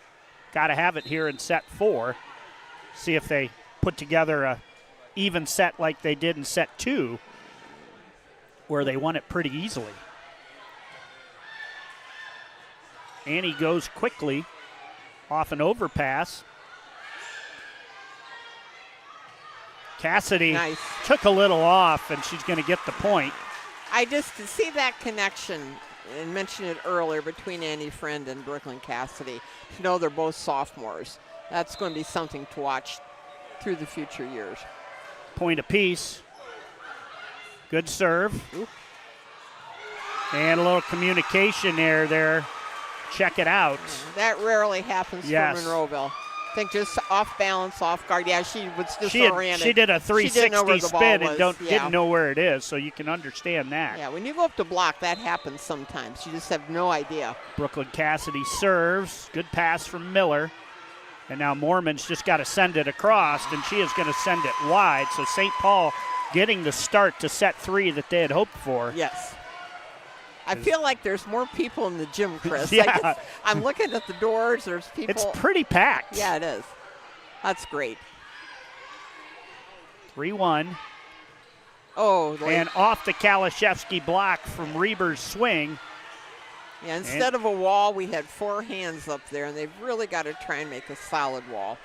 Got to have it here in set 4. See if they put together a even set like they did in set 2, where they won it pretty easily. Annie goes quickly off an overpass. Cassidy took a little off, and she's going to get the point. I just see that connection and mentioned it earlier between Annie Friend and Brooklyn Cassidy. To know they're both sophomores, that's going to be something to watch through the future years. Point apiece. Good serve. Ooh. And a little communication error there. Check it out. That rarely happens for Monroeville. I think just off balance, off guard. Yeah, she was disoriented. She did a 360 spin and didn't know where it is, so you can understand that. Yeah, when you go up to block, that happens sometimes. You just have no idea. Brooklyn Cassidy serves. Good pass from Miller. And now Mormon's just got to send it across, and she is going to send it wide. So St. Paul getting the start to set 3 that they had hoped for. Yes. I feel like there's more people in the gym, Chris. Yeah. I'm looking at the doors. There's people. It's pretty packed. Yeah, it is. That's great. 3-1. Oh. And off the Kalashevsky block from Reber's swing. Yeah, instead of a wall, we had 4 hands up there, and they've really got to try and make a solid wall.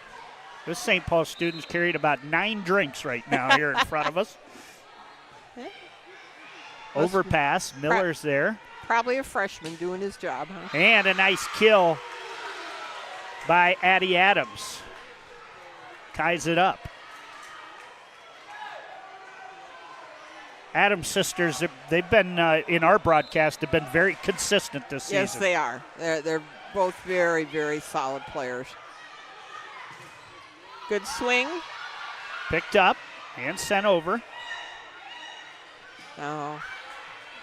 This St. Paul student's carried about 9 drinks right now here in front of us. Overpass. Miller's there. Probably a freshman doing his job, huh? And a nice kill by Addie Adams. Ties it up. Adams sisters, they've been, in our broadcast, have been very consistent this season. Yes, they are. They're both very, very solid players. Good swing. Picked up and sent over. Oh.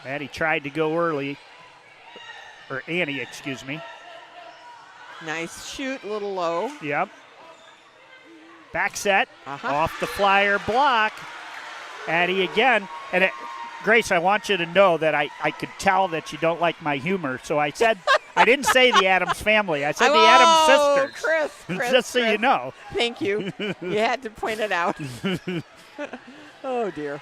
Addie tried to go early. Or Annie, excuse me. Nice shoot, a little low. Yep. Back set. Off the Flyer block. Addie again. And Grace, I want you to know that I could tell that you don't like my humor. So I said, I didn't say the Adams family. I said the Adams sisters. Chris, just so you know. Thank you. You had to point it out. Oh, dear.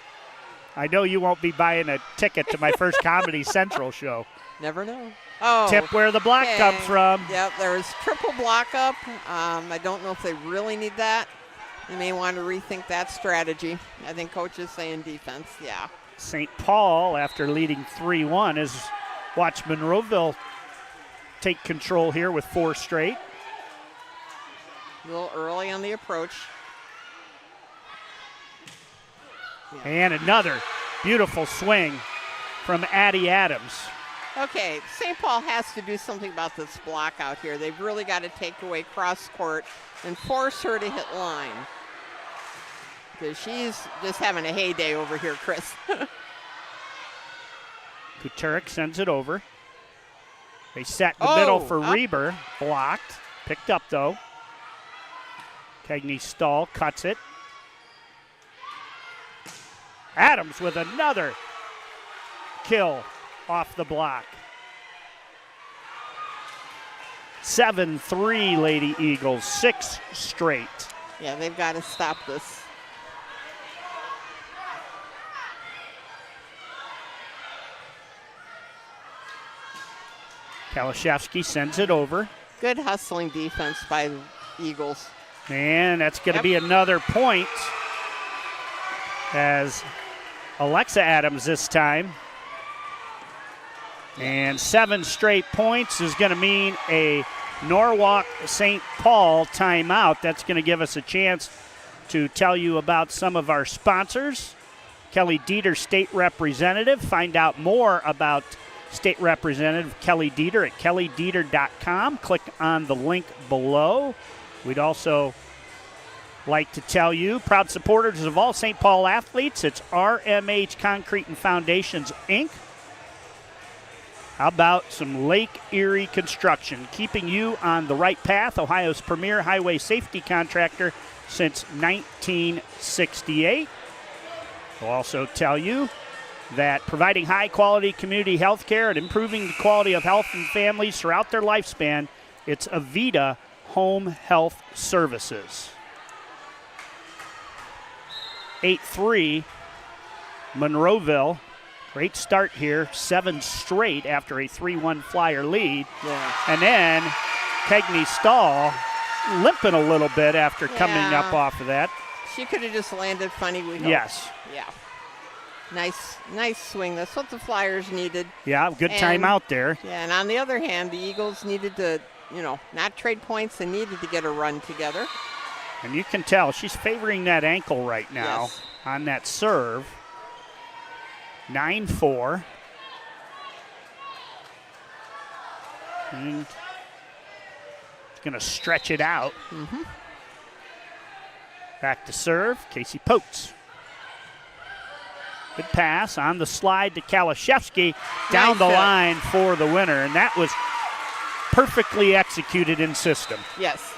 I know you won't be buying a ticket to my first Comedy Central show. Never know. Oh, tip where the block comes from. Yep, there's triple block up. I don't know if they really need that. They may want to rethink that strategy. I think coach is saying defense, yeah. St. Paul, after leading 3-1, has watched Monroeville take control here with 4 straight. A little early on the approach. Yeah. And another beautiful swing from Addie Adams. Okay, St. Paul has to do something about this block out here. They've really got to take away cross court and force her to hit line. Because she's just having a heyday over here, Chris. Kuturik sends it over. They set in the middle for Reber. Blocked. Picked up, though. Kegney Stahl cuts it. Adams with another kill off the block. 7-3 Lady Eagles, 6 straight. Yeah, they've got to stop this. Kalashevsky sends it over. Good hustling defense by the Eagles. And that's going to be another point as Alexa Adams this time. And 7 straight points is going to mean a Norwalk St. Paul timeout. That's going to give us a chance to tell you about some of our sponsors. Kellie Deeter, State Representative. Find out more about State Representative Kellie Deeter at kelliedeeter.com. Click on the link below. We'd also like to tell you, proud supporters of all St. Paul athletes, it's RMH Concrete Foundations, Inc. How about some Lake Erie construction, keeping you on the right path, Ohio's premier highway safety contractor since 1968. We'll also tell you that providing high-quality community health care and improving the quality of health in families throughout their lifespan, it's Avita Home Health Services. 8-3, Monroeville. Great start here, 7 straight after a 3-1 Flyer lead. Yeah. And then Kegney Stahl limping a little bit after coming up off of that. She could have just landed funny. Yes. Yeah. Nice swing. That's what the Flyers needed. Yeah, good timeout there. Yeah, and on the other hand, the Eagles needed to, not trade points and needed to get a run together. And you can tell she's favoring that ankle right now on that serve. 9-4. And it's going to stretch it out. Mm-hmm. Back to serve, Casey Potes. Good pass on the slide to Kalashevsky down the line for the winner, and that was perfectly executed in system. Yes.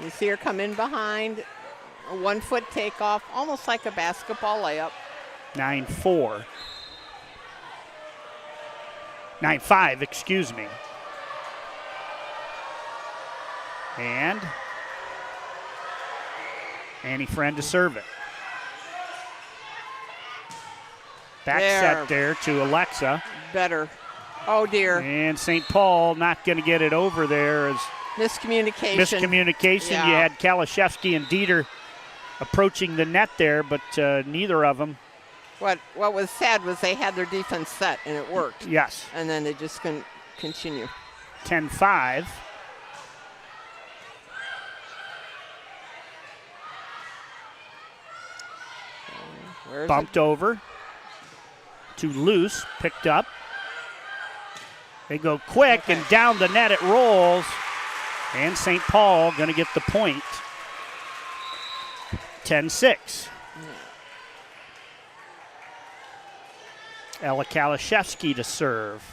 You see her come in behind, a 1-foot takeoff, almost like a basketball layup. 9-4. 9-5, excuse me. And Annie Friend to serve it. Back set there to Alexa. Better. Oh, dear. And St. Paul not going to get it over there. As Miscommunication. Yeah. You had Kalashevsky and Deeter approaching the net there, but neither of them. What was sad was they had their defense set, and it worked. Yes. And then they just couldn't continue. 10-5. Bumped over to Loose, picked up. They go quick, and down the net it rolls. And St. Paul going to get the point. 10-6. Ella Kalashevsky to serve.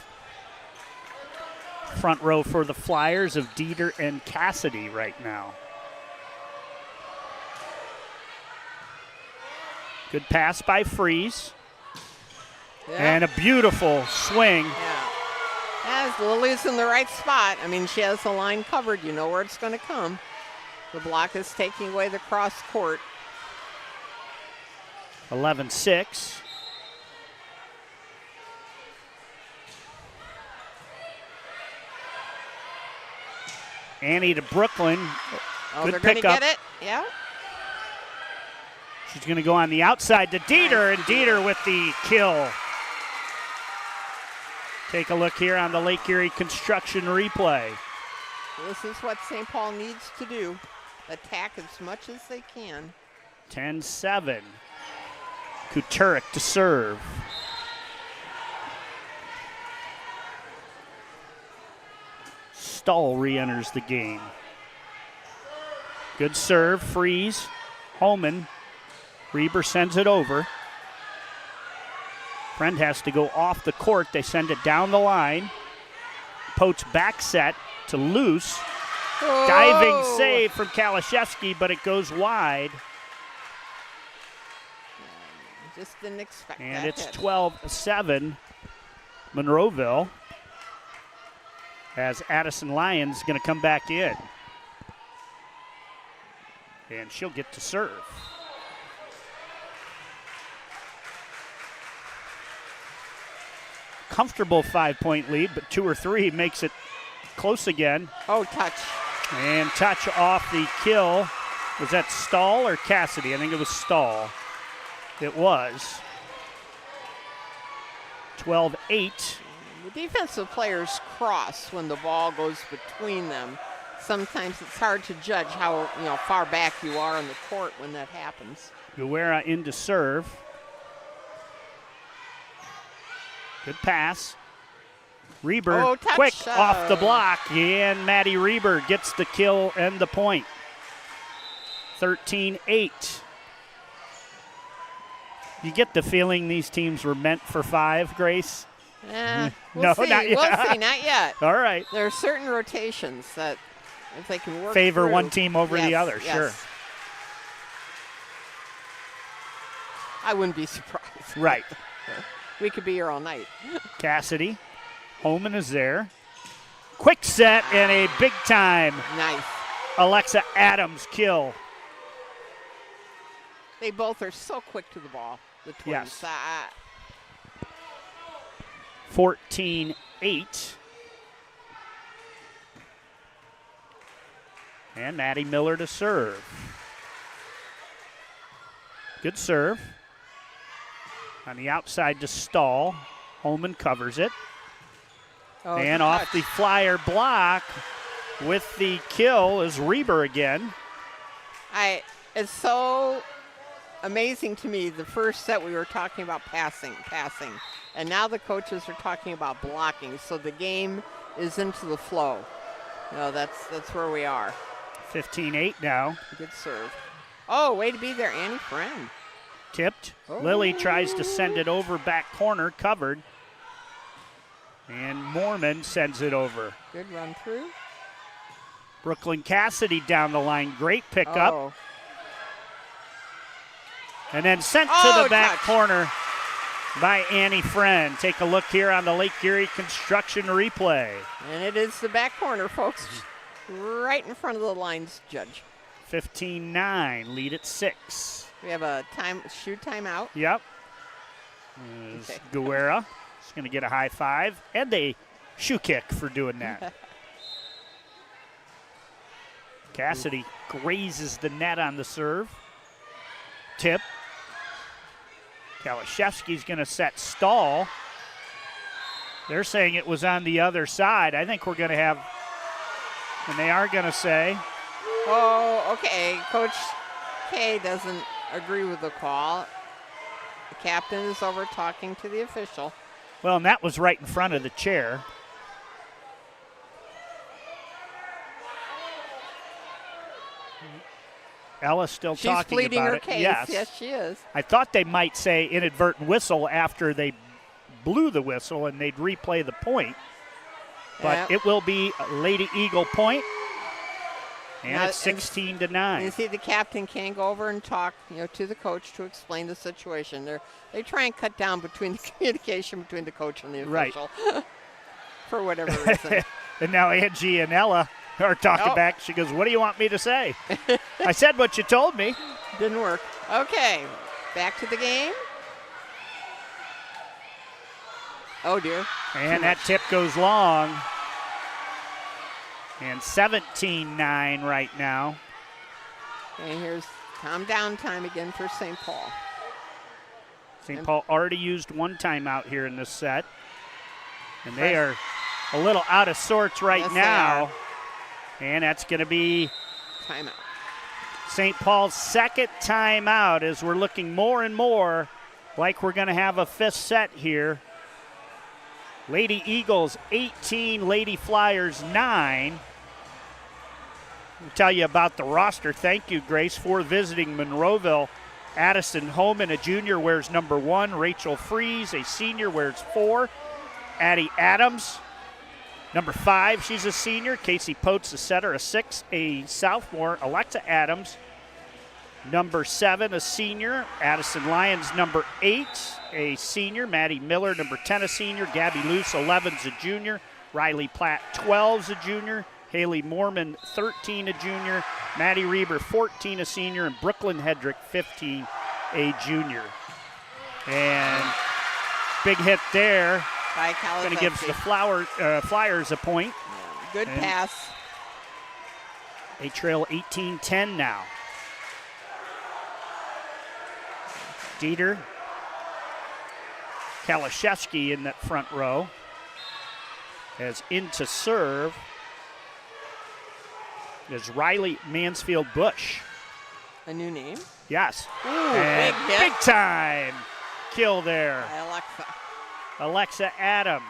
Front row for the Flyers of Deeter and Cassidy right now. Good pass by Freeze. And a beautiful swing. As Lily's in the right spot. I mean, she has the line covered. You know where it's going to come. The block is taking away the cross court. 11-6. Annie to Brooklyn. Good they're going to get it. Yeah. She's going to go on the outside to Deeter, and Deeter with the kill. Take a look here on the Lake Erie construction replay. This is what St. Paul needs to do. Attack as much as they can. 10-7. Kuturik to serve. Stahl re-enters the game. Good serve, Freeze. Holman. Reber sends it over. Friend has to go off the court. They send it down the line. Pote's back set to Loose. Oh. Diving save from Kalashevsky, but it goes wide. Just didn't expect that. And it's 12-7 Monroeville as Addison Lyons going to come back in. And she'll get to serve. Comfortable 5-point lead, but 2 or 3 makes it close again. Oh, touch. And touch off the kill. Was that Stahl or Cassidy? I think it was Stahl. It was. 12-8. The defensive players cross when the ball goes between them. Sometimes it's hard to judge how far back you are on the court when that happens. Guerra into serve. Good pass. Reber, quick off the block, and Maddie Reber gets the kill and the point. 13-8. You get the feeling these teams were meant for 5, Grace? We'll see. Not yet. We'll see, not yet. All right. There are certain rotations that, if they can work favor through, one team over the other, yes. sure. I wouldn't be surprised. Right. We could be here all night. Cassidy. Holman is there. Quick set and a big time. Nice. Alexa Adams kill. They both are so quick to the ball, the twins. Yes. 14-8. And Maddie Miller to serve. Good serve. On the outside to Stahl. Holman covers it. Oh, and off the flyer block with the kill is Reber again. It's so amazing to me. The first set we were talking about passing. And now the coaches are talking about blocking. So the game is into the flow. That's where we are. 15-8 now. Good serve. Oh, way to be there, Annie Friend. Tipped. Oh. Lily tries to send it over back corner, covered. And Mormon sends it over. Good run through. Brooklyn Cassidy down the line. Great pickup. Oh. And then sent to the back corner by Annie Friend. Take a look here on the Lake Erie construction replay. And it is the back corner, folks. Right in front of the lines, judge. 15-9, lead at 6. We have a shoe timeout. Yep. Guerra is going to get a high five and a shoe kick for doing that. Cassidy grazes the net on the serve. Tip. Kalashevsky's going to set Stahl. They're saying it was on the other side. I think we're going to have, and they are going to say. Oh, okay. Coach K doesn't agree with the call. The captain is over talking to the official. Well, and that was right in front of the chair. Ella's still She's talking about pleading her it. case. Yes, she is. I thought they might say inadvertent whistle after they blew the whistle and they'd replay the point. But it will be a Lady Eagle point. And now, it's 16-9. You see, the captain can go over and talk, to the coach to explain the situation. They try and cut down between the communication between the coach and the official, right. For whatever reason. And now Angie and Ella are talking back. She goes, "What do you want me to say?" I said what you told me. Didn't work. Okay, back to the game. Oh dear. And that tip goes long. And 17-9 right now. And here's calm down time again for St. Paul. St. Paul already used one timeout here in this set. And they are a little out of sorts right now. And that's going to be timeout. St. Paul's second timeout as we're looking more and more like we're going to have a fifth set here. Lady Eagles 18, Lady Flyers 9. I'll tell you about the roster. Thank you, Grace, for visiting Monroeville. Addison Homan, a junior, wears number 1. Rachel Fries, a senior, wears 4. Addie Adams, number 5, she's a senior. Casey Potes, a setter, a 6, a sophomore. Alexa Adams, number 7, a senior. Addison Lyons, number 8, a senior. Maddie Miller, number 10, a senior. Gabby Luce, 11's a junior. Riley Platt, 12's a junior. Haley Mormon, 13, a junior. Maddie Reber, 14, a senior. And Brooklyn Hedrick, 15, a junior. And big hit there. By Kalashevsky. Going to give the Flyers a point. Good pass. They trail 18-10 now. Deeter, Kalashevsky in that front row. As in to serve is Riley Mansfield-Bush. A new name? Yes. Ooh, and big hit. big time kill there. By Alexa. Alexa Adams.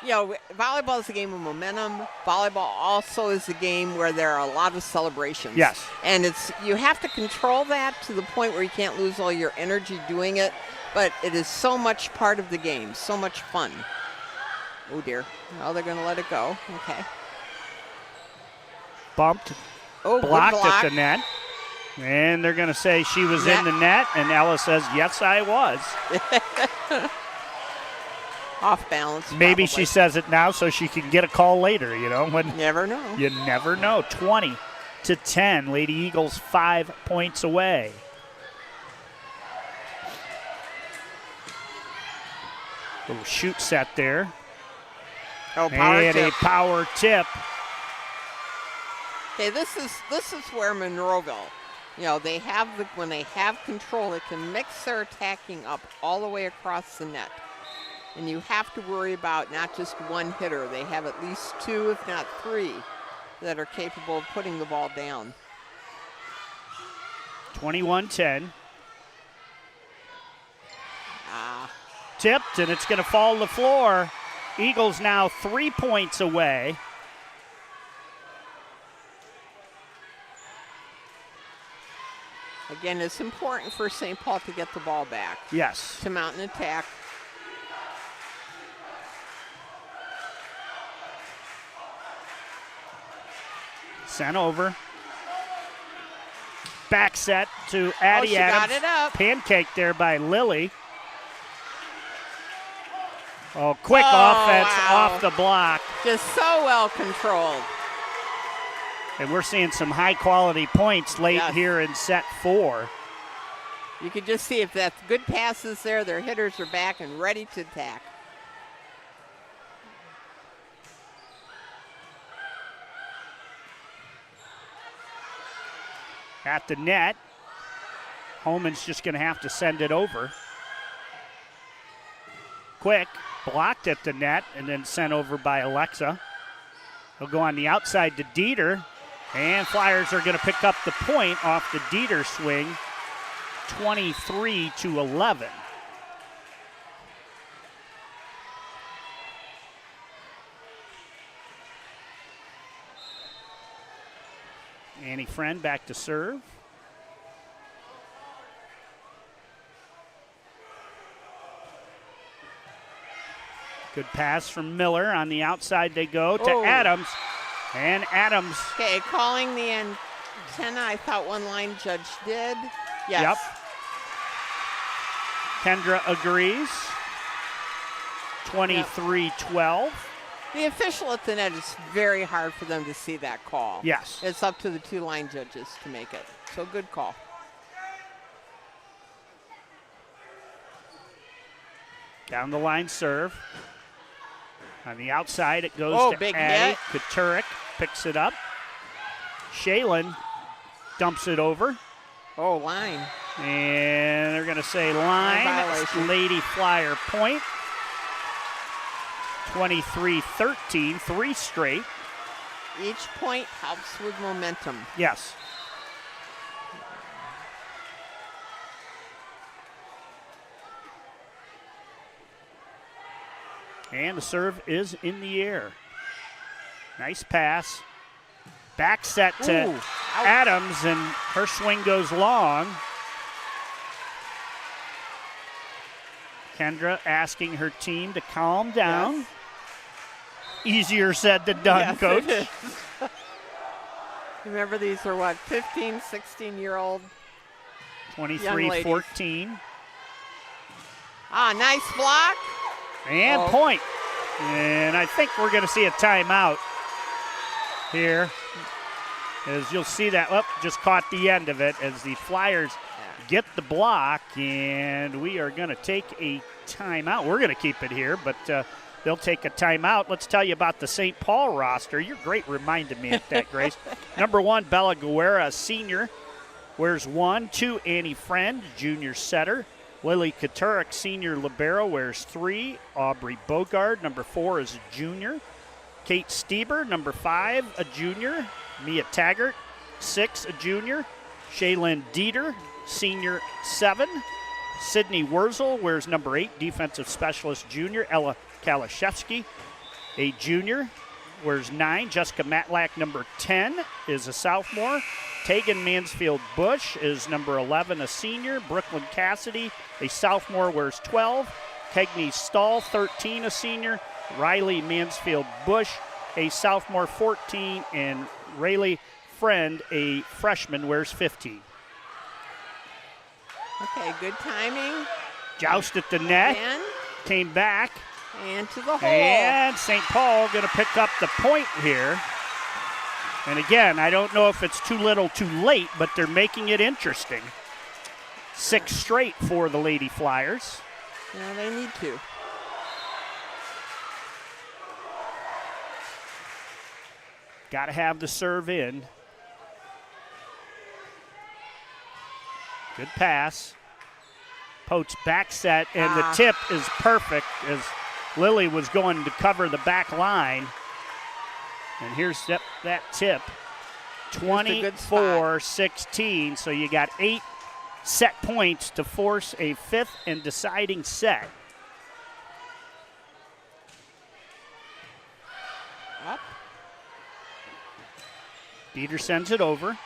Yeah, volleyball is a game of momentum. Volleyball also is a game where there are a lot of celebrations. Yes. And you have to control that to the point where you can't lose all your energy doing it, but it is so much part of the game, so much fun. Oh dear. Oh, they're going to let it go. Okay. Bumped, Oh, blocked good block. at the net. And they're going to say she was in the net, and Ella says, yes, I was. Off balance. Maybe probably. she says it now so she can get a call later, when Never know. you never know. 20-10, Lady Eagles 5 points away. Little shoot set there. Oh, power and tip. a power tip. Okay, this is where Monroeville, when they have control, they can mix their attacking up all the way across the net. And you have to worry about not just one hitter. They have at least 2, if not 3, that are capable of putting the ball down. 21-10. Tipped, and it's going to fall to the floor. Eagles now 3 points away. Again, it's important for St. Paul to get the ball back. Yes. To mount an attack. Sent over. Back set to Addie she Adams. got it up. Pancake there by Lily. Oh, quick offense off the block. Just so well controlled. And we're seeing some high-quality points late here in set 4. You can just see if that's good passes there, their hitters are back and ready to attack. At the net. Holman's just going to have to send it over. Quick, blocked at the net and then sent over by Alexa. He'll go on the outside to Deeter. And Flyers are going to pick up the point off the Deeter swing, 23-11. Annie Friend back to serve. Good pass from Miller. On the outside they go to Adams. And Adams. Okay, calling the antenna. I thought one line judge did. Yes. Yep. Kendra agrees. 23-12. The official at the net, is very hard for them to see that call. Yes. It's up to the 2 line judges to make it. So good call. Down the line serve. On the outside, it goes to big Addie. hit. Katurek picks it up. Shaylin dumps it over. Oh, line. And they're going to say line. Violation. Lady Flyer point. 23-13, 3 straight. Each point helps with momentum. Yes. And the serve is in the air. Nice pass. Back set to Adams, and her swing goes long. Kendra asking her team to calm down. Yes. Easier said than done, Yes, Coach. it is. Remember, these are 15, 16-year-old 23-14. Nice block. And point. And I think we're going to see a timeout here. As you'll see that, just caught the end of it as the Flyers get the block, and we are going to take a timeout. We're going to keep it here, but they'll take a timeout. Let's tell you about the St. Paul roster. You're great reminding me of that, Grace. Number 1, Bella Guerra, senior, wears 1. 2, Annie Friend, junior setter. Lily Katurik, senior libero, wears 3. Aubrey Bogard, number 4, is a junior. Kate Stieber, number 5, a junior. Mia Taggart, 6, a junior. Shaylin Deeter, senior, 7. Sydney Wurzel wears number 8, defensive specialist junior. Ella Kalashevsky, a junior, wears 9. Jessica Matlack, number 10, is a sophomore. Tegan Mansfield Bush is number 11, a senior. Brooklyn Cassidy, a sophomore, wears 12. Kegney Stahl, 13, a senior. Riley Mansfield Bush, a sophomore, 14. And Rayleigh Friend, a freshman, wears 15. Okay, good timing. Joust at the net. And Came back. And to the hole. And St. Paul going to pick up the point here. And again, I don't know if it's too little too late, but they're making it interesting. 6 straight for the Lady Flyers. Yeah, they need to. Got to have the serve in. Good pass. Pote's back set, and the tip is perfect as Lily was going to cover the back line. And here's that tip. 24-16, so you got 8 set points to force a 5th and deciding set. Up. Deeter sends it over.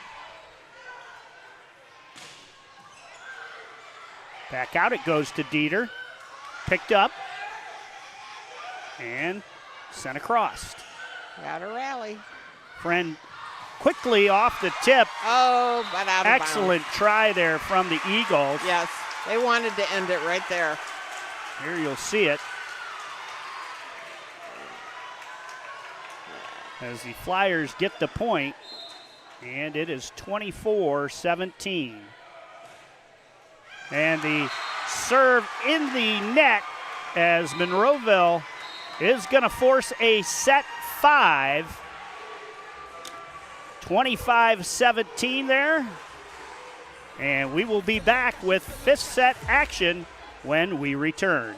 Back out it goes to Deeter. Picked up. And sent across. Got to rally. Friend quickly off the tip. Oh, but out of Excellent bounds. try there from the Eagles. Yes, they wanted to end it right there. Here you'll see it. As the Flyers get the point, and it is 24-17. And the serve in the net as Monroeville is going to force a set 5. 25-17 there. And we will be back with 5th set action when we return.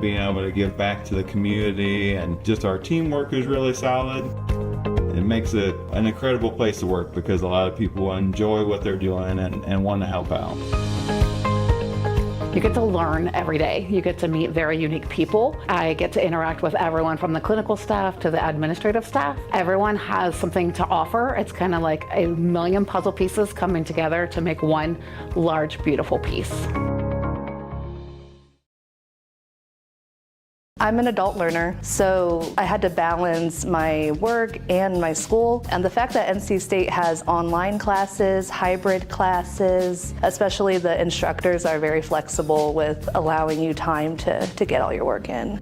Being able to give back to the community, and just our teamwork is really solid. It makes it an incredible place to work because a lot of people enjoy what they're doing and want to help out. You get to learn every day. You get to meet very unique people. I get to interact with everyone from the clinical staff to the administrative staff. Everyone has something to offer. It's kind of like a million puzzle pieces coming together to make one large, beautiful piece. I'm an adult learner, so I had to balance my work and my school. And the fact that NC State has online classes, hybrid classes, especially the instructors are very flexible with allowing you time to get all your work in.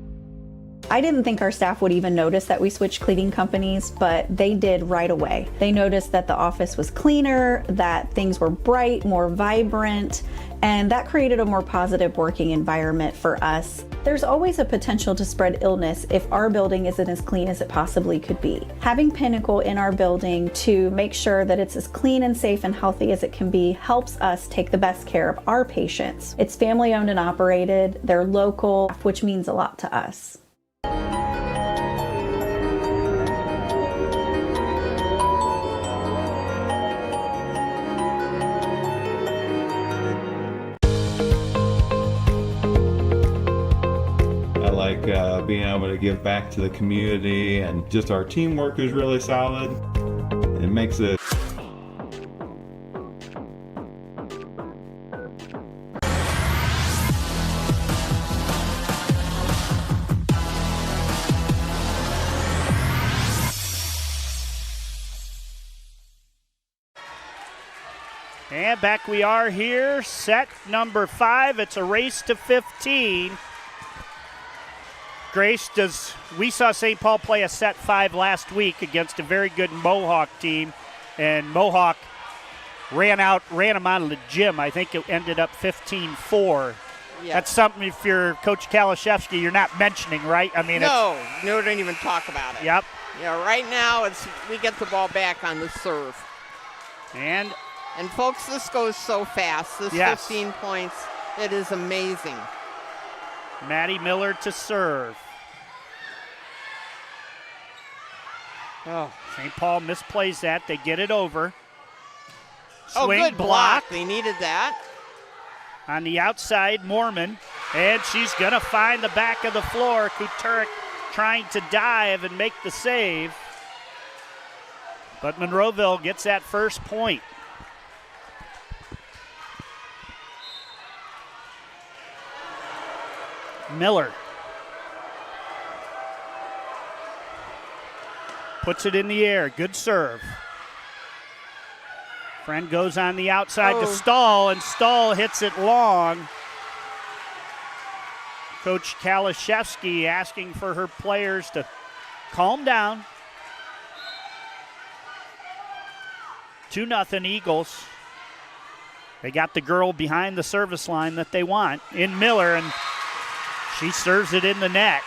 I didn't think our staff would even notice that we switched cleaning companies, but they did right away. They noticed that the office was cleaner, that things were bright, more vibrant, and that created a more positive working environment for us. There's always a potential to spread illness if our building isn't as clean as it possibly could be. Having Pinnacle in our building to make sure that it's as clean and safe and healthy as it can be helps us take the best care of our patients. It's family owned and operated, they're local, which means a lot to us. Being able to give back to the community, and just our teamwork is really solid. It makes it And back we are here, set number 5. It's a race to 15. Grace, we saw St. Paul play a set 5 last week against a very good Mohawk team, and Mohawk ran them out of the gym. I think it ended up 15-4. Yeah. That's something, if you're Coach Kalashevsky, you're not mentioning, right? I mean, no, don't even talk about it. Yep. Right now we get the ball back on the serve. And folks, this goes so fast. This 15 points, it is amazing. Maddie Miller to serve. Oh, St. Paul misplays that. They get it over. Swing, good block. They needed that. On the outside, Mormon. And she's going to find the back of the floor. Kuturik trying to dive and make the save. But Monroeville gets that first point. Miller puts it in the air. Good serve. Friend goes on the outside to Stahl, and Stahl hits it long. Coach Kalashevsky asking for her players to calm down. 2-0 Eagles. They got the girl behind the service line that they want in Miller, and she serves it in the net.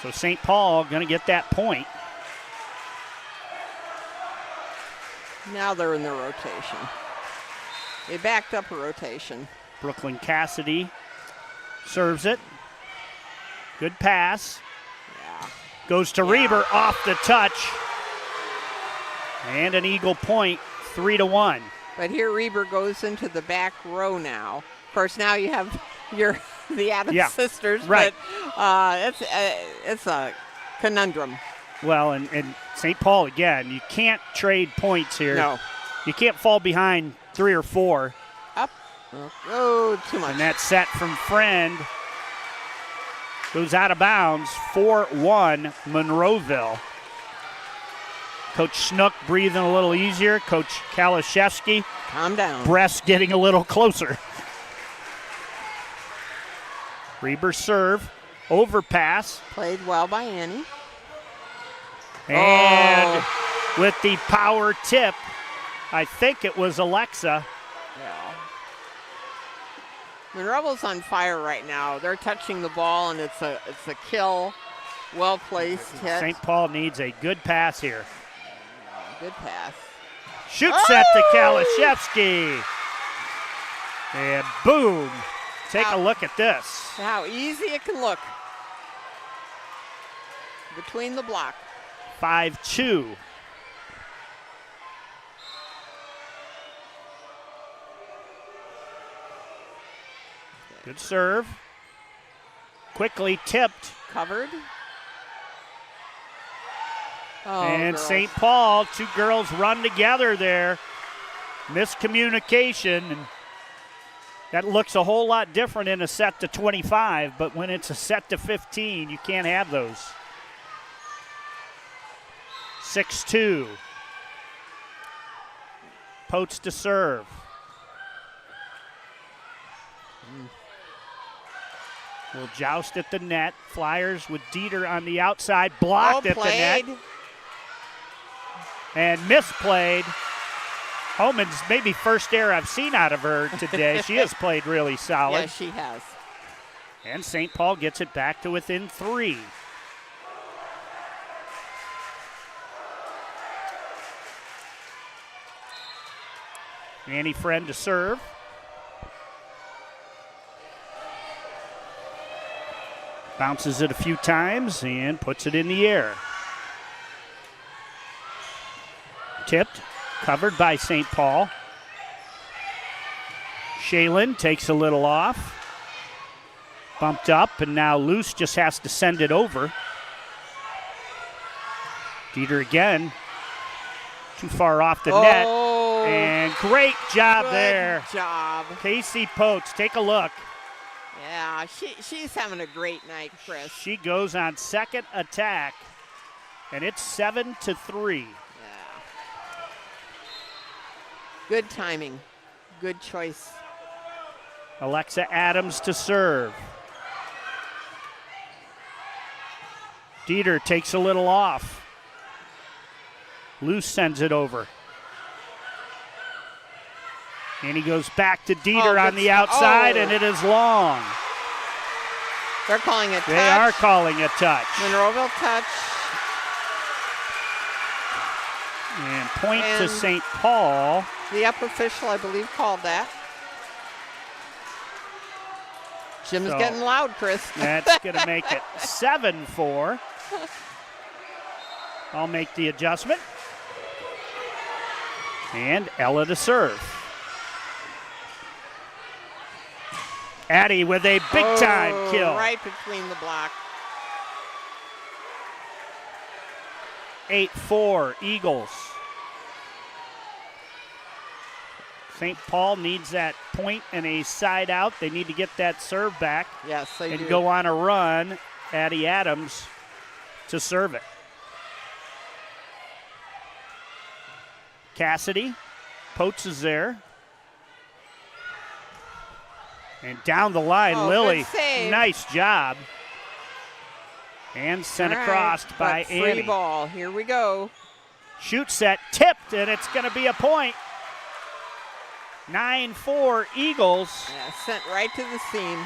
So St. Paul going to get that point. Now they're in their rotation. They backed up a rotation. Brooklyn Cassidy serves it. Good pass. Yeah. Goes to Reber off the touch. And an Eagle point, 3-1. But here Reber goes into the back row now. Of course, now you have the Adams sisters, right. But it's a conundrum. Well, and St. Paul, again, you can't trade points here. No. You can't fall behind 3 or 4. Up. Oh, too much. And that set from Friend goes out of bounds, 4-1 Monroeville. Coach Snook breathing a little easier. Coach Kalashevsky. Calm down. Breasts getting a little closer. Reber serve. Overpass. Played well by Annie. And with the power tip, I think it was Alexa. Yeah. Monroeville's on fire right now. They're touching the ball, and it's a kill. Well placed hit. St. Paul needs a good pass here. Good pass. Shoots set to Kalashevsky. And boom. Take a look at this. How easy it can look. Between the block. 5-2. Good serve. Quickly tipped. Covered. And St. Paul, 2 girls run together there. Miscommunication. And that looks a whole lot different in a set to 25, but when it's a set to 15, you can't have those. 6-2. Potes to serve. Will joust at the net. Flyers with Deeter on the outside. Blocked at the net. And misplayed. Homan's maybe first error I've seen out of her today. She has played really solid. Yes, she has. And St. Paul gets it back to within 3. Annie Friend to serve. Bounces it a few times and puts it in the air. Tipped, covered by St. Paul. Shaylin takes a little off. Bumped up, and now Luce just has to send it over. Deeter again. Too far off the net. And great job there. Good job. Casey Potes, take a look. Yeah, she's having a great night, Chris. She goes on second attack, and it's 7-3. Good timing. Good choice. Alexa Adams to serve. Deeter takes a little off. Luce sends it over. And he goes back to Deeter on the outside, and it is long. They're calling it touch. They are calling a touch. Monroeville touch. And point to St. Paul. The upper official, I believe, called that. Jim's getting loud, Chris. That's going to make it 7-4. I'll make the adjustment. And Ella to serve. Addie with a big-time kill. Right between the block. 8-4, Eagles. St. Paul needs that point and a side out. They need to get that serve back. Yes, they do. And go on a run. Addie Adams to serve it. Cassidy. Potes is there. And down the line, Lily. Nice job. And sent across by Annie. Free ball. Here we go. Shoot set tipped, and it's going to be a point. 9-4 Eagles. Yeah, sent right to the seam.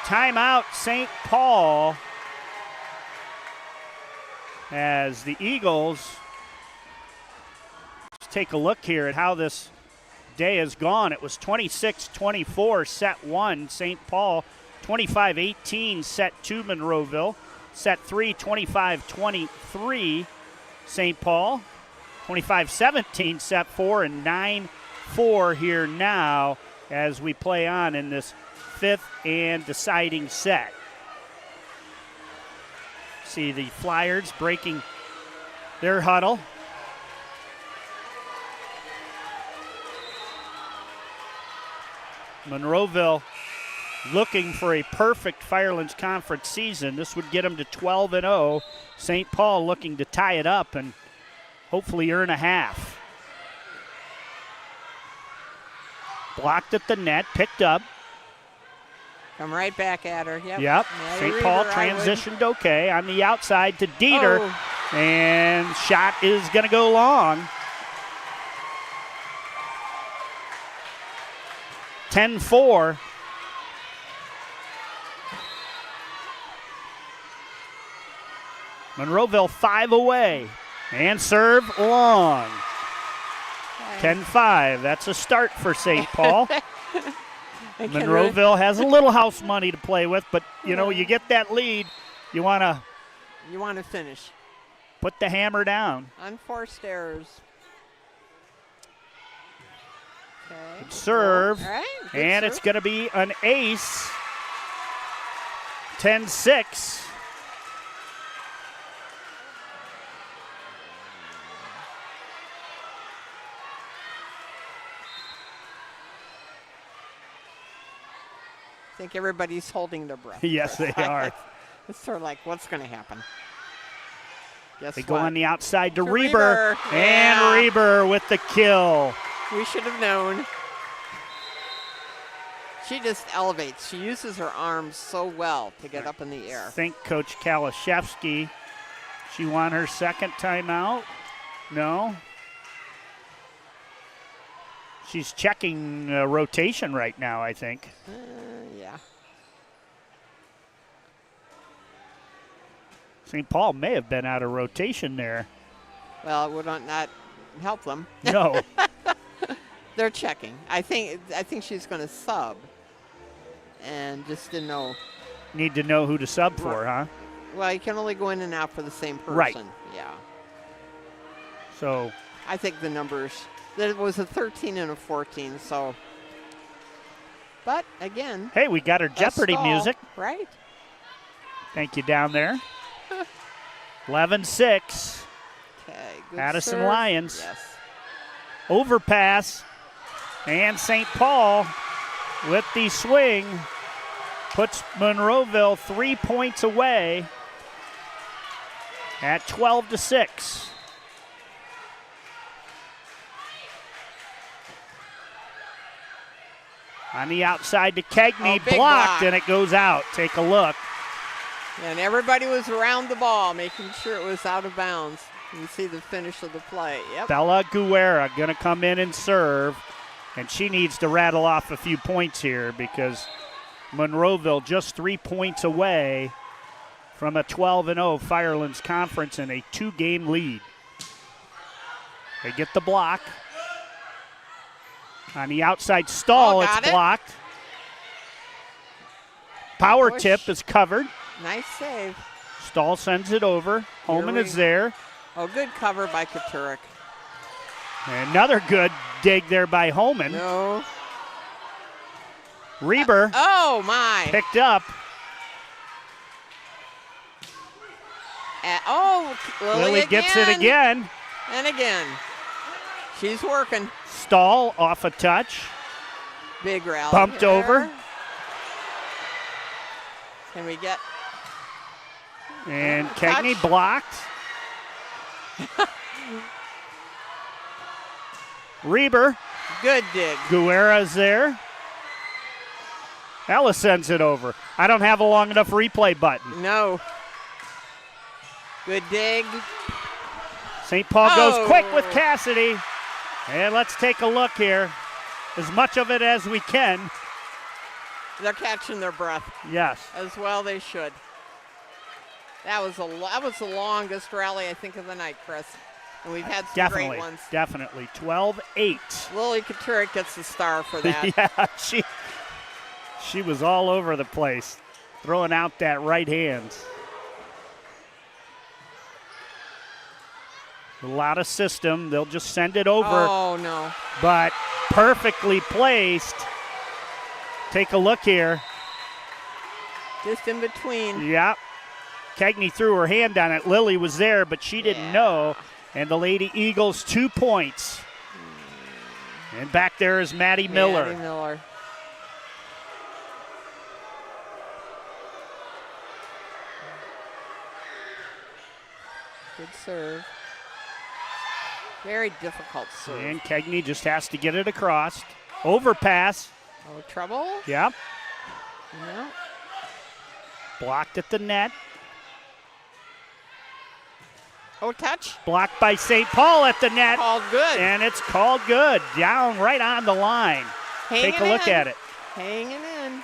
Timeout St. Paul. As the Eagles, let's take a look here at how this day has gone. It was 26-24 set 1 St. Paul, 25-18 set 2 Monroeville, set 3 25-23 St. Paul, 25-17 set 4, and 9-4 here now as we play on in this fifth and deciding set. See the Flyers breaking their huddle. Monroeville looking for a perfect Firelands Conference season. This would get them to 12-0. St. Paul looking to tie it up and hopefully earn a half. Blocked at the net, picked up. Come right back at her. Yep. Yep. St. Paul transitioned okay. On the outside to Deeter. Oh. And shot is going to go long. 10-4. Monroeville 5 away. And serve long. 10-5. That's a start for St. Paul. Monroeville has a little house money to play with, but you know, you get that lead, you want to finish. Put the hammer down. Unforced errors. Okay. Serve. All right. And it's going to be an ace. 10-6. I think everybody's holding their breath. Yes, they are. It's sort of like, what's going to happen? Guess they what? go on the outside to Reber. And Reber with the kill. We should have known. She just elevates. She uses her arms so well to get up in the air. I think Coach Kalashevsky, she won her second timeout. No. She's checking rotation right now, I think. Yeah. St. Paul may have been out of rotation there. Well, it would not help them. No. They're checking. I think she's going to sub, and just didn't know. Need to know who to sub for, huh? Well, you can only go in and out for the same person. Right. Yeah. So. I think the numbers. There was a 13 and a 14, so. But again. Hey, we got our Jeopardy music. Right. Thank you down there. 11-6. Okay. Good Addison serve. Lions. Yes. Overpass. And St. Paul with the swing puts Monroeville 3 points away at 12-6. On the outside to Kegney, big blocked, block. and it goes out. Take a look. And everybody was around the ball, making sure it was out of bounds. You see the finish of the play. Yep. Bella Guerra going to come in and serve, and she needs to rattle off a few points here because Monroeville just 3 points away from a 12-0 Firelands Conference and a 2-game lead. They get the block. On the outside stall, it's blocked. Power Push. tip is covered. Nice save. Stahl sends it over. Holman is there. Oh, good cover by Katurek. Another good dig there by Holman. No. Reber Oh, my. picked up. Lily gets it again. And again. She's working. Stahl off a touch. Big rally. Bumped there. over. Can we get... And Touch. Kegney blocked. Reber. Good dig. Guerra's there. Ella sends it over. I don't have a long enough replay button. No. Good dig. St. Paul goes quick with Cassidy. And let's take a look here. As much of it as we can. They're catching their breath. Yes. As well they should. That was the longest rally, I think, of the night, Chris. And we've had some great ones. Definitely. 12-8. Lily Katurek gets the star for that. Yeah, she was all over the place, throwing out that right hand. A lot of system. They'll just send it over. Oh, no. But perfectly placed. Take a look here. Just in between. Yep. Kegney threw her hand on it. Lily was there, but she didn't know. And the Lady Eagles 2 points. And back there is Maddie Miller. Maddie Miller. Good serve. Very difficult serve. And Kegney just has to get it across. Overpass. Oh, trouble? Yep. No. Blocked at the net. Oh, touch. Blocked by St. Paul at the net. Called good. And it's called good. Down right on the line. Take a look at it. Hanging in.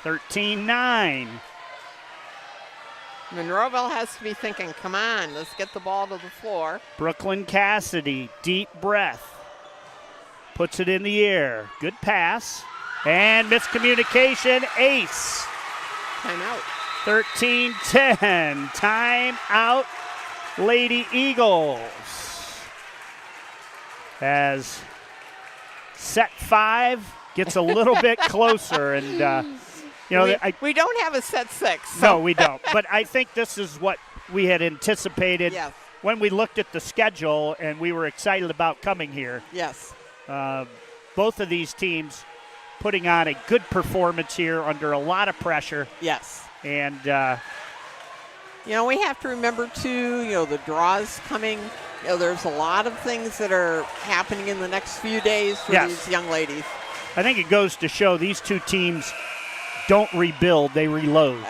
13-9. Monroeville has to be thinking, come on, let's get the ball to the floor. Brooklyn Cassidy, deep breath. Puts it in the air. Good pass. And miscommunication, ace. Timeout. 13-10. Timeout, Lady Eagles. As set 5 gets a little bit closer. And, we don't have a set 6. So. No, we don't. But I think this is what we had anticipated when we looked at the schedule and we were excited about coming here. Yes. Both of these teams putting on a good performance here under a lot of pressure. Yes. And, we have to remember, too, the draws coming. There's a lot of things that are happening in the next few days for these young ladies. I think it goes to show these two teams don't rebuild, they reload.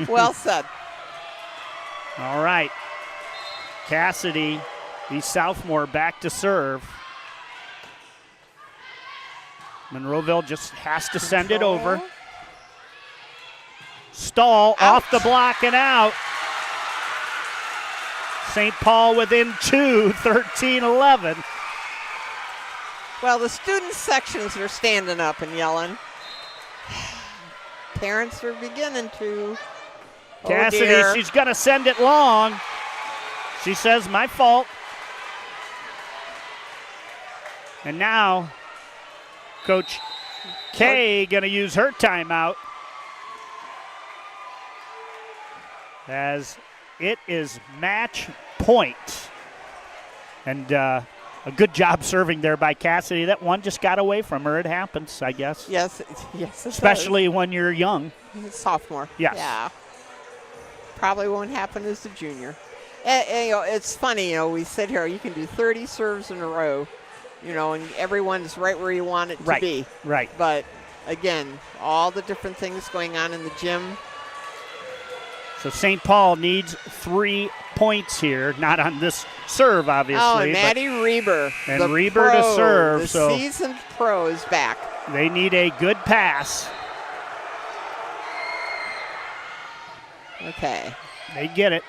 Well said. All right. Cassidy, the sophomore, back to serve. Monroeville just has to send it over. Stahl off the block and out. St. Paul within 2, 13-11. Well, the student sections are standing up and yelling. Parents are beginning to. Cassidy, she's going to send it long. She says, my fault. And now, Coach Kay going to use her timeout. As it is match point. And a good job serving there by Cassidy. That one just got away from her. It happens, I guess. Yes, especially when you're young. Sophomore. Yes. Yeah. Probably won't happen as a junior. And, it's funny, we sit here, you can do 30 serves in a row, and everyone's right where you want it to be. Right. But again, all the different things going on in the gym. So St. Paul needs 3 points here, not on this serve, obviously. Oh, and Maddie Reber. And Reber to serve. The so seasoned pro is back. They need a good pass. Okay. They get it.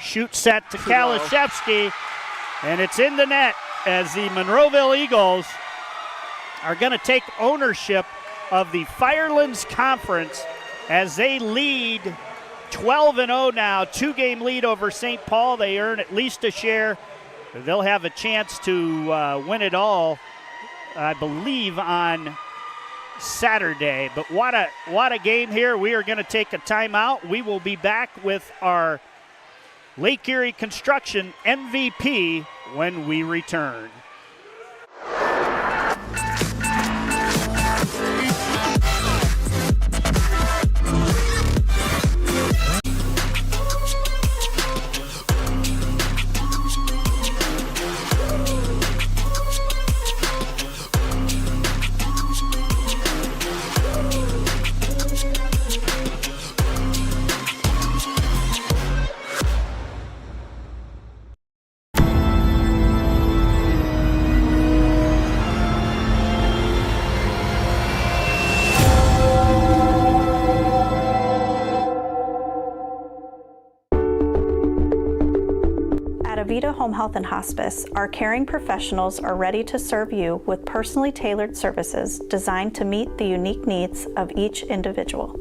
Shoot set to Kalashevsky, and it's in the net as the Monroeville Eagles are going to take ownership of the Firelands Conference as they lead 12-0 now, 2-game lead over St. Paul. They earn at least a share. They'll have a chance to win it all, I believe, on Saturday. But what a game here. We are going to take a timeout. We will be back with our Lake Erie Construction MVP when we return. At Avita Home Health and Hospice, our caring professionals are ready to serve you with personally tailored services designed to meet the unique needs of each individual.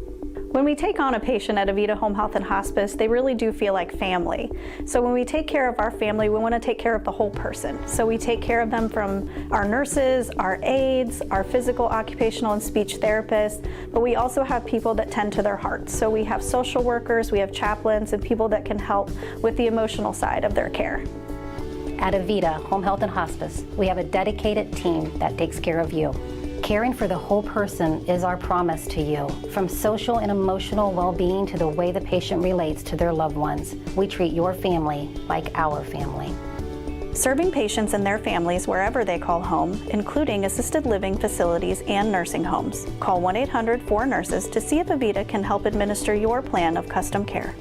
When we take on a patient at Avita Home Health and Hospice, they really do feel like family. So when we take care of our family, we want to take care of the whole person. So we take care of them from our nurses, our aides, our physical, occupational, and speech therapists, but we also have people that tend to their hearts. So we have social workers, we have chaplains, and people that can help with the emotional side of their care. At Avita Home Health and Hospice, we have a dedicated team that takes care of you. Caring for the whole person is our promise to you. From social and emotional well-being to the way the patient relates to their loved ones, we treat your family like our family. Serving patients and their families wherever they call home, including assisted living facilities and nursing homes. Call 1-800-4NURSES to see if Avita can help administer your plan of custom care.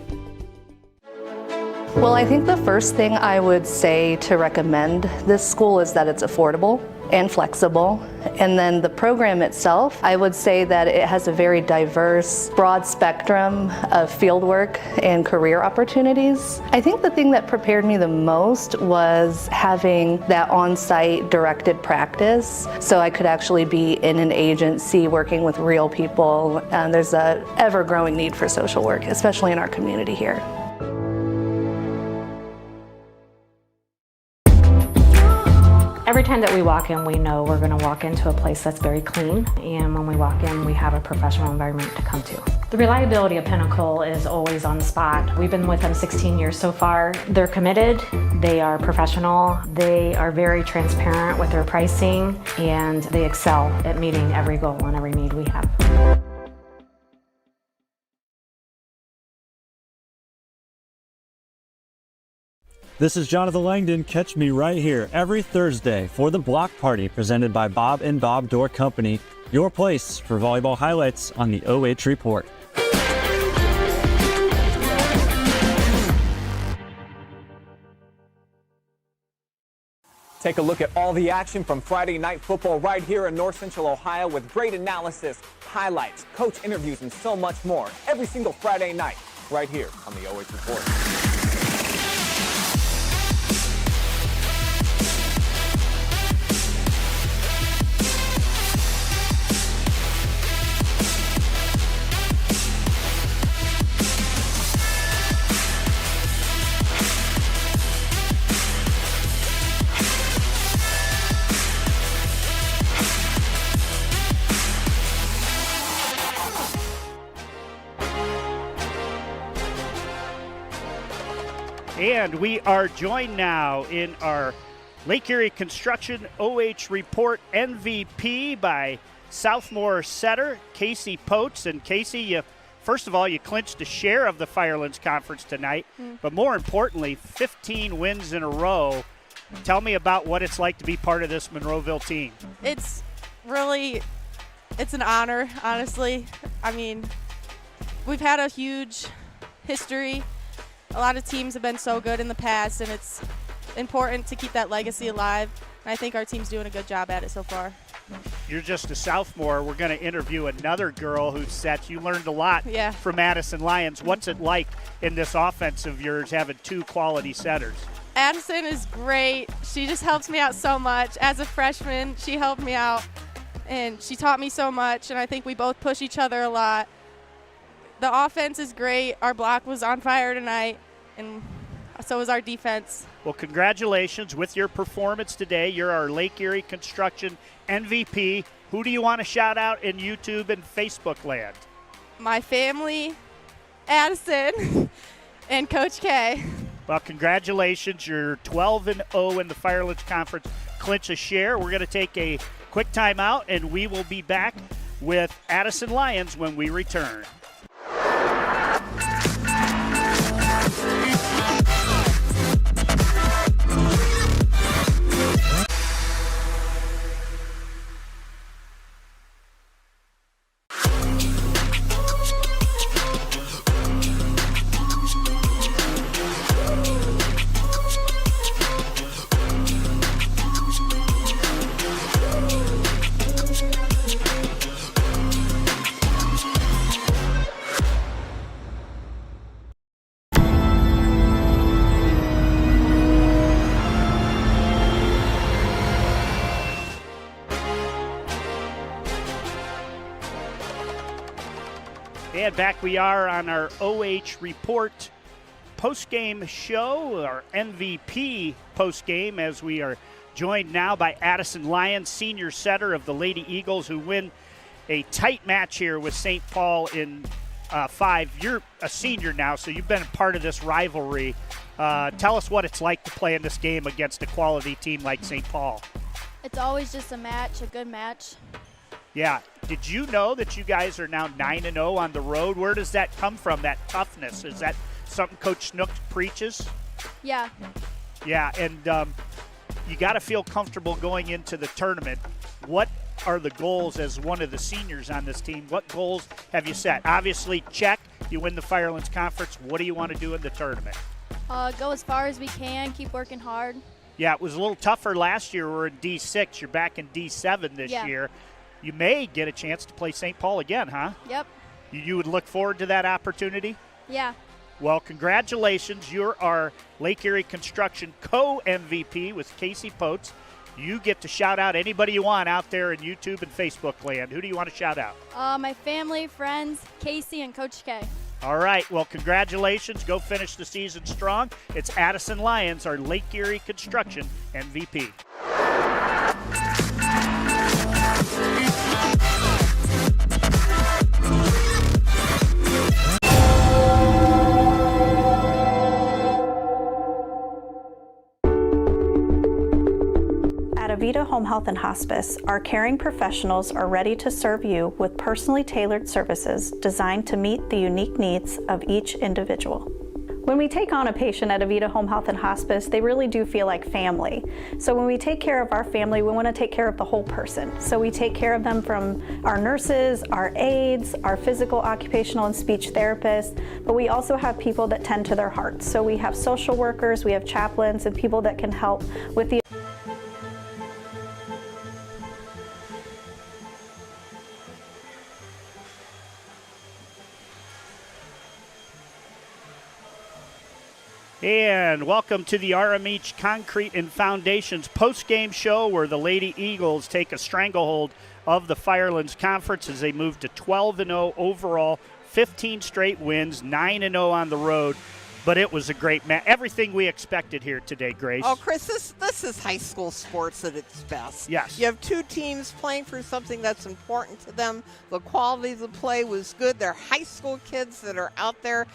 Well, I think the first thing I would say to recommend this school is that it's affordable and flexible. And then the program itself, I would say that it has a very diverse, broad spectrum of fieldwork and career opportunities. I think the thing that prepared me the most was having that on-site directed practice, so I could actually be in an agency working with real people. There's an ever-growing need for social work, especially in our community here. Every time that we walk in, we know we're going to walk into a place that's very clean, and when we walk in, we have a professional environment to come to. The reliability of Pinnacle is always on the spot. We've been with them 16 years so far. They're committed, they are professional, they are very transparent with their pricing, and they excel at meeting every goal and every need we have. This is Jonathan Langdon. Catch me right here every Thursday for the Block Party presented by Bob and Bob Door Company, your place for volleyball highlights on the OH Report. Take a look at all the action from Friday Night Football right here in North Central Ohio with great analysis, highlights, coach interviews, and so much more every single Friday night right here on the OH Report. And we are joined now in our Lake Erie Construction OH Report MVP by sophomore setter Casey Potes. And Casey, first of all, you clinched a share of the Firelands Conference tonight, but more importantly, 15 wins in a row. Tell me about what it's like to be part of this Monroeville team. It's an honor, honestly. I mean, we've had a huge history. A lot of teams have been so good in the past, and it's important to keep that legacy alive. And I think our team's doing a good job at it so far. You're just a sophomore. We're going to interview another girl who sets. You learned a lot from Addison Lyons. What's it like in this offense of yours having two quality setters? Addison is great. She just helps me out so much. As a freshman, she helped me out, and she taught me so much, and I think we both push each other a lot. The offense is great. Our block was on fire tonight, and so was our defense. Well, congratulations with your performance today. You're our Lake Erie Construction MVP. Who do you want to shout out in YouTube and Facebook land? My family, Addison, and Coach K. Well, congratulations. You're 12-0 in the Firelands Conference. Clinch a share. We're going to take a quick timeout, and we will be back with Addison Lyons when we return. And back we are on our OH.REPORT post-game show, our MVP post-game, as we are joined now by Addison Lyons, senior setter of the Lady Eagles, who win a tight match here with St. Paul in 5. You're a senior now, so you've been a part of this rivalry. Tell us what it's like to play in this game against a quality team like St. Paul. It's always just a match, a good match. Yeah. Did you know that you guys are now 9-0 on the road? Where does that come from, that toughness? Is that something Coach Snook preaches? Yeah. Yeah, and you got to feel comfortable going into the tournament. What are the goals as one of the seniors on this team? What goals have you set? Obviously, check. You win the Firelands Conference. What do you want to do in the tournament? Go as far as we can, keep working hard. Yeah, it was a little tougher last year. We're in D6. You're back in D7 this year. You may get a chance to play St. Paul again, huh? Yep. You would look forward to that opportunity? Yeah. Well, congratulations. You're our Lake Erie Construction co-MVP with Casey Potes. You get to shout out anybody you want out there in YouTube and Facebook land. Who do you want to shout out? My family, friends, Casey, and Coach K. All right. Well, congratulations. Go finish the season strong. It's Addison Lyons, our Lake Erie Construction MVP. At Avita Home Health and Hospice, our caring professionals are ready to serve you with personally tailored services designed to meet the unique needs of each individual. When we take on a patient at Avita Home Health and Hospice, they really do feel like family. So when we take care of our family, we want to take care of the whole person. So we take care of them from our nurses, our aides, our physical, occupational, and speech therapists, but we also have people that tend to their hearts. So we have social workers, we have chaplains, and people that can help with the And welcome to the RMH Concrete and Foundations post-game show, where the Lady Eagles take a stranglehold of the Firelands Conference as they move to 12-0 overall, 15 straight wins, 9-0 on the road. But it was a great match. Everything we expected here today, Grace. Oh, Chris, this is high school sports at its best. Yes. You have two teams playing for something that's important to them. The quality of the play was good. They're high school kids that are out there,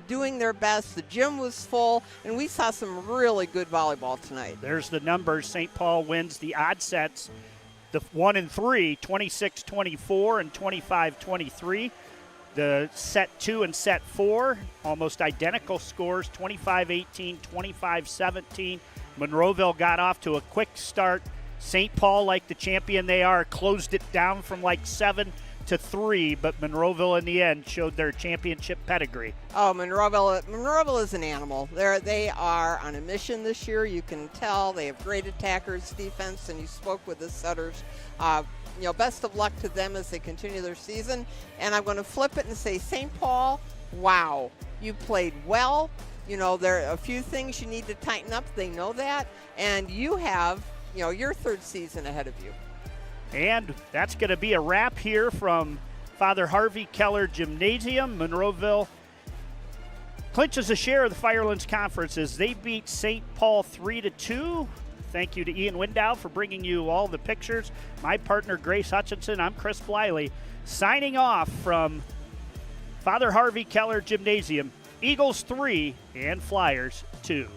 doing their best. The gym was full, and we saw some really good volleyball tonight. There's the numbers. St. Paul wins the odd sets, the 1 and 3, 26-24 and 25-23. The set 2 and set 4, almost identical scores, 25-18, 25-17, Monroeville got off to a quick start. St. Paul, like the champion they are, closed it down from like 7-3, but Monroeville in the end showed their championship pedigree. Oh, Monroeville is an animal. They are on a mission this year. You can tell they have great attackers, defense, and you spoke with the setters. Best of luck to them as they continue their season. And I'm going to flip it and say, St. Paul, wow, you played well. There are a few things you need to tighten up. They know that. And you have, your third season ahead of you. And that's going to be a wrap here from Father Harvey Keller Gymnasium. Monroeville clinches a share of the Firelands Conference as they beat St. Paul 3-2. Thank you to Ian Window for bringing you all the pictures. My partner, Grace Hutchinson. I'm Chris Bliley, signing off from Father Harvey Keller Gymnasium. Eagles 3 and Flyers 2.